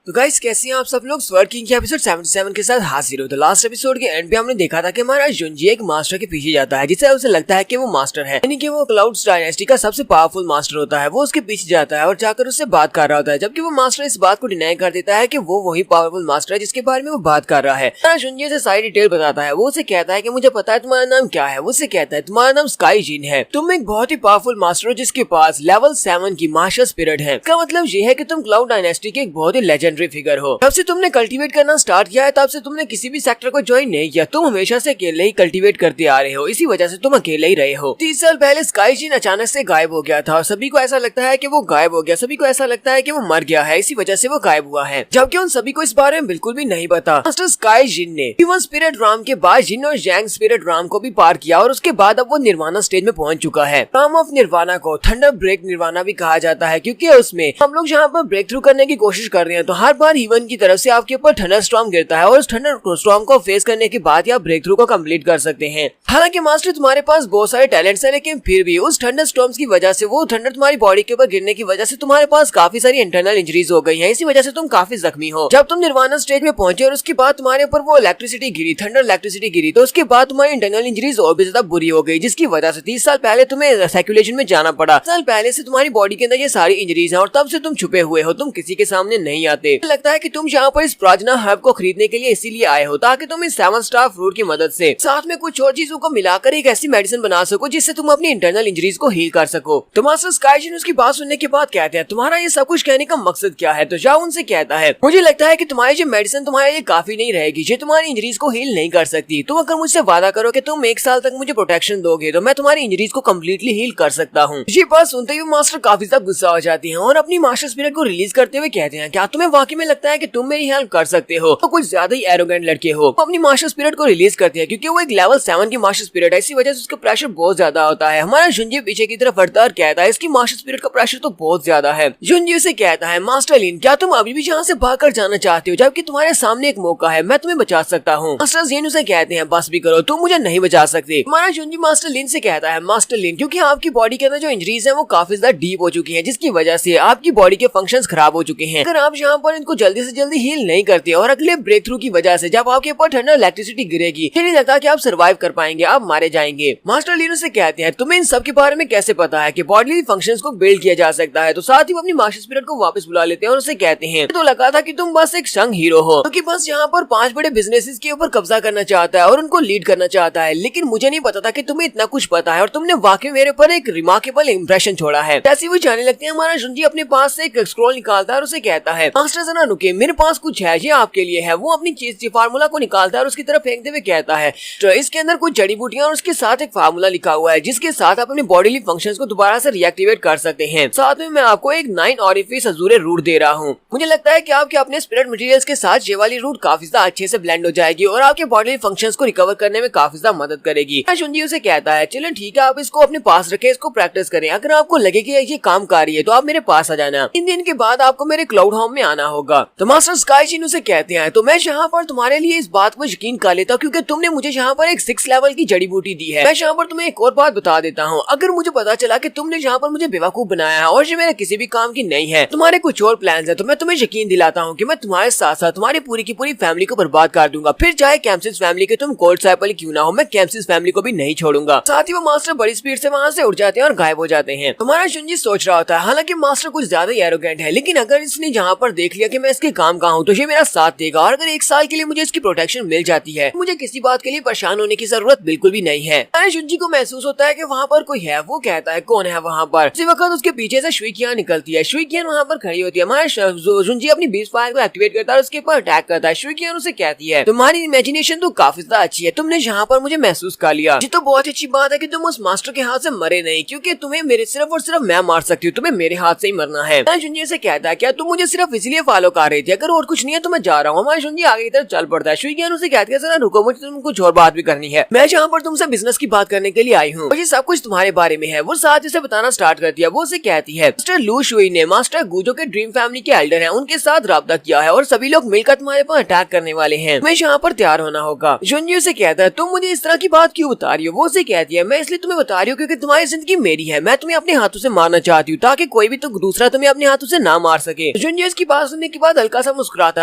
तो गाइस कैसे हैं आप सब लोग? स्वर्ड किंग के एपिसोड 77 के साथ हाजिर हो। तो लास्ट एपिसोड के एंड पे हमने देखा था कि हमारा जुंजी एक मास्टर के पीछे जाता है, जिससे उसे लगता है कि वो मास्टर है, यानी कि वो क्लाउड्स डायनेस्टी का सबसे पावरफुल मास्टर होता है। वो उसके पीछे जाता है और जाकर उससे बात कर रहा होता है, जबकि वो मास्टर इस बात को डिनाई कर देता है कि वो वही पावरफुल मास्टर है जिसके बारे में वो बात कर रहा है। जुंजी से सारी डिटेल बताता है। वो उसे कहता है कि मुझे पता है तुम्हारा नाम क्या है। वो उसे कहता है, तुम्हारा नाम स्काई जीन है, तुम एक बहुत ही पावरफुल मास्टर हो जिसके पास लेवल 7 की मास्टर स्पिरिट है। इसका मतलब ये है कि तुम क्लाउड डायनेस्टी के एक बहुत ही लेजेंडरी लेजेंडरी फिगर हो। जब से तुमने कल्टीवेट करना स्टार्ट किया है तब से तुमने किसी भी सेक्टर को ज्वाइन नहीं किया, तुम हमेशा से अकेले ही कल्टीवेट करते आ रहे हो, इसी वजह से तुम अकेले ही रहे हो। 30 साल पहले स्काई जिन अचानक से गायब हो गया था और सभी को ऐसा लगता है कि वो गायब हो गया, सभी को ऐसा लगता है कि वो मर गया है, इसी वजह से वो गायब हुआ है, जबकि उन सभी को इस बारे में बिल्कुल भी नहीं पता। मास्टर स्काई जिन ने ह्यूमन स्पिरिट राम के बाद जिन और यांग स्पिरिट राम को भी पार किया और उसके बाद अब वो निर्वाणा स्टेज में पहुंच चुका है। राम ऑफ निर्वाणा को थंडर ब्रेक निर्वाणा भी कहा जाता है, क्योंकि उसमें हम लोग जहाँ पर ब्रेक थ्रू करने की कोशिश कर रहे हैं तो हर बार हीवन की तरफ से आपके ऊपर थंडर स्टॉर्म गिरता है और उस थंडर स्टॉर्म को फेस करने के बाद आप ब्रेक थ्रू को कंप्लीट कर सकते हैं। हालांकि मास्टर तुम्हारे पास बहुत सारे टैलेंट्स हैं, लेकिन फिर भी उस थंडर स्टॉर्म्स की वजह से, वो थंडर तुम्हारी बॉडी के ऊपर गिरने की वजह से तुम्हारे पास काफी सारी इंटरनल इंजरीज हो गई हैं, इसी वजह से तुम काफी जख्मी हो। जब तुम निर्वाणा स्टेज में पहुंचे और उसके बाद तुम्हारे ऊपर वो इलेक्ट्रिसिटी गिरी, थंडर इलेक्ट्रिसिटी गिरी, तो उसके बाद तुम्हारी इंटरनल इंजरीज और भी ज्यादा बुरी हो गई, जिसकी वजह से 30 साल पहले तुम्हें सर्कुलेशन में जाना पड़ा। साल पहले से तुम्हारी बॉडी के अंदर ये सारी इंजरीज हैं और तब से तुम छुपे हुए हो, तुम किसी के सामने नहीं आते। लगता है कि तुम यहाँ पर इस प्राजना हर्ब को खरीदने के लिए इसीलिए आए हो ताकि तुम इस 7 स्टार फ्रूट की मदद से साथ में कुछ और चीजों को मिलाकर एक ऐसी मेडिसिन बना सको जिससे तुम अपनी इंटरनल इंजरीज को हील कर सको। तो मास्टर स्काई जिन उसकी बात सुनने के बाद कहते हैं तुम्हारा ये सब कुछ कहने का मकसद क्या है? तो जाओ उनसे कहता है मुझे लगता है कि तुम्हारी जो मेडिसिन तुम्हारे लिए काफी नहीं रहेगी, ये तुम्हारी इंजरीज को हील नहीं कर सकती। तुम अगर मुझसे वादा करो कि तुम 1 साल तक मुझे प्रोटेक्शन दोगे तो मैं तुम्हारी इंजरीज को कम्प्लीटली हील कर सकता हूँ। ये बात सुनते ही मास्टर काफी ज्यादा गुस्सा हो जाती है और अपनी मास्टर स्पिरिट को रिलीज करते हुए कहते हैं क्या तुम्हें वाकई में लगता है कि तुम मेरी हेल्प कर सकते हो? तो कुछ ज्यादा ही एरोगेंट लड़के हो। तो अपनी मास्टर स्पिरिट को रिलीज करते हैं क्योंकि वो एक लेवल 7 की मास्टर स्पिरिट है, इसी वजह से उसका प्रेशर बहुत ज्यादा होता है। हमारा जुंजी पीछे की तरफ बढ़ता और कहता है इसकी मास्टर स्पिरिट का प्रेशर तो बहुत ज्यादा है। जुंजी उसे कहता है मास्टर लिन क्या तुम अभी भी यहाँ से भागकर जाना चाहते हो जबकि तुम्हारे सामने एक मौका है, मैं तुम्हें बचा सकता हूँ। मास्टर जीन उसे कहते हैं बस भी करो, तुम मुझे नहीं बचा सकते। हमारा जुंजी मास्टर लिन से कहता है मास्टर लिन क्योंकि आपकी बॉडी के अंदर जो इंजरीज है वो काफी ज्यादा डीप हो चुकी है, जिसकी वजह से आपकी बॉडी के फंक्शंस खराब हो चुके हैं। अगर आप यहाँ पर इनको जल्दी से जल्दी हील नहीं करते और अगले ब्रेक थ्रू की वजह से जब आपके ऊपर ठंडा इलेक्ट्रिसिटी गिरेगी फिर नहीं लगता कि आप सर्वाइव कर पाएंगे, आप मारे जाएंगे। मास्टर लिन से कहते हैं तुम्हें इन सब के बारे में कैसे पता है कि बॉडी फंक्शंस को बिल्ड किया जा सकता है? तो साथ ही वो अपनी मास्टर स्पिरिट को वापस बुला लेते हैं और उसे कहते हैं तो लगा था कि तुम बस एक संग हीरो हो क्योंकि बस यहाँ पर 5 बड़े बिजनेसेस के ऊपर कब्जा करना चाहता है और उनको लीड करना चाहता है, लेकिन मुझे नहीं पता था कि तुम्हें इतना कुछ पता है और तुमने वाकई मेरे पर एक रिमार्केबल इंप्रेशन छोड़ा है। जैसे वो जाने लगते हैं हमारा जुंजी अपने पास से एक स्क्रॉल निकालता है और उसे कहता है मास्टर जरा रुके, मेरे पास कुछ है, ये आपके लिए है। वो अपनी चीज फार्मूला को निकालता है और उसकी तरफ फेंकते हुए कहता है तो इसके अंदर कुछ जड़ी बूटियां और उसके साथ एक फार्मूला लिखा हुआ है जिसके साथ आप अपने बॉडीली फंक्शंस को दोबारा से रिएक्टिवेट कर सकते हैं। साथ में मैं आपको एक 9 ऑरिफिस अजूरे रूट दे रहा हूँ। मुझे लगता है कि आपके अपने स्पिरिट मटेरियल्स के साथ ये वाली रूट काफी ज्यादा अच्छे से ब्लेंड हो जाएगी और आपके बॉडीली फंक्शंस को रिकवर करने में काफी ज्यादा मदद करेगी। जुंजी उसे कहता है चलो ठीक है, आप इसको अपने पास रखें, इसको प्रैक्टिस करें, अगर आपको लगे कि ये काम कर रही है तो आप मेरे पास आ जाना। 3 दिन के बाद आपको मेरे क्लाउड होम में आना होगा। तो मास्टर स्काई जिन उसे कहते हैं तो मैं यहाँ पर तुम्हारे लिए इस बात को यकीन कर लेता हूँ क्योंकि तुमने मुझे यहाँ पर एक 6 लेवल की जड़ी बूटी दी है। मैं यहाँ पर तुम्हें एक और बात बता देता हूँ, अगर मुझे पता चला कि तुमने यहाँ पर मुझे बेवकूफ बनाया है और ये मेरे किसी भी काम की नहीं है, तुम्हारे कुछ और प्लान है, तो मैं तुम्हें यकीन दिलाता हूँ कि मैं तुम्हारे साथ साथ तुम्हारी पूरी की पूरी फैमिली को बर्बाद कर दूंगा, फिर चाहे कैम्सिस फैमिली के तुम कोल्ड साइपल क्यों ना हो, मैं कैम्सिस फैमिली को भी नहीं छोड़ूंगा। साथ ही वो मास्टर बड़ी स्पीड से वहाँ से उड़ जाते हैं और गायब हो जाते हैं। तुम्हारा जुंजी सोच रहा होता है हालांकि मास्टर कुछ ज्यादा ही एरोगेंट है, लेकिन अगर इसने यहाँ पर देख लिया कि मैं इसके काम का हूँ तो ये मेरा साथ देगा और अगर 1 साल के लिए मुझे इसकी प्रोटेक्शन मिल जाती है मुझे किसी बात के लिए परेशान होने की जरूरत बिल्कुल भी नहीं है। जुंजी को महसूस होता है कि वहाँ पर कोई है। वो कहता है कौन है वहाँ पर? उसी वक्त उसके पीछे से शुइकियान निकलती है। शुइकियान वहाँ पर खड़ी होती है। हमारा जुंजी अपनी बीस फायर को एक्टिवेट करता है और उसके ऊपर अटैक करता है। शुइकियान उसे कहती है तुम्हारी इमेजिनेशन तो काफी ज्यादा अच्छी है, तुमने यहाँ पर मुझे महसूस कर लिया। ये तो बहुत अच्छी बात है कि तुम उस मास्टर के हाथ से मरे नहीं, क्योंकि तुम्हें मेरे सिर्फ और सिर्फ मैं मार सकती हूँ, तुम्हें मेरे हाथ से ही मरना है। जुंजी से कहता है क्या तुम मुझे सिर्फ इसलिए फॉलो कर रही थी? अगर और कुछ नहीं है तो मैं जा रहा हूँ। हमारा जुंजी आगे की तरफ चल पड़ता है। शुइकियान उसे कहती है जरा रुको, मुझे तुम कुछ और बात भी करनी है। मैं यहाँ पर तुमसे बिजनेस की बात करने के लिए आई हूँ, ये सब कुछ तुम्हारे बारे में है। वो साथ उसे बताना स्टार्ट करती है। वो उसे कहती है मिस्टर लू शुई ने मास्टर गुजो के ड्रीम फैमिली के एल्डर हैं, उनके साथ राब्ता किया है और सभी लोग मिलकर तुम्हारे पर अटैक करने वाले हैं, तुम्हें यहाँ पर तैयार होना होगा। जुंजी उसे कहता है तुम मुझे इस तरह की बात क्यों बता रही हो? वो उसे कहती है मैं इसलिए तुम्हें बता रही हूँ क्योंकि तुम्हारी जिंदगी मेरी है, मैं तुम्हें अपने हाथों से मारना चाहती हूँ ताकि कोई भी तो दूसरा तुम्हें अपने हाथों से ना मार सके। जुंजी इसकी बात सुनने के बाद हल्का सा मुस्कुराता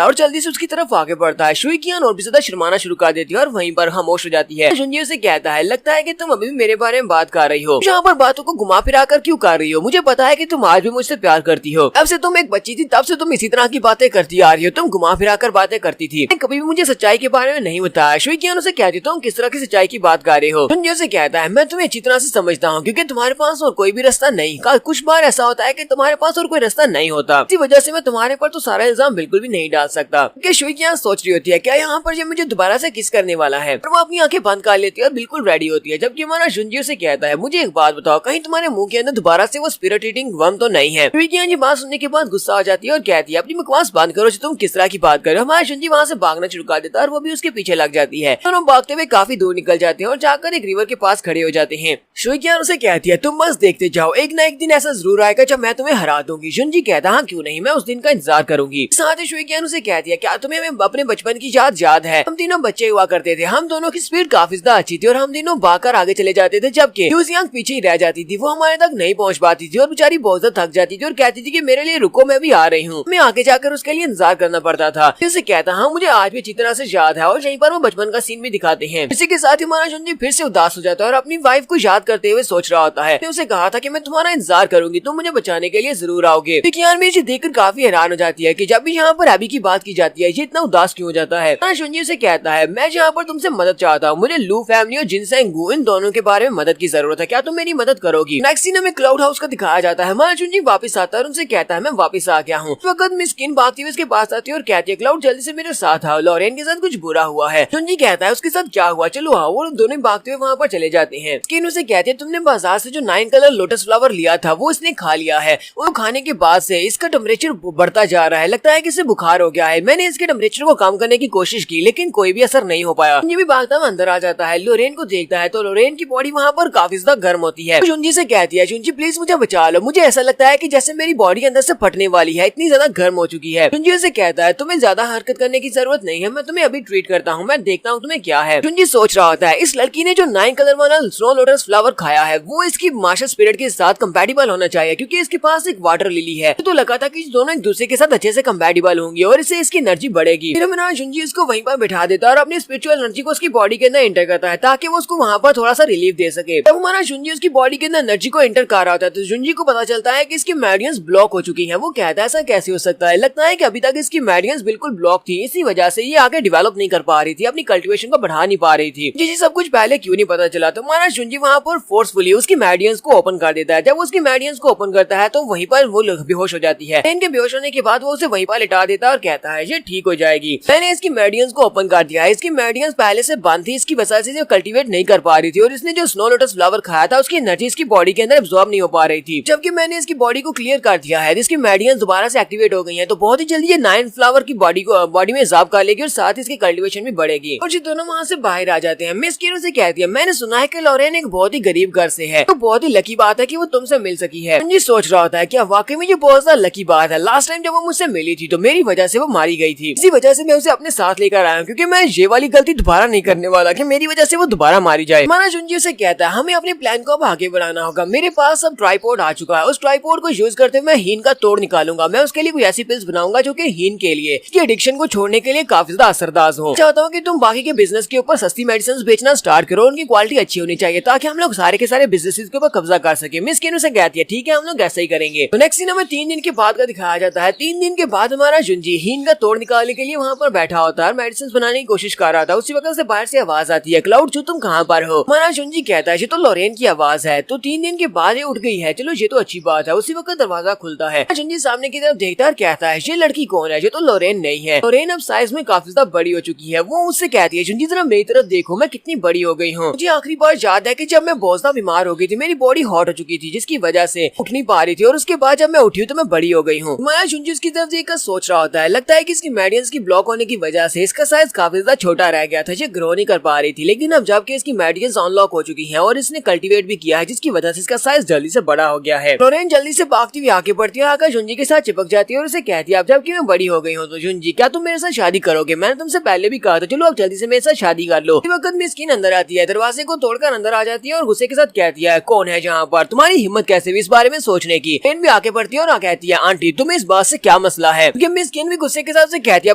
है और जल्दी से उसकी तरफ आगे बढ़ता है। शुइकियान और भी ज्यादा शर्माना शुरू कर देती है और वहीं पर खामोश हो जाती है। जुंजी उसे कहता है लगता है कि तुम अभी भी मेरे बारे में बात कर रही हो, यहाँ पर बातों को घुमा फिरा कर क्यों कर रही हो? मुझे पता है कि तुम आज भी मुझसे प्यार करती हो, तब से तुम एक बच्ची थी तब से तुम इसी तरह की बातें करती आ रही हो, तुम घुमा फिरा कर बातें करती थी, कभी भी मुझे सच्चाई के बारे में नहीं बताया। शुइकियान उसे कहती तुम किस तरह की सच्चाई की बात कर रहे हो? जुंजी उसे कहता है मैं तुम्हें अच्छी तरह से समझता हूँ क्योंकि तुम्हारे पास और कोई भी रास्ता नहीं। कुछ बार ऐसा होता है कि तुम्हारे पास और कोई रास्ता नहीं होता, इसी वजह से मैं तुम्हारे पर तो सारा इल्जाम बिल्कुल भी नहीं डाल सकता। क्योंकि शुई यहाँ सोच रही होती है क्या यहाँ पर ये मुझे दोबारा से किस करने वाला है, और वो अपनी आंखें बंद कर लेती है और बिल्कुल रेडी होती है। जबकि हमारा जुंजी उसे कहता है मुझे एक बात बताओ, कहीं तुम्हारे मुंह के अंदर दोबारा से वो स्पिरिट ईटिंग वर्म तो नहीं है। शुई ये बात सुनने के बाद गुस्सा आ जाती है और कहती है अपनी बकवास बंद करो, तुम किस तरह की बात कर रहे हो। हमारा जुंजी वहाँ से भागना शुरू कर देता है और वो भी उसके पीछे लग जाती है। दोनों भागते हुए काफी दूर निकल जाते हैं और जाकर एक रिवर के पास खड़े हो जाते हैं। शुई उसे कहती है तुम बस देखते जाओ, एक ना एक दिन ऐसा जरूर आएगा जब मैं तुम्हें हरा दूंगी। जुंजी कहता हाँ क्यों नहीं, मैं उस दिन का इंतजार करूंगी। साथ ही शुई उसे कहती है क्या तुम्हें अपने बचपन की याद है, हम तीनों बच्चे हुआ करते थे, हम दोनों की स्पीड काफी ज्यादा अच्छी थी और हम तीनों भागकर आगे चले जाते थे, जबकि यूजियांग पीछे ही रह जाती थी। वो हमारे तक नहीं पहुंच पाती थी और बेचारी बहुत ज्यादा थक जाती थी और कहती थी कि मेरे लिए रुको मैं भी आ रही हूँ। मैं आगे जाकर उसके लिए इंतजार करना पड़ता था। उसे कहता हाँ मुझे आज भी अच्छी तरह से याद है, और यहीं पर वो बचपन का सीन भी दिखाते हैं। इसी के साथ ही हमारा जुंजी फिर से उदास हो जाता है और अपनी वाइफ को याद करते हुए सोच रहा होता है। उसे कहा था कि मैं तुम्हारा इंतजार करूंगी, तुम मुझे बचाने के लिए जरूर आओगे। विज्ञान में इसे देखकर काफी हैरान हो जाती है कि जब भी यहाँ पर एबी की बात की जाती है ये इतना उदास क्यों हो जाता है। जुंजी उसे कहता है मैं यहाँ पर तुमसे मदद चाहता हूँ, मुझे लू फैमिली और जिनसेंग गू इन दोनों के बारे में मदद की जरूरत है, क्या तुम मेरी मदद करोगी। नेक्स्ट सीन में क्लाउड हाउस का दिखाया जाता है। हमारा जुंजी वापस आता है और उनसे कहता है मैं वापस आ गया हूँ। वक्त मिस किन भागती हुई उसके पास आती है और कहती है क्लाउड जल्दी से मेरे साथ आओ, लॉरेन के साथ कुछ बुरा हुआ है। जुंजी कहता है उसके साथ क्या हुआ, चलो आओ। वो दोनों भागते हुए वहाँ पर चले जाते हैं। स्किन उसे कहती है तुमने बाजार से जो 9 कलर लोटस फ्लावर लिया था वो इसने खा लिया है, वो खाने के बाद से इसका टेम्परेचर बढ़ता जा रहा है, लगता है कि इसे बुखार हो गया है। मैंने इसके टेम्परेचर को कम करने की कोशिश की लेकिन कोई भी असर नहीं हो पाया। जुंजी भी भागता हुआ अंदर आ जाता है, लोरेन को देखता है तो लोरेन की बॉडी वहाँ पर काफी ज्यादा गर्म होती है। जुंजी से कहती है जुंजी प्लीज मुझे बचा लो, मुझे ऐसा लगता है कि जैसे मेरी बॉडी अंदर से फटने वाली है, इतनी ज्यादा गर्म हो चुकी है। जुंजी उसे कहता है तुम्हें ज्यादा हरकत करने की जरूरत नहीं है, मैं तुम्हें अभी ट्रीट करता हूँ, मैं देखता हूँ तुम्हें क्या है। जुंजी सोच रहा होता है इस लड़की ने जो 9 कलर वाला स्नो लोटस फ्लावर खाया है वो इसकी मार्शल स्पिरिट के साथ कंपैटिबल होना चाहिए, क्योंकि इसके पास एक वाटर लिली है। तो लगा था कि दोनों एक दूसरे के साथ अच्छे से कंपैटिबल होंगे और इससे इसकी एनर्जी बढ़ेगी। फिर हमारा जुंजी उसको वहीं पर बिठा देता है और अपनी स्पिरिचुअल एनर्जी को उसकी बॉडी के अंदर एंटर करता है ताकि वो उसको वहाँ पर थोड़ा सा रिलीफ दे सके। तब हमारा जुंजी उसकी बॉडी के अंदर एनर्जी को एंटर कर रहा होता है तो जुंजी को पता चलता है कि इसकी मेरिडियंस ब्लॉक हो चुकी है। वो कहता है ऐसा कैसे हो सकता है, लगता है कि अभी तक इसकी मेरिडियंस बिल्कुल ब्लॉक थी, इसी वजह से ये आगे डेवलप नहीं कर पा रही थी, अपनी कल्टिवेशन को बढ़ा नहीं पा रही थी। जिसे सब कुछ पहले क्यों नहीं पता चला। तो हमारा जुंजी वहाँ पर फोर्सफुली उसकी मेरिडियंस को ओपन कर देता है। जब उसकी मेरिडियंस को ओपन करता है तो वहीं पर वो बेहोश हो जाती है। इनके बेहोश होने के बाद वो उसे वहीं पर लिटा देता है और कहता है ये ठीक हो जाएगी, मैंने इसकी मेरिडियंस को ओपन कर दिया है। इसकी मेरिडियंस पहले से बंद थी, इसकी वजह से कल्टीवेट नहीं कर पा रही थी और इसने जो स्नो लोटस फ्लावर खाया था उसकी एनर्जी इसकी बॉडी के अंदर एब्जॉर्ब नहीं हो पा रही थी। जबकि मैंने इसकी बॉडी को क्लियर कर दिया है, इसकी मेरिडियंस दोबारा से एक्टिवेट हो गई है, तो बहुत ही जल्दी ये 9 फ्लावर की बॉडी में एब्जॉर्ब कर लेगी और साथ ही इसकी कल्टीवेशन भी बढ़ेगी। और ये दोनों वहाँ से बाहर आ जाते हैं। मिस किरो से कहती है मैंने सुना है कि लॉरेन एक बहुत ही गरीब घर से है, तो बहुत ही लकी बात है कि वो तुमसे मिल सकी है। मुझे सोच रहा होता है क्या वाकई में ये बहुत ज्यादा लकी बात है, लास्ट टाइम जब वो मुझसे मिली थी तो मेरी वजह से वो मारी गई थी, इसी वजह से मैं उसे अपने साथ लेकर आया हूँ, क्योंकि मैं ये वाली गलती दोबारा नहीं करने वाला कि मेरी वजह से वो दोबारा मारी जाए। हमारा जुंजी से कहता है हमें अपने प्लान को अब आगे बढ़ाना होगा, मेरे पास अब ट्राइपॉड आ चुका है, उस ट्राइपॉड को यूज करते हुए मैं हीन का तोड़ निकालूंगा। मैं उसके लिए कोई ऐसी पिल्स बनाऊंगा जो कि हीन के लिए इसकी एडिक्शन को छोड़ने के लिए काफी ज्यादा असरदार हो। चाहता हूँ कि तुम बाकी के बिजनेस के ऊपर सस्ती मेडिसिन बेचना स्टार्ट करो, उनकी क्वालिटी अच्छी होनी चाहिए ताकि हम लोग सारे के सारे बिजनेस के ऊपर कब्जा कर सके। मिस किनो से कहती है ठीक है हम लोग ऐसा ही करेंगे। तो नेक्स्ट सीन हमें 3 दिन के बाद का दिखाया जाता है। 3 दिन के बाद हमारा जुंजी हीन का तोड़ निकालने के लिए वहाँ पर बैठा होता है, मेडिसिन बनाने की कोशिश कर रहा था। उसी वक्त से बाहर से आवाज आती है क्लाउड जो तुम कहाँ पर हो। हमारा जुंजी कहता है ये तो लॉरेन की आवाज है, तो 3 दिन के बाद ये उठ गई है, चलो ये तो अच्छी बात है। उसी वक्त दरवाजा खुलता है, जुंजी सामने की तरफ देखता है कहता है ये लड़की कौन है, ये तो लॉरेन नहीं है। लॉरेन अब साइज में काफी ज्यादा बड़ी हो चुकी है। वो उससे कहती है जुंजी जरा मेरी तरफ देखो मैं कितनी बड़ी हो गई हूँ। मुझे आखिरी बार याद है कि जब मैं बहुत ज्यादा बीमार हो गई थी, मेरी बॉडी हॉट हो चुकी थी जिसकी वजह से उठ नहीं पा रही थी, और उसके बाद जब मैं उठी तो मैं बड़ी हो गई हूँ। माया जुंजी उसकी तरफ देखकर सोच रहा होता है, लगता है कि इसकी मेडियंस की ब्लॉक होने की वजह से इसका साइज काफी ज्यादा छोटा रह गया था, ये ग्रो नहीं कर पा रही थी। लेकिन अब जबकि इसकी मेडियंस अनलॉक हो चुकी है और इसने कल्टीवेट भी किया है जिसकी वजह से इसका साइज जल्दी से बड़ा हो गया है। लॉरेन जल्दी से भागती हुई आगे बढ़ती है, आकर जुंजी के साथ चिपक जाती है और उसे कहती है अब जबकि मैं बड़ी हो गई हूँ तो जुंजी क्या तुम मेरे साथ शादी करोगे, मैंने तुमसे पहले भी कहा था, चलो अब जल्दी से मेरे साथ शादी कर लो। वक्त में स्किन अंदर आती है, दरवाजे को तोड़कर अंदर आ जाती है और गुस्से के साथ कहती है कौन है जहाँ पर, तुम्हारी हिम्मत कैसे हुई इस बारे में सोचने की। पेन भी आके पड़ती है और कहती है आंटी तुम्हें इस बात से क्या मसला है। मिस किन भी गुस्से के साथ से कहती है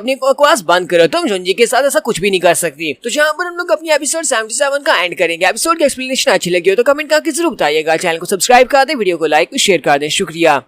अपनी बकवास बंद करो, तुम जुंजी के साथ ऐसा कुछ भी नहीं कर सकती। तो यहाँ पर हम लोग अपनी एपिसोड 77 का एंड करेंगे। एपिसोड की एक्सप्लेनेशन अच्छी लगी हो तो कमेंट करके जरूर बताइएगा। चैनल को सब्सक्राइब कर दे, वीडियो को लाइक और शेयर कर दे। शुक्रिया।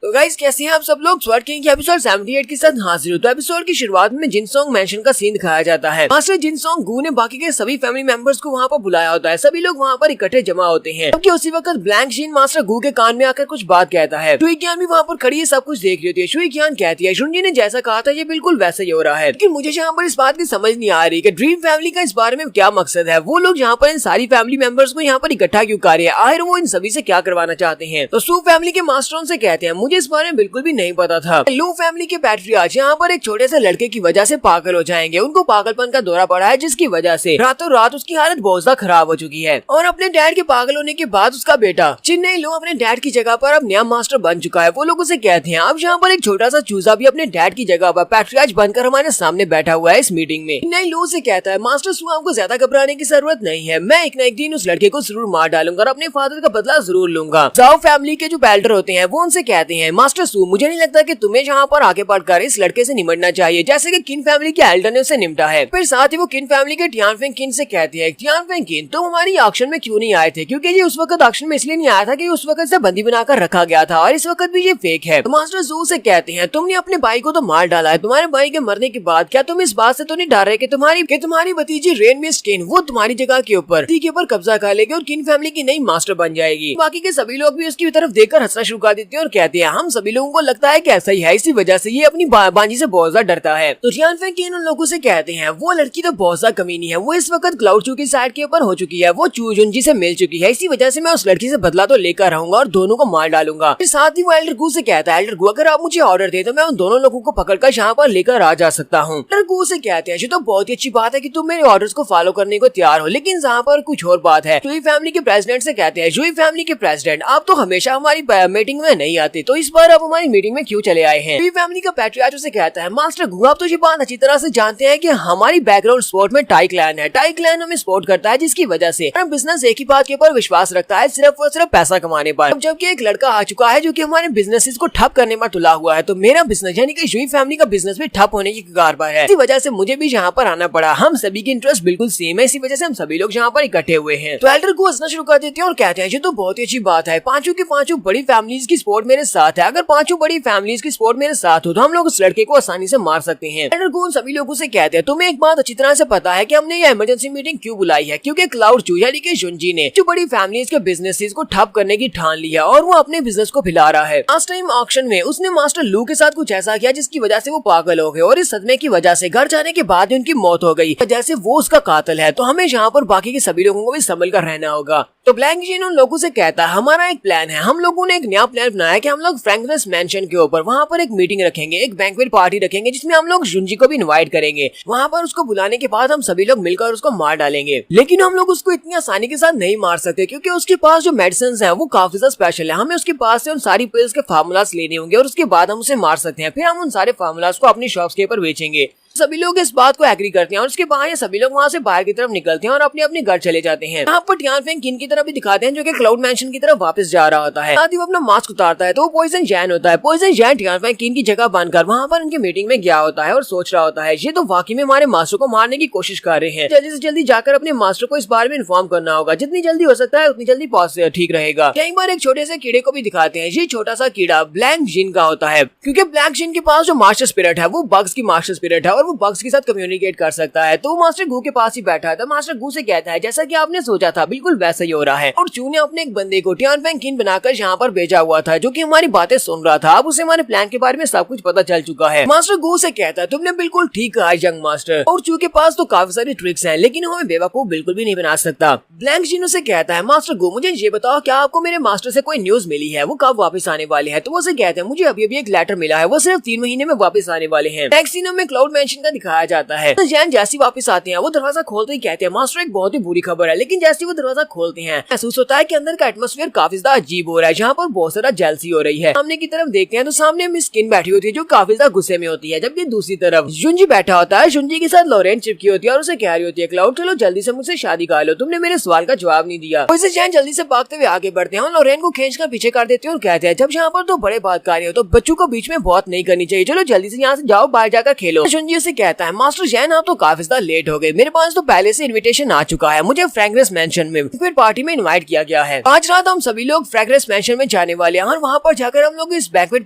तो गाइस कैसे हैं आप सब लोग। स्वर्ड किंग के एपिसोड 78 के साथ हाजिर हो। तो एपिसोड की शुरुआत में जिनसोंग मैंशन का सीन दिखाया जाता है। मास्टर जिनसोंग गू ने बाकी के सभी फैमिली मेंबर्स को वहाँ पर बुलाया होता है। सभी लोग वहाँ पर इकट्ठे जमा होते हैं, क्योंकि उसी वक्त ब्लैंक जीन मास्टर गू के कान में आकर कुछ बात कहता है। शुई ज्ञान भी वहाँ पर खड़ी है, सब कुछ देख रही होती है। शुई ज्ञान कहती है जुनजी ने जैसा कहा था ये बिल्कुल वैसा ही हो रहा है, लेकिन मुझे यहाँ पर इस बात की समझ नहीं आ रही कि ड्रीम फैमिली का इस बारे में क्या मकसद है। वो लोग यहाँ पर इन सारी फैमिली मेंबर्स को यहाँ पर इकट्ठा क्यों कर रहे हैं, आखिर वो इन सभी से क्या करवाना चाहते हैं। तो सू फैमिली के मास्टरों से कहते हैं मुझे इस बारे में बिल्कुल भी नहीं पता था। लू फैमिली के पैट्रियार्च यहाँ पर एक छोटे से लड़के की वजह से पागल हो जाएंगे। उनको पागलपन का दौरा पड़ा है, जिसकी वजह से रातों रात उसकी हालत बहुत ज्यादा खराब हो चुकी है। और अपने डैड के पागल होने के बाद उसका बेटा चिन्नई लू अपने डैड की जगह पर अब नया मास्टर बन चुका है। वो लोग उसे कहते हैं अब यहाँ पर एक छोटा सा चूजा भी अपने डैड की जगह पर पैट्रियार्च बनकर हमारे सामने बैठा हुआ है इस मीटिंग में। चिन्नई लू से कहता है मास्टर सू आपको ज्यादा घबराने की जरूरत नहीं है, मैं एक न एक दिन उस लड़के को जरूर मार डालूंगा और अपने फादर का बदला जरूर लूंगा। जाओ फैमिली के जो एल्डर होते हैं वो उनसे कहते हैं मास्टर सू मुझे नहीं लगता कि तुम्हें यहाँ पर आगे बढ़कर इस लड़के से निमटना चाहिए जैसे कि किन फैमिली के एल्डर ने उसे निपटा है। फिर साथ ही वो किन फैमिली के टियानफेंग किन से कहती है टियानफेंग किन तुम हमारी ऑक्शन में क्यों नहीं आए थे, क्योंकि ये उस वक्त ऑक्शन में इसलिए नहीं आया था कि उस वक्त से बंदी बनाकर रखा गया था और इस वक्त भी ये फेक है। तो मास्टर सू से कहते हैं तुमने अपने भाई को तो मार डाला है, तुम्हारे भाई के मरने के बाद क्या तुम इस बात से तो नहीं डर रहे कि तुम्हारी भतीजी रेन मिस्ट किन वो तुम्हारी जगह के ऊपर कब्जा कर लेगी और किन फैमिली की नई मास्टर बन जाएगी। बाकी के सभी लोग भी उसकी तरफ देखकर हंसना शुरू कर देते हैं और कहते हैं हम सभी लोगों को लगता है कि ऐसा ही है, इसी वजह से ये अपनी बांजी से बहुत ज्यादा डरता है। तो टियानफेंग किन उन लोगों से कहते हैं वो लड़की तो बहुत ज्यादा कमीनी है, वो इस वक्त क्लाउड चू की साइड के ऊपर हो चुकी है, वो जुनजी से मिल चुकी है, इसी वजह से मैं उस लड़की से बदला तो लेकर रहूंगा और दोनों को मार डालूंगा। फिर साथ ही वो एल्डर गू से कहता है एल्डर गू अगर आप मुझे ऑर्डर दे तो मैं उन दोनों लोगों को पकड़कर यहाँ पर लेकर आ जा सकता हूँ। एल्डर गू से कहते हैं ये तो बहुत ही अच्छी बात है कि तुम मेरे ऑर्डर्स को फॉलो करने को तैयार हो, लेकिन यहाँ पर कुछ और बात है। जुई फैमिली के प्रेसिडेंट से कहते हैं जुई फैमिली के प्रेसिडेंट आप तो हमेशा हमारी मीटिंग में नहीं आते, तो इस बार आप हमारी मीटिंग में क्यों चले आए हैं। जुई फैमिली का पैट्रियार्च से कहता है मास्टर गू आप तो ये बात अच्छी तरह से जानते हैं कि हमारी बैकग्राउंड स्पोर्ट में टाई क्लैन है, टाई क्लैन हमें सपोर्ट करता है, जिसकी वजह से हम बिजनेस एक ही बात के ऊपर विश्वास रखता है सिर्फ और सिर्फ पैसा कमाने पर। जबकि एक लड़का आ चुका है जो कि हमारे बिजनेस को ठप करने में तुला हुआ है, तो मेरा बिजनेस यानी कि जुई फैमिली का बिजनेस भी ठप होने की कगार पर है, इसी वजह से मुझे भी यहाँ पर आना पड़ा। हम सभी की इंटरेस्ट बिल्कुल सेम है, इसी वजह से हम सभी लोग यहाँ पर इकट्ठे हुए हैं। तो एल्डर को हंसना शुरू कर देते हैं और कहते हैं ये तो बहुत ही अच्छी बात है, पांचों की पांचों बड़ी फैमिलीज की सपोर्ट मेरे साथ है, अगर पांचों बड़ी फैमिलीज की सपोर्ट मेरे साथ हो तो हम लोग उस लड़के को आसानी से मार सकते हैं। एल्डर को उन सभी लोगों से कहते हैं तुम्हें एक बात अच्छी तरह से पता है कि हमने ये इमरजेंसी मीटिंग क्यों बुलाई है, क्योंकि क्लाउड चू यानी कि जुनजी ने जो बड़ी फैमिलीज के बिजनेसेस को ठप करने की ठान लिया और वो अपने बिजनेस को फैला रहा है। लास्ट टाइम ऑक्शन में उसने मास्टर लू के साथ कुछ ऐसा किया जिसकी वजह से वो पागल हो गए और इस सदमे की वजह से घर जाने के बाद उनकी मौत हो गई, जैसे वो उसका कातिल है। तो हमें यहाँ पर बाकी के सभी लोगों को भी संभल कर रहना होगा। तो ब्लैंक जीन उन लोगों से कहता है हमारा एक प्लान है, हम लोगों ने एक नया प्लान बनाया कि हम लोग फ्रैंकनेस मैंशन के ऊपर वहाँ पर एक मीटिंग रखेंगे, एक बैंक्वेट पार्टी रखेंगे जिसमें हम लोग जुनजी को भी इनवाइट करेंगे। वहाँ पर उसको बुलाने के बाद हम सभी लोग मिलकर उसको मार डालेंगे, लेकिन हम लोग उसको इतनी आसानी के साथ नहीं मार सकते क्योंकि उसके पास जो मेडिसिन है वो काफी ज्यादा स्पेशल है। हमें उसके पास से उन सारी पिल्स के फार्मूलास लेने होंगे और उसके बाद हम उसे मार सकते हैं। फिर हम उन सारे फार्मूलास को अपनी शॉप्स के ऊपर बेचेंगे। सभी लोग इस बात को एग्री करते हैं और उसके बाद ये सभी लोग वहाँ से बाहर की तरफ निकलते हैं और अपने अपने घर चले जाते हैं। यहाँ पर टियानफेंग किन की तरफ भी दिखाते हैं जो कि क्लाउड मैंशन की तरफ वापस जा रहा होता है। साथ ही वो अपना मास्क उतारता है तो वो पॉइजन जैन होता है। पॉइजन जैन टियानफेंग किन की जगह बनकर वहाँ पर उनकी मीटिंग में गया होता है और सोच रहा होता है ये तो वाकई में हमारे मास्टर को मारने की कोशिश कर रहे हैं, जल्दी से जल्दी जाकर अपने मास्टर को इस बारे में इन्फॉर्म करना होगा, जितनी जल्दी हो सकता है उतनी जल्दी ठीक रहेगा। कई बार एक छोटे से कीड़े को भी दिखाते हैं। ये छोटा सा कीड़ा ब्लैंक जिन का होता है, क्योंकि ब्लैंक जिन के पास जो मास्टर स्पिरिट है वो बग्स की मास्टर स्पिरिट है और वो बग्स के साथ कम्युनिकेट कर सकता है। तो मास्टर गू के पास ही बैठा था। मास्टर गू से कहता है जैसा कि आपने सोचा था बिल्कुल वैसा ही हो रहा है, और चू ने अपने एक बंदे को टियानफेंग किन बनाकर यहाँ पर भेजा हुआ था जो कि हमारी बातें सुन रहा था। अब उसे हमारे प्लान के बारे में सब कुछ पता चल चुका है। मास्टर गू से कहता है तुमने बिल्कुल ठीक कहा यंग मास्टर, और चू के पास तो काफी सारी ट्रिक्स हैं लेकिन हमें बेवकूफ बिल्कुल भी नहीं बना सकता। ब्लैंक जिन से कहता है मास्टर गू मुझे ये बताओ क्या आपको मेरे मास्टर से कोई न्यूज मिली है, वो कब वापस आने वाले हैं। तो वो से कहते हैं मुझे अभी अभी एक लेटर मिला है, वो सिर्फ 3 महीने में वापस आने वाले हैं। नेक्स्ट सीन में क्लाउड मैंशन का दिखाया जाता है। तो जैन जैसी वापस आते हैं वो दरवाजा खोलते ही कहते हैं मास्टर एक बहुत ही बुरी खबर है, लेकिन जैसे वो दरवाजा खोलते हैं महसूस होता है कि अंदर का एटमॉस्फेयर काफी ज्यादा अजीब हो रहा है, जहाँ पर बहुत सारा जेलसी हो रही है। सामने की तरफ देखते हैं तो सामने मिस किन बैठी होती है जो काफी ज्यादा गुस्से में होती है, जबकि दूसरी तरफ जुनजी बैठा होता है। जुनजी के साथ लॉरेन चिपकी होती है और उसे कह रही होती है क्लाउड चलो जल्दी से मुझसे शादी कर लो, तुमने मेरे सवाल का जवाब नहीं दिया। वैसे जैन जल्दी से भागते हुए आगे बढ़ते हैं और लॉरेन को खींच कर पीछे कर देते हैं और कहते हैं जब यहाँ पर तो बड़े बात कर रहे हो तो बच्चों को बीच में बात नहीं करनी चाहिए, चलो जल्दी से यहाँ से जाओ बाहर जाकर खेलो। जुनजी से कहता है मास्टर जैन आप तो काफी ज्यादा लेट हो गए, मेरे पास तो पहले से इनविटेशन आ चुका है, मुझे फ्रैग्रेंस मैंशन में फिर पार्टी में इनवाइट किया गया है। आज रात हम सभी लोग फ्रैग्रेंस मैंशन में जाने वाले हैं और वहाँ पर जाकर हम लोग इस बैंक्वेट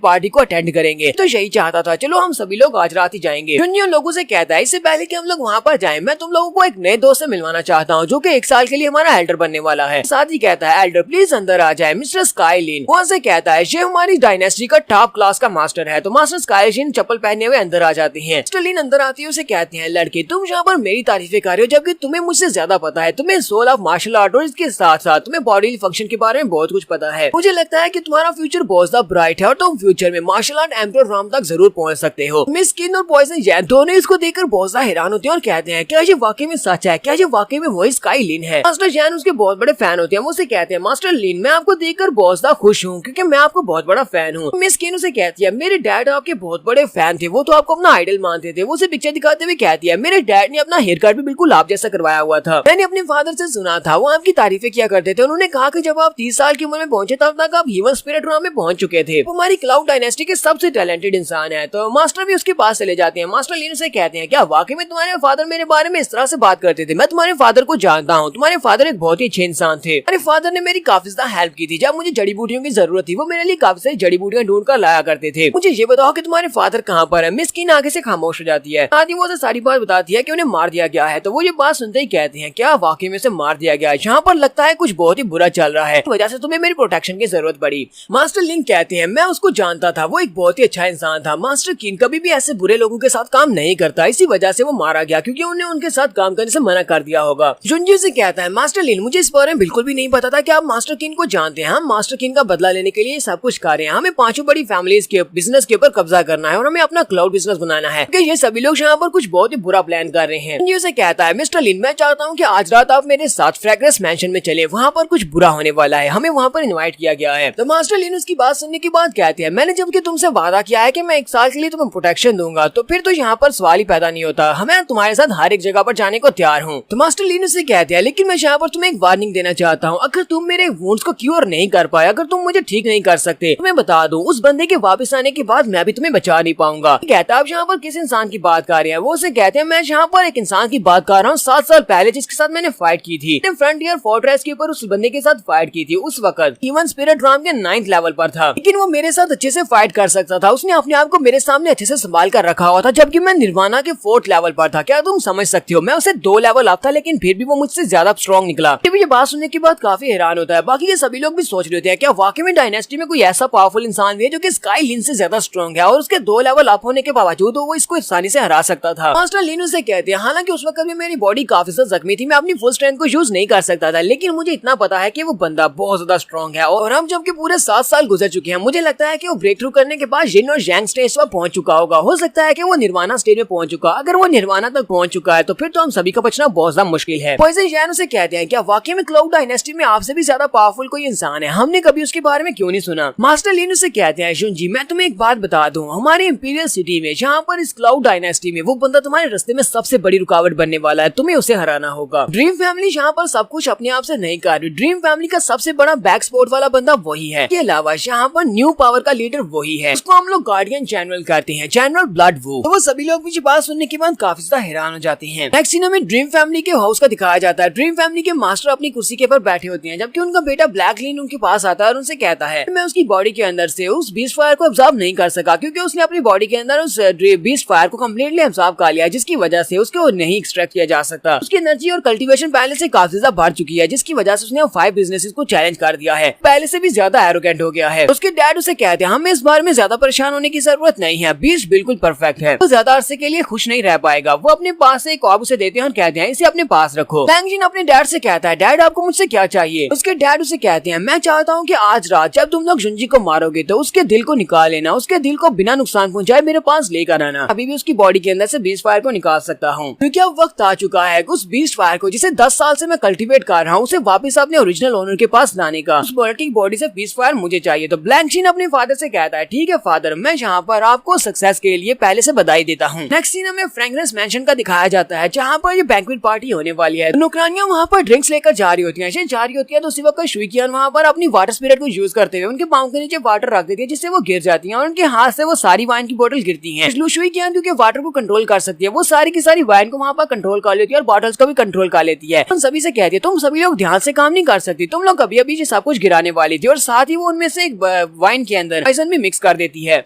पार्टी को अटेंड करेंगे। तो यही चाहता था, चलो हम सभी लोग आज रात ही जाएंगे। जुंजी उन लोगों से कहता है इससे पहले कि हम लोग वहाँ पर जाएं, मैं तुम लोगों को एक नए दोस्त से मिलवाना चाहता हूँ जो कि 1 साल के लिए हमारा एल्डर बनने वाला है। साथ ही कहता है एल्डर प्लीज अंदर आ जाए। मिस्टर स्काईलिन वहाँ से कहता है ये हमारी डायनेस्टी का टॉप क्लास का मास्टर है। तो मास्टर स्काईलिन चप्पल पहने हुए अंदर आ जाते हैं। मिस्टर लिन अंदर आती है, उसे कहते हैं लड़के तुम यहाँ पर मेरी तारीफें कर रहे हो जबकि तुम्हें मुझसे ज्यादा पता है, तुम्हें सोल ऑफ मार्शल आर्ट और इसके साथ साथ तुम्हें बॉडी फंक्शन के बारे में बहुत कुछ पता है। मुझे लगता है कि तुम्हारा फ्यूचर बहुत ज्यादा ब्राइट है और तुम फ्यूचर में मार्शल आर्ट एम्परर राम तक जरूर पहुंच सकते हो। मिस किन और पॉइजन जैन दोनों इसको देखकर बहुत ज्यादा हैरान होते हैं और कहते हैं क्या ये वाकई में सच है, क्या ये वाकई में वही स्काईलिन है। मास्टर जैन उसके बहुत बड़े फैन होते हैं। वो उसे कहते हैं मास्टर लिन मैं आपको देखकर बहुत ज्यादा खुश हूँ क्योंकि मैं आपको बहुत बड़ा फैन हूँ। मिस किन उसे कहती है मेरे डैड आपके बहुत बड़े फैन थे, वो तो आपको अपना आइडल मानते थे। वो उसे पिक्चर दिखाते हुए कहती है मेरे डैड ने अपना हेयर कट भी बिल्कुल आप जैसा करवाया हुआ था, मैंने अपने फादर से सुना था, वो आपकी तारीफें किया करते थे। उन्होंने कहा कि जब आप 30 साल की उम्र में पहुंचे तब तक आप ह्यूमन स्पिरिट राम में पहुंच चुके थे, वो हमारी क्लाउड डायनेस्टी के सबसे टैलेंटेड इंसान है। तो मास्टर भी उसके पास चले जाते हैं। मास्टर लिन से कहते हैं क्या वाकई में तुम्हारे फादर मेरे बारे में इस तरह से बात करते थे? मैं तुम्हारे फादर को जानता हूँ, तुम्हारे फादर एक बहुत ही अच्छे इंसान थे। मेरे फादर ने मेरी काफी ज्यादा हेल्प की थी, जब मुझे जड़ी बूटियों की जरूरत थी वो मेरे लिए काफी सारी जड़ी बूटियां ढूंढ कर लाया करते थे। मुझे ये बताओ कि तुम्हारे फादर कहाँ पर है? मिस किन आगे से खामोश हो जाती है। आदि वो सारी बात बताती है कि उन्हें मार दिया गया है। तो वो ये बात सुनते ही कहते हैं क्या वाकई में से मार दिया गया है? यहाँ पर लगता है कुछ बहुत ही बुरा चल रहा है, वजह से तुम्हें मेरी प्रोटेक्शन की जरूरत पड़ी। मास्टर लिन कहते हैं मैं उसको जानता था, वो एक बहुत ही अच्छा इंसान था। मास्टर किन कभी भी ऐसे बुरे लोगों के साथ काम नहीं करता, इसी वजह से वो मारा गया क्योंकि उन्हें उनके साथ काम करने से मना कर दिया होगा। जुंजी से कहता है मास्टर लिन मुझे इस बारे में बिल्कुल भी नहीं पता था कि आप मास्टर किन को जानते हैं। हम मास्टर किन का बदला लेने के लिए सब कुछ कर रहे हैं। हमें 5 बड़ी फैमिलीज के बिजनेस के ऊपर कब्जा करना है और हमें अपना क्लाउड बिजनेस बनाना है क्योंकि ये सभी लोग यहाँ पर कुछ बहुत ही बुरा प्लान कर रहे हैं। जुंजी से कहता है मिस्टर लिन मैं चाहता हूँ कि आज रात आप मेरे साथ फ्रैग्रेंस मैंशन में चले, वहाँ पर कुछ बुरा होने वाला है, हमें वहाँ पर इनवाइट किया गया है। तो मास्टर लिन उसकी बात सुनने के बाद कहते हैं मैंने जबकि तुमसे वादा किया है कि मैं 1 साल के लिए तुम्हें प्रोटेक्शन दूंगा, तो फिर तो यहाँ पर सवाल ही पैदा नहीं होता, हमें तुम्हारे साथ हर एक जगह पर जाने को तैयार हूँ। तो मास्टर लिन से कहते हैं लेकिन मैं यहाँ पर तुम्हें एक वार्निंग देना चाहता हूँ, अगर तुम मेरे वुंड्स को क्योर नहीं कर पाए, अगर तुम मुझे ठीक नहीं कर सकते तो मैं बता दूं उस बंदे के वापस आने के बाद मैं भी तुम्हें बचा नहीं पाऊंगा। कहता है आप यहाँ पर किस इंसान की बात कर रहे हैं? वो उसे कहते हैं मैं यहाँ पर एक इंसान की बात कर रहा हूँ 7 साल पहले जिसके साथ मैंने फाइट की थी, फ्रंटियर फोर्ट्रेस के ऊपर उस बंदे के साथ फाइट की थी। उस वक्त ह्यूमन स्पिरिट राम के 9th लेवल पर था, लेकिन वो मेरे साथ अच्छे से फाइट कर सकता था, उसने अपने आप को मेरे सामने अच्छे से संभाल कर रखा हुआ था जबकि मैं निर्वाणा के 4th लेवल पर था। क्या तुम समझ सकते हो? मैं उसे 2 लेवल अप था लेकिन फिर भी वो मुझसे ज्यादा स्ट्रॉन्ग निकला। ये बात सुनने के बाद काफी हैरान होता है। बाकी के सभी लोग भी सोच रहे होते हैं क्या वाकई में डायनेस्टी में कोई ऐसा पावरफुल इंसान भी है जो कि स्काईलिन से ज्यादा स्ट्रॉन्ग है और उसके 2 लेवल अप होने के बावजूद वो इसको आसानी से हरा सकता था। मास्टर लिन से कहते हैं हालांकि उस वक्त में मेरी बॉडी काफी ज्यादा जख्मी थी, मैं अपनी फुल स्ट्रेंथ को यूज नहीं कर सकता था, लेकिन मुझे इतना पता है कि वो बंदा बहुत ज्यादा स्ट्रॉन्ग है और हम जबकि पूरे 7 साल गुजर चुके हैं, मुझे लगता है कि वो ब्रेक थ्रू करने के बाद जिन और जैंग स्टेज पर पहुंच चुका होगा। हो सकता है कि वो निर्वाणा स्टेज में पहुंच चुका, अगर वो निर्वाणा तक पहुंच चुका है तो फिर तो हम सभी का बचना बहुत ज्यादा मुश्किल है। पॉइजन जैन उसे कहते हैं क्या वाकई में क्लाउड डायनेस्टी में आपसे भी ज्यादा पावरफुल कोई इंसान है? हमने कभी उसके बारे में क्यों नहीं सुना? मास्टर लिन उसे कहते हैं जुंजी मैं तुम्हें एक बात बता दूं, हमारी इंपीरियल सिटी में जहाँ पर इस क्लाउड डायनेस्टी में वो बंदा तुम्हारे रास्ते में सबसे बड़ी रुकावट बनने वाला है, तुम्हें उसे हराना होगा। ड्रीम फैमिली यहाँ पर सब कुछ अपने आप से नहीं कर रही, ड्रीम फैमिली का सबसे बड़ा बैक सपोर्ट वाला बंदा वही है। इसके अलावा यहाँ पर न्यू पावर का लीडर वही है, उसको हम लोग गार्डियन जनरल कहते हैं, जनरल ब्लड वू। तो वो सभी लोग मुझे बात सुनने के बाद काफी ज्यादा हैरान हो जाते हैं। नेक्स्ट सीन में ड्रीम फैमिली के हाउस का दिखाया जाता है। ड्रीम फैमिली के मास्टर अपनी कुर्सी के ऊपर बैठे होते हैं जबकि उनका बेटा ब्लैक लिन उनके पास आता है और उनसे कहता है मैं उसकी बॉडी के अंदर से उस बीस्ट फायर को अब्सॉर्ब नहीं कर सका क्योंकि उसने अपनी बॉडी के अंदर उस बीस्ट फायर को कम्प्लीटली अब्सॉर्ब कर लिया, जिसकी वजह से उसको नहीं एक्सट्रैक्ट किया जा सकता। उसकी एनर्जी और कल्टीवेशन पहले से काफी ज्यादा बढ़ चुकी है, जिसकी वजह से उसने 5 बिजनेसेस को चैलेंज कर दिया है, पहले से भी ज्यादा एरोगेंट हो गया है। उसके डैड उसे कहते हैं हमें इस बारे में ज्यादा परेशान होने की जरूरत नहीं है, बीस्ट बिल्कुल परफेक्ट है, वो ज्यादा अरसे के लिए खुश नहीं रह पाएगा। वो अपने पास से एक ऑर्ब उसे देते हैं और कहते हैं इसे अपने पास रखो। लैंगजिन अपने डैड से कहता है डैड आपको मुझसे क्या चाहिए? उसके डैड उसे कहते हैं मैं चाहता हूँ कि आज रात जब तुम लोग जुंजी को मारोगे तो उसके दिल को निकाल लेना, उसके दिल को बिना नुकसान पहुंचाए मेरे पास लेकर आना, अभी भी उसकी बॉडी के अंदर से बीस्ट फायर को निकाल सकता हूँ क्योंकि अब वक्त आ चुका है उस बीस्ट फायर को जिसे 10 साल से मैं कल्टीवेट कर रहा हूँ उसे वापस अपने ओरिजिनल ओनर के पास लाने का। उस बॉडी बॉडी से बीस्ट फायर मुझे चाहिए। तो ब्लैंकशिन अपने फादर से कहता है ठीक है फादर, मैं यहाँ पर आपको सक्सेस के लिए पहले से बधाई देता हूँ। नेक्स्ट सीन में फ्रैग्रेंस मैंशन का दिखाया जाता है जहाँ पर ये बैंक्वेट पार्टी होने वाली है। नौकरानियां वहाँ पर ड्रिंक्स लेकर जा रही होती है, जा रही होती है तो उसी वक्त शुइकियान वहाँ पर अपनी वाटर स्पिरिट को यूज करते हुए उनके पाँव के नीचे वाटर रख देती है जिससे वो गिर जाती है और उनके हाथ से वो सारी वाइन की बोतल गिरती है। शुइकियान क्योंकि वाटर को कंट्रोल कर सकती है, वो सारी की सारी वाइन को वहाँ पर कंट्रोल कर लेती है और बॉटल्स को भी कंट्रोल कर लेती है। उन सभी से कहती है तुम सभी लोग ध्यान से काम नहीं कर सकती, तुम लोग अभी अभी सब कुछ गिराने वाली थी, और साथ ही वो उनमें से एक वाइन के अंदर पॉइजन भी मिक्स कर देती है।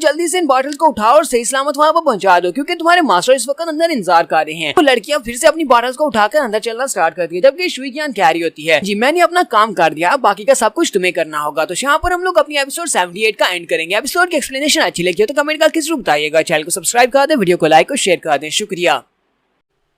जल्दी से इन बॉटल को उठाओ और सही सलामत वहाँ पर पहुंचा दो, क्योंकि तुम्हारे मास्टर इस वक्त अंदर इंतजार कर रहे हैं। तो लड़कियां फिर से अपनी बॉटल्स को उठाकर अंदर चलना स्टार्ट करती है, जबकि शुई ज्ञान कह रही होती है जी मैंने अपना काम कर दिया, अब बाकी का सब कुछ तुम्हें करना होगा। तो यहाँ पर हम लोग अपनी एपिसोड 78 का एंड करेंगे। एपिसोड की एक्सप्लेनेशन अच्छी लगी हो तो कमेंट करके जरूर बताइएगा। चैनल को सब्सक्राइब कर दें, वीडियो को लाइक और शेयर कर दें। शुक्रिया।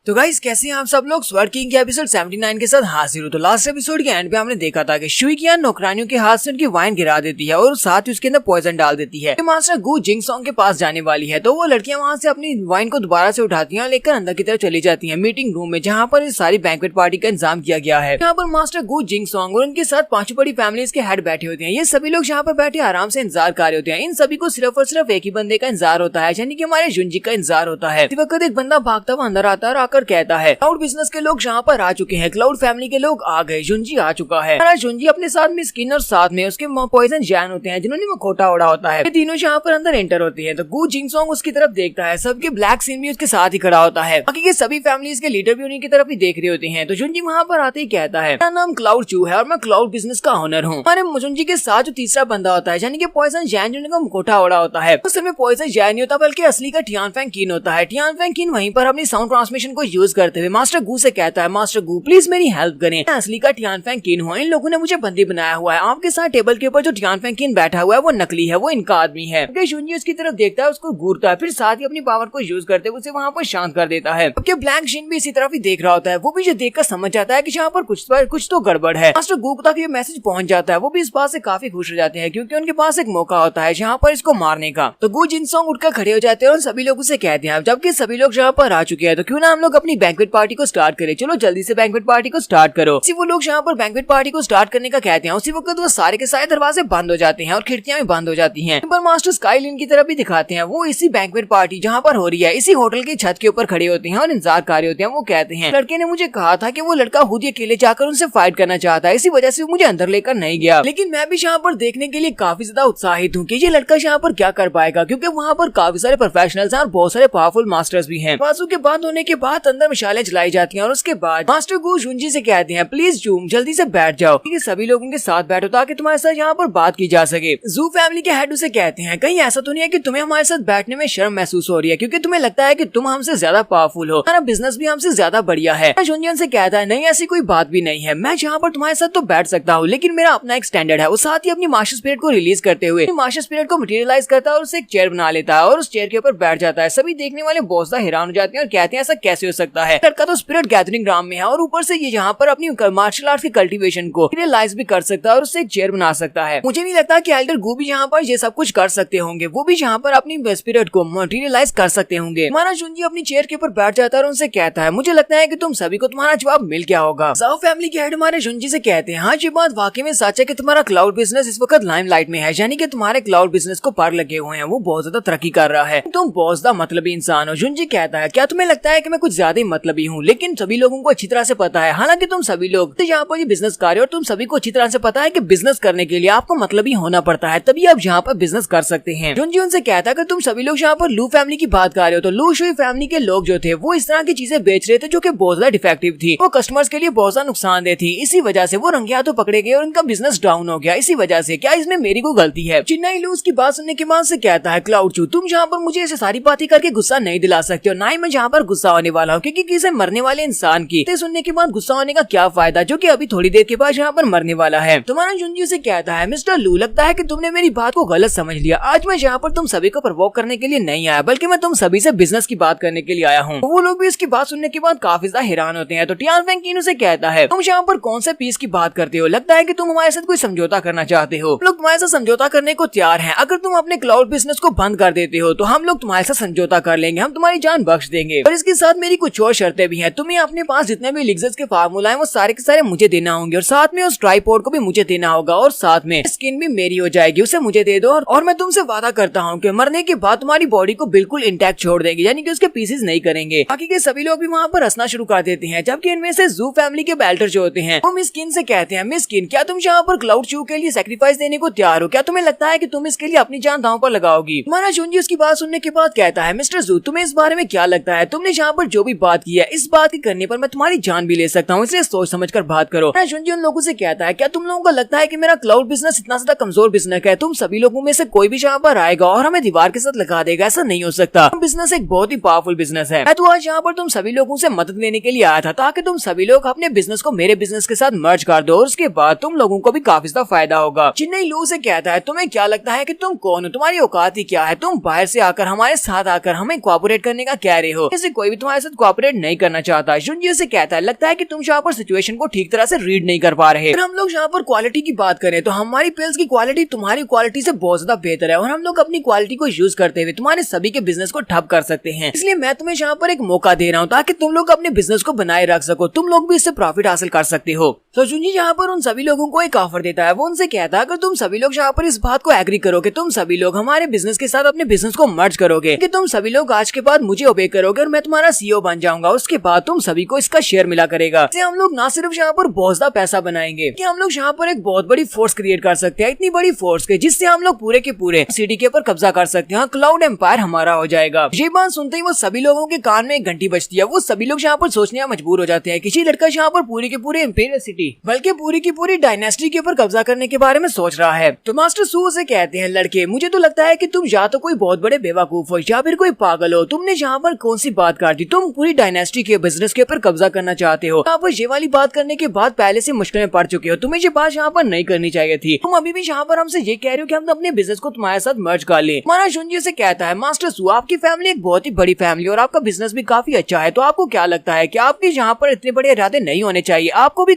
तो गाइस कैसे हैं आप सब लोग। स्वर्ड किंग के एपिसोड 79 के साथ हाजिर हो। तो लास्ट एपिसोड के एंड पे हमने देखा था कि शुई qian नौकरानियों के हाथ से उनकी वाइन गिरा देती है और साथ ही उसके अंदर पॉइजन डाल देती है। मास्टर गु जिंगसोंग के पास जाने वाली है, तो वो लड़कियां वहां से अपनी वाइन को दोबारा से उठाती हैं और लेकर अंदर की तरफ चली जाती हैं मीटिंग रूम में, जहाँ पर इस सारी बैंक्वेट पार्टी का इंतजाम किया गया है। यहाँ पर मास्टर गु जिंगसोंग और उनके साथ 5 बड़ी फैमिलीज के हेड बैठे होते हैं। ये सभी लोग यहाँ पर बैठे आराम से इंतजार कर रहे होते हैं। इन सभी को सिर्फ और सिर्फ एक ही बंदे का इंतजार होता है, यानी कि हमारे जुंजी का इंतजार होता है। इस वक्त एक बंदा भागता हुआ अंदर आता है और आकर कहता है क्लाउड बिजनेस के लोग यहाँ पर आ चुके हैं, क्लाउड फैमिली के लोग आ गए, जुंजी आ चुका है। जुंजी अपने साथ में स्किन और साथ में उसके पॉइजन जैन होते हैं जिन्होंने वो खोटा ओढ़ा होता है। ये तीनों यहाँ पर अंदर एंटर होती है। तो गु जिंगसोंग उसकी तरफ देखता है, सबके ब्लैक सीन भी उसके साथ ही खड़ा होता है। बाकी के सभी फैमिलीज के लीडर भी उन्हीं की तरफ ही देख रहे होते हैं। तो जुंजी वहाँ पर आते ही कहता है मेरा नाम क्लाउड चू है और मैं क्लाउड बिजनेस का ओनर हूँ। हमारे जुंजी के साथ जो तीसरा बंदा होता है यानी कि पॉइजन जैन जिनका मुखोटा ओढ़ा होता है, उस समय पॉइजन जैन नहीं होता बल्कि असली का टियानफेंग कीन होता है। टियानफेंग कीन वहीं पर अपनी साउंड ट्रांसमिशन को यूज करते हुए मास्टर गु से कहता है मास्टर गु प्लीज मेरी हेल्प करें, मैं असली का टियानफेंग कीन हूँ, इन लोगों ने मुझे बंदी बनाया हुआ है। आपके साथ टेबल के ऊपर जो टियानफेंग कीन बैठा हुआ है वो नकली है, वो इनका आदमी है। जुंजी उसकी तरफ देखता है, उसको घूरता है, फिर साथ ही अपनी पावर को यूज करते हुए उसे वहाँ पर शांत कर देता है। ब्लैक शीन भी इसी तरफ ही देख रहा होता है, वो भी जो देखकर समझ जाता है कि यहाँ पर कुछ तो गड़बड़ है। मास्टर गु तक ये मैसेज पहुंच जाता है, वो भी इस बात से काफी खुश हो जाते हैं क्योंकि उनके पास एक मौका होता है जहाँ पर इसको मारने का। तो गु जिंगसोंग उठकर खड़े हो जाते हैं और सभी लोग उसे कहते हैं जबकि सभी लोग यहाँ पर आ चुके हैं तो क्यों ना हम लोग अपनी बैंक्वेट पार्टी को स्टार्ट करें, चलो जल्दी से बैंक्वेट पार्टी को स्टार्ट करो। इसी वो लोग यहाँ पर बैंक्वेट पार्टी को स्टार्ट करने का कहते हैं, उसी वक्त वो सारे के सारे दरवाजे बंद हो जाते हैं और खिड़कियां भी बंद हो जाती हैं। पर मास्टर स्काईलिन की तरफ भी दिखाते हैं, वो इसी बैंक्वेट पार्टी जहाँ पर हो रही है इसी होटल की छत के ऊपर खड़े होते हैं और इंतजार कर रहे होते हैं। वो कहते हैं लड़के ने मुझे कहा था कि वो लड़का खुद ही अकेले जाकर उनसे फाइट करना चाहता है, इसी वजह से वो मुझे अंदर लेकर नहीं गया। लेकिन मैं भी यहाँ पर देखने के लिए काफी ज्यादा उत्साहित हूँ कि ये लड़का यहाँ पर क्या कर पाएगा, क्योंकि वहाँ पर काफी सारे प्रोफेशनल्स हैं और बहुत सारे पावरफुल मास्टर्स भी हैं। बाजू के बाद होने के बाद अंदर मिसाइलें चलाई जाती हैं और उसके बाद मास्टर गु जुंजी से कहते हैं प्लीज जूम जल्दी से बैठ जाओ, सभी लोगों के साथ बैठो ताकि तुम्हारे साथ यहाँ पर बात की जा सके। जू फैमिली के हेड उसे कहते हैं कहीं ऐसा तो नहीं है कि तुम्हें हमारे साथ बैठने में शर्म महसूस हो रही है क्योंकि तुम्हें लगता है कि तुम हमसे ज्यादा पावरफुल हो, हमारा बिजनेस भी हमसे ज्यादा बढ़िया है। जुंजियन से कहता है नहीं ऐसी कोई बात भी नहीं है, मैं यहाँ पर तुम्हारे साथ तो बैठ सकता हूँ लेकिन मेरा अपना एक स्टैंडर्ड है। वो साथ ही अपनी मास्टर स्पिरिट को रिलीज करते हुए मास्टर स्पिरिट को मटेरियलाइज करता है और उसे एक चेयर बना लेता है और उस चेयर के ऊपर बैठ जाता है। सभी देखने वाले बहुत ज्यादा हैरान हो जाते हैं और कहते हैं ऐसा कैसे हो सकता है, लड़का तो स्पिरिट गैदरिंग ग्राम में है और ऊपर से ये यहाँ पर अपनी मार्शल आर्ट की कल्टीवेशन को रियलाइज भी कर सकता है और उससे एक चेयर बना सकता है। मुझे नहीं लगता कि एल्डर गु भी यहाँ पर ये सब कुछ कर सकते होंगे, वो भी यहाँ पर अपनी स्पिरिट को मटेरियलाइज कर सकते होंगे। हमारा जुंजी अपनी चेयर के ऊपर बैठ जाता है और उनसे कहता है मुझे लगता है कि तुम सभी को तुम्हारा जवाब मिल गया होगा। जाओ फैमिली के हेड हमारे जुंजी से कहते हैं हाँ ये बात वाकई में सच है कि तुम्हारा क्लाउड बिजनेस इस वक्त लाइमलाइट में है, यानी कि तुम्हारे क्लाउड बिजनेस को पर लगे हुए हैं, वो बहुत ज्यादा तरक्की कर रहा है, तुम बहुत ज्यादा मतलबी इंसान हो। जुंजी कहता है क्या तुम्हें लगता है कि मैं कुछ ज्यादा ही मतलबी हूँ, लेकिन सभी लोगों को अच्छी तरह से पता है, हालांकि तुम सभी लोग तो यहाँ पर ये बिजनेस कर रहे हो और तुम सभी को अच्छी तरह से पता है कि बिजनेस करने के लिए आपको मतलबी होना पड़ता है, तभी आप यहाँ पर बिजनेस कर सकते हैं। जुंजी उनसे कहता है कि तुम सभी लोग यहाँ पर लू फैमिली की बात कर रहे हो, तो लू शुई फैमिली के लोग जो थे वो इस तरह की चीजें बेच रहे थे जो कि बहुत ज्यादा डिफेक्टिव थी, वो कस्टमर्स के लिए बहुत ज्यादा नुकसानदेह थी, इसी वजह से वो रंगे हाथों पकड़े गए और उनका बिजनेस डाउन हो गया। इसी वजह से क्या इसमें मेरी कोई गलती है? चिन्नाई लू उसकी बात सुनने के बाद से कहता है क्लाउड चू तुम यहाँ पर मुझे ऐसे सारी बातें करके गुस्सा नहीं दिला सकते हो, ना ही मैं यहाँ पर गुस्सा होने वाला हूँ, क्योंकि किसी मरने वाले इंसान की सुनने के बाद गुस्सा होने का क्या फायदा जो कि अभी थोड़ी देर के बाद यहाँ पर मरने वाला है। तुम्हारा जुंजी से कहता है मिस्टर लू लगता है कि तुमने मेरी बात को गलत समझ लिया, आज मैं यहाँ पर तुम सभी को प्रवोक करने के लिए नहीं आया बल्कि मैं तुम सभी से बिजनेस की बात करने के लिए आया हूँ। वो लोग भी इसकी बात सुनने के बाद काफी ज्यादा हैरान होते हैं। तो टियानफेंग कीन उसे कहता है तुम यहाँ पर कौन से पीस की बात करते हो, लगता है कि तुम हमारे साथ कोई समझौता करना चाहते हो, लोग तुम्हारे साथ समझौता करने को तैयार हैं, अगर तुम अपने क्लाउड बिजनेस को बंद कर देते हो तो हम लोग तुम्हारे साथ समझौता कर लेंगे, हम तुम्हारी जान बख्श देंगे और इसके साथ मेरी कुछ और शर्तें भी हैं। तुम्हें अपने पास जितने भी एलिक्सर्स के फार्मूला हैं वो सारे के सारे मुझे देना होंगे और साथ में उस ट्राइपॉड को भी मुझे देना होगा और साथ में स्किन भी मेरी हो जाएगी, उसे मुझे दे दो और मैं तुमसे वादा करता हूँ कि मरने के बाद तुम्हारी बॉडी को बिल्कुल इंटैक्ट छोड़ देंगे, यानी कि उसके पीसेस नहीं करेंगे। बाकी के सभी लोग भी वहाँ पर हंसना शुरू कर देते हैं, जबकि इनमें से जू फैमिली के बेल्टर जो होते हैं वो मिस किन से कहते हैं, मिस किन क्या तुम यहाँ पर क्लाउड शू के लिए सैक्रिफाइस देने को तैयार हो? क्या तुम्हें लगता है कि तुम इसके लिए अपनी जान दांव पर लगाओगी? हमारा शुंजी उसकी बात सुनने के बाद कहता है, मिस्टर जू तुम्हें इस बारे में क्या लगता है? तुमने यहाँ पर जो भी बात की है इस बात के करने पर मैं तुम्हारी जान भी ले सकता हूँ, इसलिए सोच समझ कर बात करो। शुंजी उन लोगों से कहता है, क्या तुम लोगों को लगता है कि मेरा क्लाउड बिजनेस इतना ज्यादा कमजोर बिजनेस है? तुम सभी लोगों में से कोई भी यहाँ पर आएगा और हमें दीवार के साथ लगा देगा? ऐसा नहीं हो सकता। बिजनेस एक बहुत ही पावरफुल बिजनेस है। मैं तो आज यहाँ पर तुम सभी लोगों से मदद लेने के लिए आया था ताकि तुम सभी लोग अपने बिजनेस को मेरे बिजनेस के साथ मर्ज कर दो और उसके बाद तुम लोगों को भी काफी ज्यादा फायदा होगा। चिन्नई लू से कहता है, तुम्हें क्या लगता है कि तुम कौन हो? तुम्हारी औकात ही क्या है? तुम बाहर से आकर हमारे साथ आकर हमें कोऑपरेट करने का कह रहे हो? इसे कोई भी तुम्हारे साथ कोऑपरेट नहीं करना चाहता। शुंजी से कहता है, लगता है कि तुम यहाँ पर सिचुएशन को ठीक तरह से रीड नहीं कर पा रहे। हम लोग यहाँ पर क्वालिटी की बात करें तो हमारी पिल्स की क्वालिटी तुम्हारी क्वालिटी से बहुत ज्यादा बेहतर है और हम लोग अपनी क्वालिटी को यूज करते हुए तुम्हारे सभी के बिजनेस को ठप कर सकते हैं। इसलिए मैं तुम्हें यहाँ पर एक मौका दे रहा हूँ ताकि तुम लोग अपने बिजनेस को बनाए रख सको, तुम लोग भी इससे प्रॉफिट हासिल कर सकते हो। तो शुंजी यहाँ पर उन सभी लोगों को एक ऑफर देता है। वो उनसे कहता है, अगर तुम सभी लोग यहाँ पर इस बात को एग्री करोगे, तुम सभी लोग हमारे बिजनेस के साथ अपने बिजनेस को मर्ज करोगे, कि तुम सभी लोग आज के बाद मुझे ओबे करोगे और मैं तुम्हारा सीईओ बन जाऊंगा, उसके बाद तुम सभी को इसका शेयर मिला करेगा। इससे हम लोग ना सिर्फ यहाँ पर बहुत ज्यादा पैसा बनाएंगे कि हम लोग यहाँ पर एक बहुत बड़ी फोर्स क्रिएट कर सकते हैं, इतनी बड़ी फोर्स के जिससे हम लोग पूरे के पूरे सिटी के ऊपर कब्जा कर सकते हैं, क्लाउड एम्पायर हमारा हो जाएगा। ये बात सुनते ही वो सभी लोगों के कान में एक घंटी बजती है। वो सभी लोग यहाँ पर सोचने मजबूर हो जाते हैं, किसी लड़का यहाँ पर पूरे के पूरे इंपीरियल सिटी बल्कि पूरी की पूरी डायनेस्टी के ऊपर कब्जा करने के बारे में सोच रहा है। तो मास्टर सू से कहते हैं, लड़के मुझे तो लगता है कि तुम या तो कोई बहुत बड़े बेवकूफ हो या फिर कोई पागल हो। तुमने यहाँ पर कौन सी बात कर दी? तुम पूरी डायनेस्टी के बिजनेस के ऊपर कब्जा करना चाहते हो। यहाँ पर ये वाली बात करने के बाद पहले से मुश्किल में पड़ चुके हो, तुम्हें ये बात यहाँ पर नहीं करनी चाहिए थी। तुम अभी भी यहाँ पर हमसे ये कह रहे हो कि हम अपने बिजनेस को तुम्हारे साथ मर्ज कर ले। हमारा शुंजी से कहता है, मास्टर सू आपकी फैमिली एक बहुत ही बड़ी फैमिली और आपका बिजनेस भी काफी अच्छा है, तो आपको क्या लगता है कि आपके यहाँ पर इतने बड़े इरादे नहीं होने चाहिए? आपको भी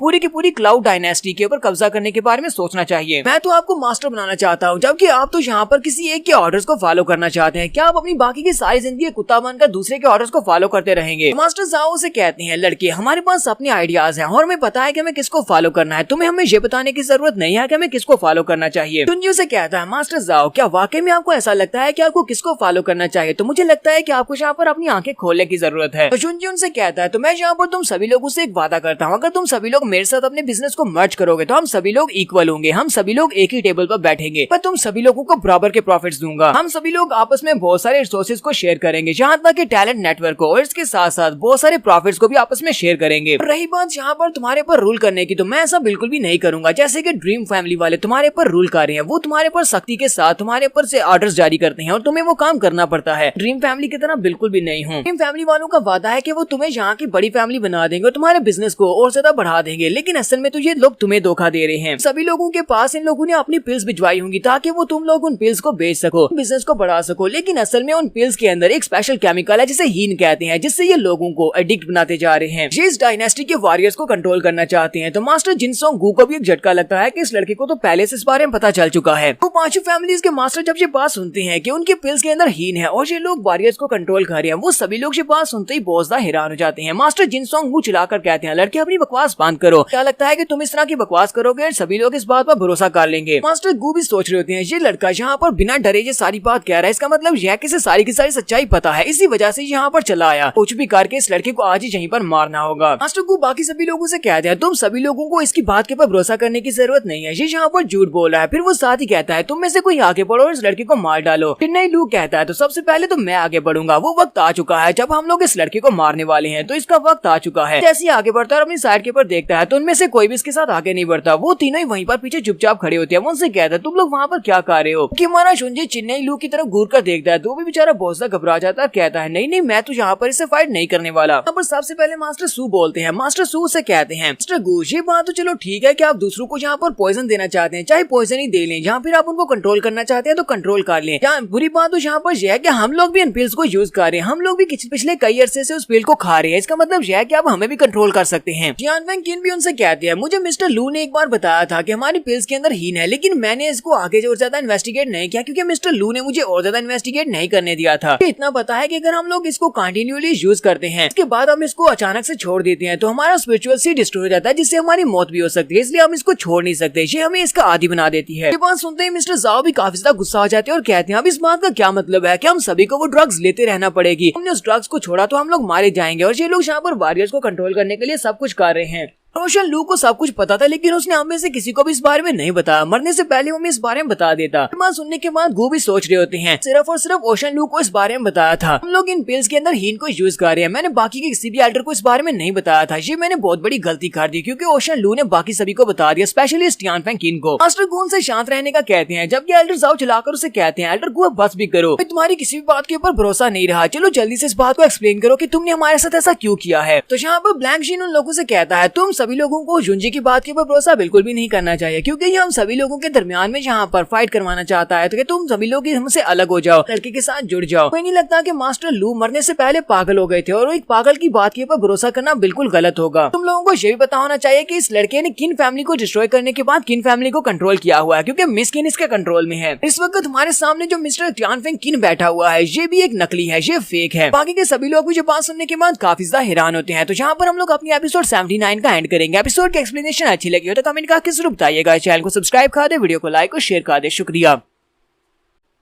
पूरी की पूरी क्लाउड डायनेस्टी के ऊपर कब्जा करने के बारे में सोचना चाहिए। मैं तो आपको मास्टर बनाना चाहता हूँ, जबकि आप तो यहाँ पर किसी एक के ऑर्डर्स को फॉलो करना चाहते हैं। क्या आप अपनी बाकी की सारी जिंदगी कुत्ता बनकर दूसरे के ऑर्डर्स को फॉलो करते रहेंगे? मास्टर जाओ से कहते हैं, लड़के हमारे पास अपने आइडियाज हैं और हमें पता है कि हमें किसको फॉलो करना है, तुम्हें हमें ये बताने की जरूरत नहीं है कि हमें किसको फॉलो करना चाहिए। शुंजी से कहता है, मास्टर जाओ क्या वाकई में आपको ऐसा लगता है कि आपको किसको फॉलो करना चाहिए? तो मुझे लगता है कि आपको यहाँ पर अपनी आंखें खोलने की जरूरत है। तो शुंजी उनसे कहता है, तो मैं यहाँ पर तुम सभी लोगों से एक वादा करता हूँ, अगर तुम सभी लोग मेरे साथ अपने बिजनेस को मर्ज करोगे तो हम सभी लोग इक्वल होंगे, हम सभी लोग एक ही टेबल पर बैठेंगे, मैं तुम सभी लोगों को बराबर के प्रॉफिट्स दूंगा। हम सभी लोग आपस में बहुत सारे रिसोर्सेज को शेयर करेंगे, जहाँ तक कि टैलेंट नेटवर्क को, और इसके साथ साथ बहुत सारे प्रॉफिट्स को भी आपस में शेयर करेंगे। रही बात यहाँ पर तुम्हारे पर रूल करने की, तो मैं ऐसा बिल्कुल भी नहीं करूंगा जैसे कि ड्रीम फैमिली वाले तुम्हारे पर रूल कर रहे हैं। वो तुम्हारे पर सख्ती के साथ तुम्हारे पर से ऑर्डर्स जारी करते हैं और तुम्हें वो काम करना पड़ता है। ड्रीम फैमिली की तरह बिल्कुल भी नहीं हूँ। ड्रीम फैमिली वालों का वादा है कि वो तुम्हें यहाँ की बड़ी फैमिली बना देंगे और तुम्हारे बिजनेस को और ज्यादा बढ़ा देंगे, लेकिन असल में तो ये लोग तुम्हें धोखा दे रहे हैं। सभी लोगों के पास इन लोगों ने अपनी पिल्स भिजवाई होंगी ताकि वो तुम लोग उन पिल्स को बेच सको, बिजनेस को बढ़ा सको, लेकिन असल में उन पिल्स के अंदर एक स्पेशल केमिकल है जिसे हीन कहते हैं, जिससे ये लोगों को एडिक्ट बनाते जा रहे हैं। ये इस डायनेस्टी के वॉरियर्स को कंट्रोल करना चाहते हैं। तो मास्टर जिनसोंग गू को भी एक झटका लगता है कि इस लड़के को तो पहले से इस बारे में पता चल चुका है। वो पांचों फैमिलीज के मास्टर जब ये बात सुनते हैं कि उनके पिल्स के अंदर हीन है और ये लोग वॉरियर्स को कंट्रोल कर रहे हैं, वो सभी लोग ये बात सुनते ही बहुत ज्यादा हैरान हो जाते हैं। मास्टर जिनसोंग गू चिल्लाकर कहते हैं, लड़के अपनी बकवास बंद करो, क्या लगता है कि तुम इस तरह की बकवास करोगे सभी लोग इस बात पर भरोसा कर लेंगे? मास्टर गू भी सोच रहे होते हैं, ये लड़का यहाँ पर बिना डरे ये सारी बात कह रहा है, इसका मतलब यह कि सारी की सारी सच्चाई पता है, इसी वजह से यहाँ पर चला आया। कुछ भी करके इस लड़के को आज ही यहीं पर मारना होगा। मास्टर गू बाकी सभी लोगों से कहते हैं, तुम सभी लोगों को इसकी बात के ऊपर भरोसा करने की जरूरत नहीं है, ये यहाँ पर झूठ बोल रहा है। फिर वो साथ ही कहता है, तुम में से कोई आगे बढ़ो और इस लड़के को मार डालो। चिन्नई लू कहता है, तो सबसे पहले तो मैं आगे बढ़ूंगा, वो वक्त आ चुका है जब हम लोग इस लड़के को मारने वाले हैं, तो इसका वक्त आ चुका है। जैसे ही आगे बढ़ता है और अपनी साइड के ऊपर देखता है तो उनमें से कोई भी इसके साथ आगे नहीं बढ़ता, वो तीनों ही वहीं पर पीछे चुपचाप खड़े होते हैं। वो उनसे कहता है, तुम लोग वहाँ पर क्या कर रहे हो? कि हमारा शुंजी चिन्नई लू की तरफ घूर कर देखता है तो वो भी बेचारा बहुत सा घबरा जाता है, कहता है, नहीं नहीं मैं तो यहाँ पर इससे फाइट नहीं करने वाला। यहाँ पर सबसे पहले मास्टर सू बोलते हैं। मास्टर सू से कहते हैं, मिस्टर गू ये बात तो चलो ठीक है कि आप दूसरों को यहाँ पर पॉइजन देना चाहते हैं, चाहे पॉइजन ही दे लें, यहाँ फिर आप उनको कंट्रोल करना चाहते हैं तो कंट्रोल कर लें। बुरी बात तो यहाँ पर यह है कि हम लोग भी इन पिल्स को यूज कर रहे हैं, हम लोग भी पिछले कई अरसे से उस पिल को खा रहे हैं, इसका मतलब यह है कि आप हमें भी कंट्रोल कर सकते हैं। जियान वेंग किन भी उनसे कहते हैं, मुझे मिस्टर लू ने एक बार बताया था कि हमारी पिल्स के अंदर हीन है, लेकिन मैंने इसको आगे और ज्यादा इन्वेस्टिगेट नहीं किया क्योंकि मिस्टर लू ने मुझे और ज्यादा इन्वेस्टिगेट नहीं करने दिया था। इतना पता है कि अगर हम लोग इसको कंटिन्यूअसली यूज करते हैं, इसके बाद हम इसको अचानक से छोड़ देते हैं तो हमारा स्पिरिचुअल सी डिस्ट्रॉय हो जाता है, जिससे हमारी मौत भी हो सकती है। इसलिए हम इसको छोड़ नहीं सकते, ये हमें इसका आदी बना देती है। ये बात सुनते ही मिस्टर जाओ भी काफी ज्यादा गुस्सा हो जाते हैं और कहते हैं अब इस बात का क्या मतलब है कि हम सभी को वो ड्रग्स लेते रहना पड़ेगी। हमने उस ड्रग्स को छोड़ा तो हम लोग मारे जाएंगे। और ये लोग यहाँ पर वॉरियर्स को कंट्रोल करने के लिए सब कुछ कर रहे हैं। ओशन लू को सब कुछ पता था, लेकिन उसने हमें से किसी को भी इस बारे में नहीं बताया। मरने से पहले वो हमें इस बारे में बता देता। बात सुनने के बाद गो भी सोच रहे होते हैं, सिर्फ और सिर्फ ओशन लू को इस बारे में बताया था। हम लोग इन पिल्स के अंदर हीन को यूज कर रहे हैं, मैंने बाकी के किसी भी एल्डर को इस बारे में नहीं बताया था। ये मैंने बहुत बड़ी गलती कर दी, क्योंकि ओशन लू ने बाकी सभी को बता दिया, स्पेशली टियान फेंग किन को। मास्टर गून से शांत रहने का कहते हैं, जबकि एल्डर जाओ चलाकर उसे कहते हैं, एल्डर गो बस भी करो, तुम्हारी किसी भी बात के ऊपर भरोसा नहीं रहा, चलो जल्दी से इस बात को एक्सप्लेन करो कि तुमने हमारे साथ ऐसा क्यों किया है। तो यहाँ पर ब्लैंक जीन उन लोगों से कहता है, तुम सभी लोगों को जुंजी की बात के ऊपर भरोसा बिल्कुल भी नहीं करना चाहिए, क्योंकि ये हम सभी लोगों के दरमियान में यहाँ पर फाइट करवाना चाहता है, तो कि तुम सभी लोग हमसे अलग हो जाओ, लड़के के साथ जुड़ जाओ। मुझे नहीं लगता कि मास्टर लू मरने से पहले पागल हो गए थे, और एक पागल की बात के ऊपर भरोसा करना बिल्कुल गलत होगा। तुम लोगों को ये भी पता होना चाहिए कि इस लड़के ने किन फैमिली को डिस्ट्रॉय करने के बाद किन फैमिली को कंट्रोल किया हुआ है, क्योंकि मिस किन इसके कंट्रोल में है। इस वक्त हमारे सामने जो मिस्टर टियान फेंग किन बैठा हुआ है, ये भी एक नकली है, ये फेक है। बाकी के सभी लोग मुझे बात सुनने के बाद काफी ज्यादा हैरान होते हैं। तो यहाँ पर हम लोग अपनी एपिसोड 79 का एंड करेंगे। एपिसोड की एक्सप्लेनेशन अच्छी लगी हो तो कमेंट करके जरूर बताइएगा। चैनल को सब्सक्राइब कर दे, वीडियो को लाइक और शेयर कर दे। शुक्रिया।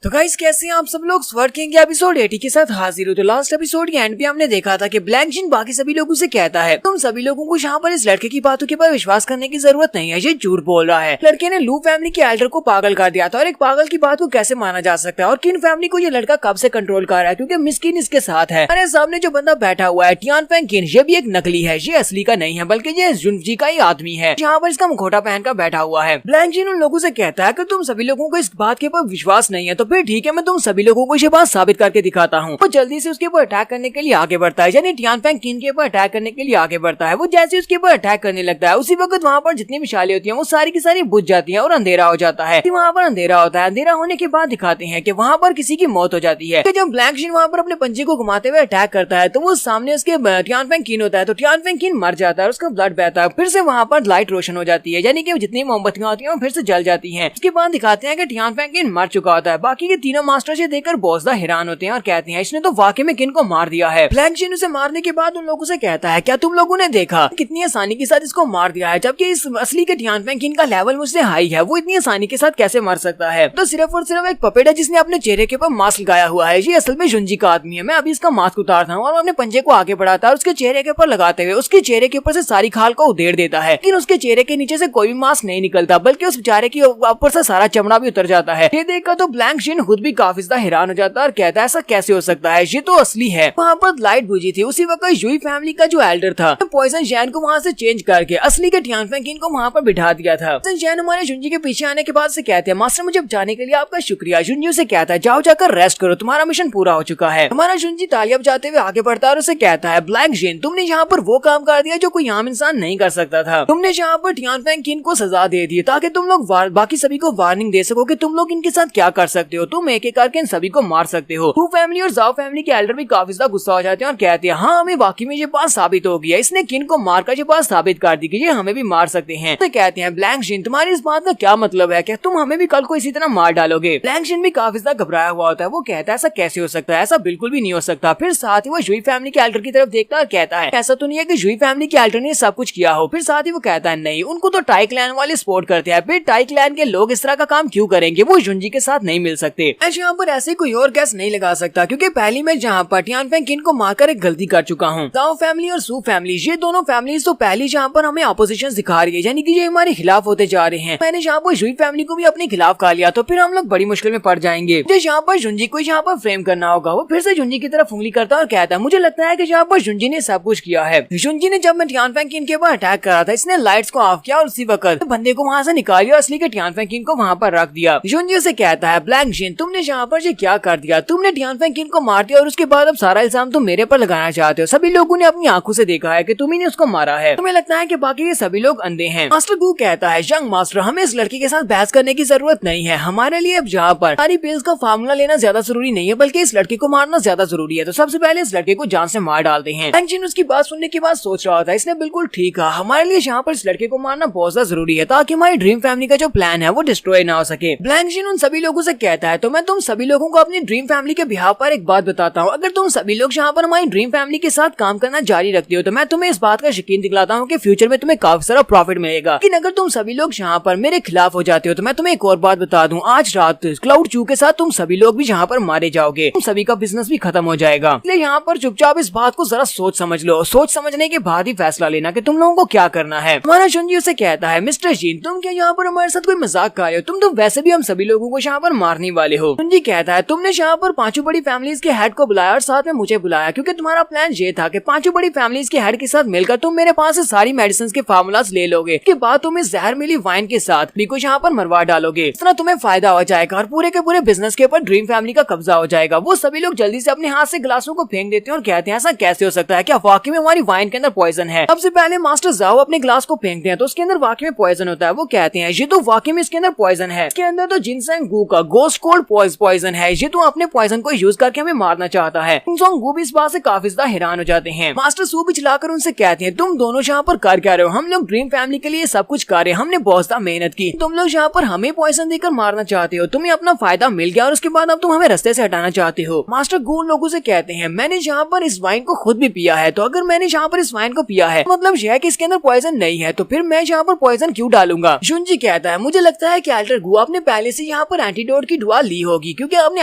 तो गाइस कैसे हैं आप सब लोग? स्वर्ड किंग के एपिसोड 80 के साथ हाजिर हो। तो लास्ट एपिसोड के एंड पे हमने देखा था कि ब्लैंक जिन बाकी सभी लोगों से कहता है, तुम सभी लोगों को यहाँ पर इस लड़के की बातों के ऊपर विश्वास करने की जरूरत नहीं है, ये झूठ बोल रहा है। लड़के ने लू फैमिली के एल्डर को पागल कर दिया था, और एक पागल की बात को कैसे माना जा सकता है, और किन फैमिली को ये लड़का कब से कंट्रोल कर रहा है, क्योंकि मिस्किन इसके साथ है। हमारे सामने जो बंदा बैठा हुआ है टियान फेंग किन, ये भी एक नकली है, ये असली का नहीं है, बल्कि ये जुनजी का ही आदमी है, यहाँ पर इसका मुखौटा पहनकर बैठा हुआ है। ब्लैंक जिन उन लोगों से कहता है कि तुम सभी लोगों को इस बात के ऊपर विश्वास नहीं है, तो फिर ठीक है, मैं तुम सभी लोगों को ये बात साबित करके दिखाता हूँ। वो जल्दी से उसके ऊपर अटैक करने के लिए आगे बढ़ता है, यानी टियान फेंग किन के ऊपर अटैक करने के लिए आगे बढ़ता है। वो जैसे उसके ऊपर अटैक करने लगता है, उसी वक्त वहाँ पर जितनी मिसालें होती हैं वो सारी की सारी बुझ जाती हैं और अंधेरा हो जाता है। वहाँ पर अंधेरा होता है, अंधेरा होने के बाद दिखाते हैं कि वहाँ पर किसी की मौत हो जाती है। जब ब्लैंक जिन वहाँ पर अपने पंजे को घुमाते हुए अटैक करता है, तो वो सामने उसके टियान फेंग किन होता है, तो टियान फेंग किन मर जाता है, उसका ब्लड बहता है। फिर से वहाँ पर लाइट रोशन हो जाती है, यानी कि जितनी मोमबत्तियां होती हैं वो फिर से जल जाती हैं। उसके बाद दिखाते हैं कि टियान फेंग किन मर चुका होता है। बाकी के तीनों मास्टर से देखकर बहुत ज्यादा हैरान होते हैं और कहते हैं, इसने तो वाकई में किन को मार दिया है। ब्लैंक जिन उसे मारने के बाद उन लोगों से कहता है, क्या तुम लोगों ने देखा कितनी आसानी के साथ इसको मार दिया है, जबकि इस असली के टियान फेंग किन का लेवल मुझसे हाई है, वो इतनी आसानी के साथ कैसे मार सकता है। तो सिर्फ और सिर्फ एक पपेट है जिसने अपने चेहरे के ऊपर मास्क लगाया हुआ है, ये असल में जुंजी का आदमी है। मैं अभी इसका मास्क उतारता हूँ और अपने पंजे को आगे बढ़ाता है, उसके चेहरे के ऊपर लगाते हुए उसके चेहरे के ऊपर से सारी खाल को उधेड़ देता है, लेकिन उसके चेहरे के नीचे से कोई भी मास्क नहीं निकलता, बल्कि उस बेचारे के ऊपर से सारा चमड़ा भी उतर जाता है। ये देखकर तो ब्लैंक जिन खुद भी काफी ज्यादा हैरान हो जाता है और कहता है, ऐसा कैसे हो सकता है, ये तो असली है। वहाँ पर लाइट बुझी थी। उसी वक्त यूई फैमिली का जो एल्डर था, पॉइजन जैन को वहाँ से चेंज करके असली के टियान फेंग किन को वहाँ पर बिठा दिया था। पॉइजन जैन हमारे जुंजी के पीछे आने के बाद से कहते हैं, मास्टर मुझे बचाने के लिए आपका शुक्रिया। जुंजी से कहता है, जाओ जाकर रेस्ट करो, तुम्हारा मिशन पूरा हो चुका है। हमारा जुंजी तालियां बजाते हुए आगे बढ़ता है और उसे कहता है, ब्लैंक जिन तुमने यहाँ पर वो काम कर दिया जो कोई आम इंसान नहीं कर सकता था। तुमने यहाँ पर टियान फेंग किन को सजा दे दी ताकि तुम लोग बाकी सभी को वार्निंग दे सको कि तुम लोग इनके साथ क्या कर सकते हो, तुम एक एक करके इन सभी को मार सकते हो। हू फैमिली और जाओ फैमिली के एल्डर भी काफी ज्यादा गुस्सा हो जाते हैं और कहते हैं, हाँ हमें वाकई में ये बात साबित हो गई है, इसने किन को मारकर ये बात साबित कर दी कि ये हमें भी मार सकते हैं। तो कहते हैं, ब्लैंक जिन तुम्हारी इस बात का क्या मतलब है, क्या तुम हमें भी कल को इसी तरह मार डालोगे? ब्लैंक जिन भी काफी ज्यादा घबराया हुआ होता है, वो कहता है, ऐसा कैसे हो सकता है, ऐसा बिल्कुल भी नहीं हो सकता। फिर साथ ही वो जुई फैमिली के एल्डर की तरफ देखता है और कहता है, ऐसा तो नहीं है कि जुई फैमिली के एल्डर ने सब कुछ किया हो। फिर साथ ही वो कहता है, नहीं, उनको तो टाई क्लैन वाले सपोर्ट करते हैं, फिर टाई क्लैन के लोग इस तरह का काम क्यों करेंगे, वो जुंजी के साथ नहीं मिल सकते। ऐसे यहाँ पर ऐसे कोई और गैस नहीं लगा सकता, क्योंकि पहली मैं जहाँ पर टियान फेंग किन को मारकर एक गलती कर चुका हूँ। जाओ फैमिली और सू फैमिली, ये दोनों फैमिलीज तो पहली जहाँ पर हमें अपोजिशन दिखा रही है, यानी कि ये हमारे खिलाफ होते जा रहे हैं। मैंने जहाँ पर जुई फैमिली को भी अपने खिलाफ कर लिया, तो फिर हम लोग बड़ी मुश्किल में पड़ जाएंगे। यहाँ पर जुंजी को यहाँ पर फ्रेम करना होगा। वो फिर से जुंजी की तरफ उंगली करता है और कहता है, मुझे लगता है कि यहाँ पर जुंजी ने सब कुछ किया है। जुंजी ने जब मैं टियान फेंग किन के ऊपर अटैक करा था, इसने लाइट्स को ऑफ किया और उसी वक्त बंदे को वहाँ से निकाल दिया, असली के टियान फेंग किन को वहाँ पर रख दिया। जुंजी से कहता है, ब्लैंक जिन तुमने यहाँ पर ये क्या कर दिया, तुमने टियान फेंग किन को मार दिया और उसके बाद अब सारा इल्जाम तुम मेरे पर लगाना चाहते हो। सभी लोगों ने अपनी आंखों से देखा है कि तुम्ही ने उसको मारा है, तुम्हें लगता है कि बाकी के सभी लोग अंधे हैं। मास्टर गू कहता है, यंग मास्टर हमें इस लड़की के साथ बहस करने की जरूरत नहीं है, हमारे लिए अब जहाँ पर सारी पिल्स का फार्मूला लेना ज्यादा जरूरी नहीं है, बल्कि इस लड़के को मारना ज्यादा जरूरी है। तो सबसे पहले इस लड़के को जान से मार डालते हैं। ब्लैंक जिन उसकी बात सुनने के बाद सोच रहा था, इसने बिल्कुल ठीक कहा, हमारे लिए यहाँ पर इस लड़के को मारना बहुत ज्यादा जरूरी है, ताकि हमारी ड्रीम फैमिली का जो प्लान है वो डिस्ट्रॉय ना हो सके। ब्लैंक जिन उन सभी लोगों से कहता कहता है तो मैं तुम सभी लोगों को अपनी ड्रीम फैमिली के बिहाफ पर एक बात बताता हूँ, अगर तुम सभी लोग यहाँ पर हमारी ड्रीम फैमिली के साथ काम करना जारी रखते हो तो मैं तुम्हें इस बात का यकीन दिलाता हूँ कि फ्यूचर में तुम्हें काफी सारा प्रॉफिट मिलेगा। लेकिन अगर तुम सभी लोग यहाँ पर मेरे खिलाफ हो जाते हो तो मैं तुम्हें एक और बात बता दूं, आज रात क्लाउड चू के साथ तुम सभी लोग भी यहाँ पर मारे जाओगे, तुम सभी का बिजनेस भी खत्म हो जाएगा। इसलिए यहाँ पर चुपचाप इस बात को जरा सोच समझ लो, सोच समझने के बाद ही फैसला लेना कि तुम लोगों को क्या करना है। हमारा शुनजी उसे कहता है मिस्टर जीन तुम क्या यहाँ पर हमारे साथ कोई मजाक कर रहे हो, तुम तो वैसे भी हम सभी लोगों को यहाँ पर मारने वाले हो। शुनजी कहता है तुमने यहाँ पर पांचों बड़ी फैमिलीज के हेड को बुलाया और साथ में मुझे बुलाया क्योंकि तुम्हारा प्लान ये था कि पांचों बड़ी फैमिलीज के हेड के साथ मिलकर तुम मेरे पास से सारी मेडिसिन के फार्मूलाज ले लोगे, के बाद तुम इस जहर मिली वाइन के साथ भी कुछ यहाँ पर मरवा डालोगे, इस तरह तुम्हें फायदा हो जाएगा और पूरे के पूरे बिजनेस के ऊपर ड्रीम फैमिली का कब्जा हो जाएगा। वो सभी लोग जल्दी से अपने हाथ से गिलासों को फेंक देते हैं और कहते हैं ऐसा कैसे हो सकता है, क्या वाकई में हमारी वाइन के अंदर पॉइजन है। सबसे पहले मास्टर जाओ अपने ग्लास को फेंकते हैं तो उसके अंदर वाकई में पॉइजन होता है। वो कहते हैं ये तो वाकई में इसके अंदर पॉइजन है, इसके अंदर तो जिनसेंग गू का गोस्ट कोल्ड पॉइजन है, ये तो अपने पॉइजन को यूज करके हमें मारना चाहता है। जिनसेंग गू भी इस बात से काफी ज्यादा हैरान हो जाते हैं। मास्टर सू भी चलाकर उनसे कहते हैं तुम दोनों यहाँ पर कर क्या रहे हो, हम लोग ड्रीम फैमिली के लिए सब कुछ कर रहे हैं, हमने बहुत ज्यादा मेहनत की, तुम लोग यहाँ पर हमें पॉइजन देकर मारना चाहते हो, तुम्हें अपना फायदा मिल गया और उसके बाद अब तुम हमें रास्ते से हटाना चाहते हो। मास्टर गू लोगों से कहते हैं मैंने यहाँ पर इस वाइन को खुद भी पिया है, तो अगर मैंने यहाँ पर इस वाइन को पिया है मतलब यह है कि इसके अंदर पॉइजन नहीं है, तो फिर मैं यहाँ पर पॉइजन क्यों डालूंगा। शुनजी कहता है मुझे लगता है कि एल्डर गू आपने पहले से यहाँ पर एंटीडोट की दुआ ली होगी क्योंकि आपने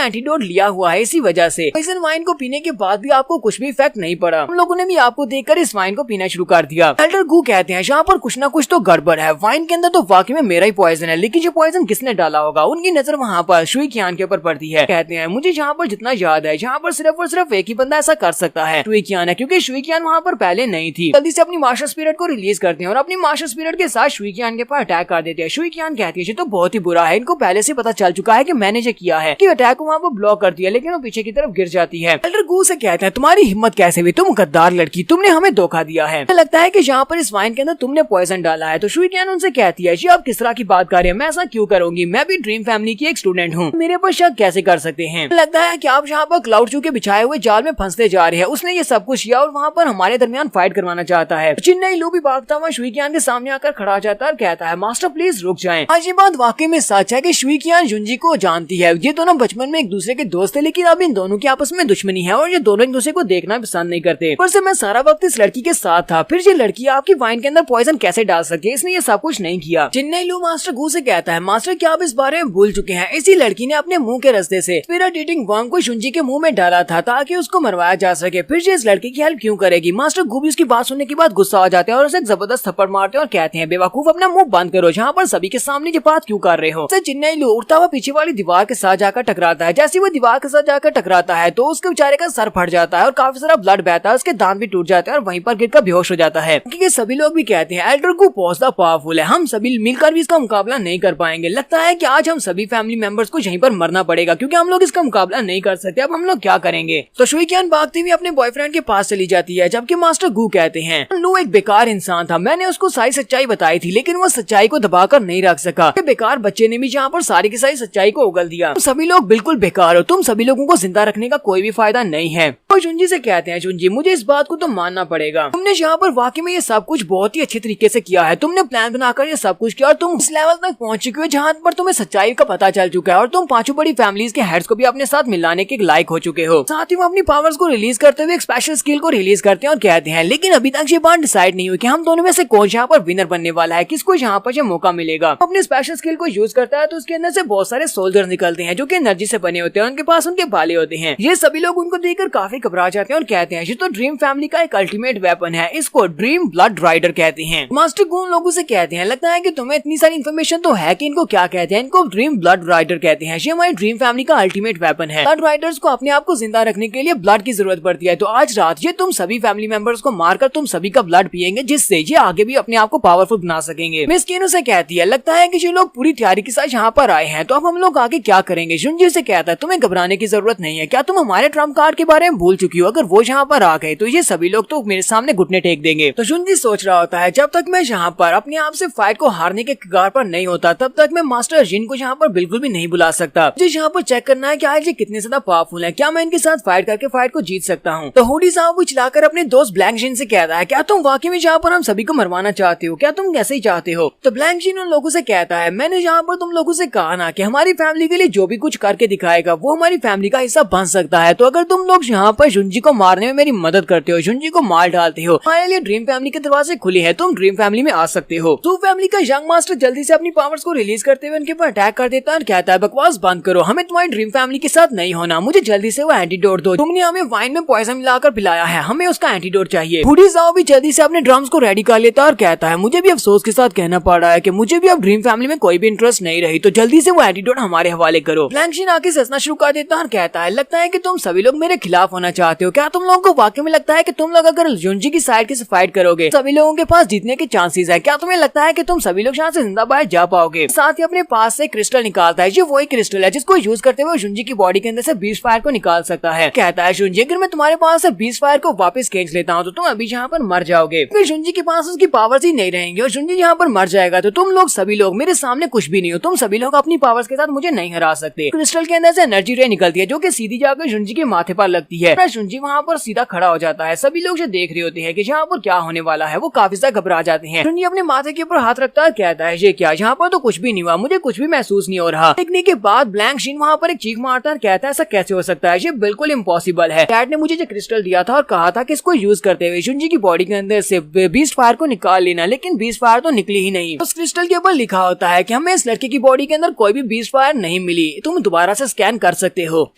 एंटीडोट लिया हुआ है, इसी वजह से पॉइजन वाइन को पीने के बाद भी आपको कुछ भी इफेक्ट नहीं पड़ा, हम लोगों ने भी आपको देखकर इस वाइन को पीना शुरू कर दिया। एल्डर गू कहते हैं यहाँ पर कुछ ना कुछ तो गड़बड़ है, वाइन के अंदर तो वाकई में मेरा ही पॉइजन है, लेकिन ये पॉइजन किसने डाला होगा। उनकी नजर वहाँ पर शुई कियान के ऊपर पड़ती है। कहते हैं मुझे यहाँ पर जितना याद है यहाँ पर सिर्फ और सिर्फ एक ही बंदा ऐसा कर सकता है, शुई कियान है, क्योंकि शुई कियान वहाँ पर पहले नहीं थी। जल्दी से अपनी मास्टर स्पिरिट को रिलीज करते हैं और अपनी मास्टर स्पिरिट के साथ शुई कियान के ऊपर अटैक कर देते हैं। शुई कियान कहती है ये तो बहुत ही बुरा है, इनको पहले से पता चल चुका है कि मैंने जो किया है, कि अटैक को वहाँ पर ब्लॉक कर दिया, लेकिन वो पीछे की तरफ गिर जाती है। एल्डर गू से कहते हैं तुम्हारी हिम्मत कैसे हुई, तुम गद्दार लड़की, तुमने हमें धोखा दिया है, लगता है कि यहाँ पर इस वाइन के अंदर तुमने पॉइजन डाला है। तो शुई कियान उनसे कहती है जी आप किस तरह की बात कर रहे हैं, मैं ऐसा क्यों करूंगी, मैं भी ड्रीम फैमिली की एक स्टूडेंट हूँ, मेरे पर शक कैसे कर सकते हैं। लगता है कि आप यहाँ पर क्लाउड चू के बिछाए हुए जाल में फंसते जा रहे हैं, उसने ये सब कुछ किया और वहाँ पर हमारे दरमियान फाइट करवाना चाहता है। चिन्नई लू भी भागता हुआ शुई कियान के सामने आकर खड़ा हो जाता है और कहता है मास्टर प्लीज रुक जाएं। आज ये बात वाकई में सच है कि शुई कियान जुंजी को जानती है, ये दोनों बचपन में एक दूसरे के दोस्त थे, लेकिन अब इन दोनों की आपस में दुश्मनी है और ये दोनों एक दूसरे को देखना पसंद नहीं करते। पर से मैं सारा वक्त इस लड़की के साथ था, फिर ये लड़की आपकी वाइन के अंदर पॉइजन कैसे डाल सके, इसने ये सब कुछ नहीं किया। चिन्नई लू मास्टर गू से कहता है मास्टर क्या आप इस बारे में भूल चुके हैं, इसी लड़की ने अपने मुंह के रास्ते से स्पिरिट ईटिंग वर्म को शुंजी के मुंह में डाला था ताकि उसको मरवाया जा सके, फिर ये इस लड़की की हेल्प क्यों करेगी। मास्टर गू भी उसकी बात सुनने के बाद गुस्सा हो जाते हैं और उसे एक जबरदस्त थप्पड़ मारते हैं और कहते हैं बेवकूफ अपना मुंह बंद करो, जहाँ पर सभी के सामने ये बात क्यों कर रहे हो। चिन्नई लू उड़ता हुआ पीछे वाली दीवार के साथ जाकर टकराता है, जैसे वो दीवार के साथ जाकर टकराता है तो उसके बेचारे का सर फट जाता है और काफी सारा ब्लड बहता है, उसके दांत भी टूट जाते हैं और वहीं पर गिरकर बेहोश हो जाता है। क्योंकि सभी लोग भी कहते हैं एल्डर गू बहुत ज्यादा पावरफुल है, हम सभी मिलकर भी इसका मुकाबला नहीं कर पाएंगे, लगता है कि आज हम सभी फैमिली मेंबर्स को यहीं पर मरना पड़ेगा क्योंकि हम लोग इसका मुकाबला नहीं कर सकते, अब हम लोग क्या करेंगे। तो शुई कियान भागती हुई अपने बॉयफ्रेंड के पास चली जाती है, जबकि मास्टर गू कहते हैं लू एक बेकार इंसान था, मैंने उसको सारी सच्चाई बताई थी लेकिन वो सच्चाई को दबाकर नहीं रख सका, बेकार बच्चे ने भी यहाँ पर सारी की सारी सच्चाई को उगल दिया, तुम सभी लोग बिल्कुल बेकार हो, तुम सभी लोगों को जिंदा रखने का कोई भी फायदा नहीं है। और चुंजी से कहते हैं चुंजी मुझे इस बात को तो मानना पड़ेगा, तुमने यहाँ पर वाकई में ये सब कुछ बहुत ही अच्छे तरीके से किया है, तुमने प्लान बनाकर ये सब कुछ किया और तुम इस लेवल तक पहुंच चुके हो जहाँ पर तुम्हें सच्चाई का पता चल चुका है और तुम पांचों बड़ी फैमिलीज के हेड्स को भी अपने साथ मिलाने के लायक हो चुके हो। साथ ही वो अपनी पावर्स को रिलीज करते हुए एक स्पेशल स्किल को रिलीज करते हैं और कहते हैं लेकिन अभी तक ये बात डिसाइड नहीं हुई कि हम दोनों में से कौन यहाँ पर विनर बनने वाला है, किसको यहाँ पर ये मौका मिलेगा। अपने स्पेशल स्किल को यूज करता है तो उसके अंदर से बहुत सारे सोल्जर्स निकलते हैं जो कि एनर्जी से बने होते हैं, उनके पास उनके भाले होते हैं। ये सभी लोग उनको देखकर काफी घबरा जाते हैं और कहते हैं ये तो ड्रीम फैमिली का एक अल्टीमेट वेपन है, इसको ड्रीम ब्लड राइडर कहते हैं। मास्टर गून लोगों से कहते हैं लगता है कि तुम्हें इतनी सारी इन्फॉर्मेशन तो है कि इनको क्या कहते हैं, इनको ड्रीम ब्लड राइडर कहते हैं, ये हमारी ड्रीम फैमिली का अल्टीमेट वेपन है। ब्लड राइडर्स को अपने आप को जिंदा रखने के लिए ब्लड की जरूरत पड़ती है, तो आज रात ये तुम सभी फैमिली मेंबर्स को मारकर तुम सभी का ब्लड पिएंगे जिससे ये आगे भी अपने आप को पावरफुल बना सकेंगे। मिस कीनो से कहती है लगता है कि ये लोग पूरी तैयारी के साथ यहाँ पर आए हैं, तो अब हम लोग आगे क्या करेंगे। जुंजी से कहता है तुम्हें घबराने की जरूरत नहीं है, क्या तुम हमारे ट्रम्प कार्ड के बारे में भूल चुकी हो, अगर वो यहाँ पर आ गए तो ये सभी लोग तो मेरे सामने घुटने टेक देंगे। तो जुंजी सोच रहा होता है जब तक मैं यहाँ पर अपने आप से फाइट को हारने के कगार पर नहीं होता तब तक मैं मास्टर जिन को यहाँ पर बिल्कुल भी नहीं बुला सकता। मुझे यहाँ पर चेक करना है कि आज ये कितने ज्यादा पावरफुल है, क्या मैं इनके साथ फाइट करके फाइट को जीत सकता हूँ। तो हुडी साहब वो चिल्लाकर अपने दोस्त ब्लैंक जिन से कहता है क्या तुम वाकई में यहाँ पर हम सभी को मरवाना चाहते हो, क्या तुम कैसे ही चाहते हो। तो ब्लैंक जिन उन लोगों से कहता है मैंने यहाँ पर तुम लोगों से कहा ना कि हमारी फैमिली के लिए जो भी कुछ करके दिखाएगा वो हमारी फैमिली का हिस्सा बन सकता है। तो अगर तुम लोग यहाँ पर जुंजी को मारने में मेरी मदद करते हो, जुंजी को मार डालते हो, हमारे लिए ड्रीम फैमिली के दरवाजे खुले हैं, तुम ड्रीम फैमिली में आ सकते हो। तो फैमिली का यंग मास्टर जल्दी से अपनी पावर्स को रिलीज करते हुए उनके ऊपर अटैक कर देता है और कहता है बकवास बंद करो, हमें तुम्हारी ड्रीम फैमिली के साथ नहीं होना, मुझे जल्दी से वो एंटीडोट दो, तुमने हमें वाइन में पॉइजन मिलाकर पिलाया है, हमें उसका एंटीडोट चाहिए। बूढ़ी जाओ भी जल्दी से अपने ड्रम्स को रेडी कर लेता है और कहता है मुझे भी अफसोस के साथ कहना पड़ रहा है कि मुझे भी अब ड्रीम फैमिली में कोई भी इंटरेस्ट नहीं रही, तो जल्दी से वो एंटीडोट हमारे हवाले करो। फ्लैंकशीन आके हंसना शुरू कर देता है और कहता है लगता है कि तुम सभी लोग मेरे खिलाफ होना चाहते हो, क्या तुम लोगों को वाकई में लगता है कि तुम लोग अगर जुंजी की साइड के से फाइट करोगे सभी लोगों के पास जीतने के चांसेस है, क्या तुम्हें लगता है कि तुम सभी लोग यहाँ से जिंदा बाहर जा पाओगे? साथ ही अपने पास से क्रिस्टल निकालता है, ये वही क्रिस्टल है जिसको यूज करते हुए जुंजी की बॉडी के अंदर से बीस्ट फायर को निकाल सकता है। कहता है जुंजी अगर मैं तुम्हारे पास से बीस्ट फायर को वापस खींच लेता हूँ तो तुम अभी यहाँ पर मर जाओगे, फिर जुंजी के पास उसकी पावर्स ही नहीं रहेंगी और जुंजी यहाँ पर मर जाएगा तो तुम लोग सभी लोग मेरे सामने कुछ भी नहीं हो, तुम सभी लोग अपनी पावर्स के साथ मुझे नहीं हरा सकते। क्रिस्टल के अंदर से एनर्जी रे निकलती है जो कि सीधी जाकर जुंजी के माथे पर लगती है। जुंजी वहाँ पर सीधा खड़ा हो जाता है। सभी लोग जो देख रहे होते हैं कि यहाँ पर क्या होने वाला है वो काफी ज्यादा घबरा जाते हैं। जुंजी अपने माथे के ऊपर हाथ रखता है, कहता है ये क्या, यहाँ पर तो कुछ भी नहीं हुआ, मुझे कुछ भी महसूस नहीं हो रहा। देखने के बाद ब्लैंक शीन वहाँ पर एक चीख मारता है, कहता है ऐसा कैसे हो सकता है, ये बिल्कुल इम्पॉसिबल है। डैड ने मुझे जो क्रिस्टल दिया था और कहा था कि इसको यूज करते हुए जुंजी की बॉडी के अंदर से बीस्ट फायर को निकाल लेना, लेकिन बीस्ट फायर तो निकली ही नहीं। उस क्रिस्टल के ऊपर लिखा होता है कि हमें इस लड़के की बॉडी के अंदर कोई भी बीस्ट फायर नहीं मिली, तुम दोबारा से स्कैन कर सकते हो।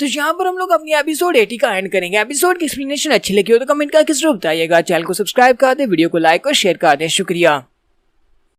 तो यहाँ पर हम लोग अपनी एपिसोड 80 का एंड करेंगे। एपिसोड की एक्सप्लेनेशन अच्छी लगी हो तो कमेंट करके जरूर बताइएगा। चैनल को सब्सक्राइब कर दे, वीडियो को लाइक और शेयर कर दे। शुक्रिया।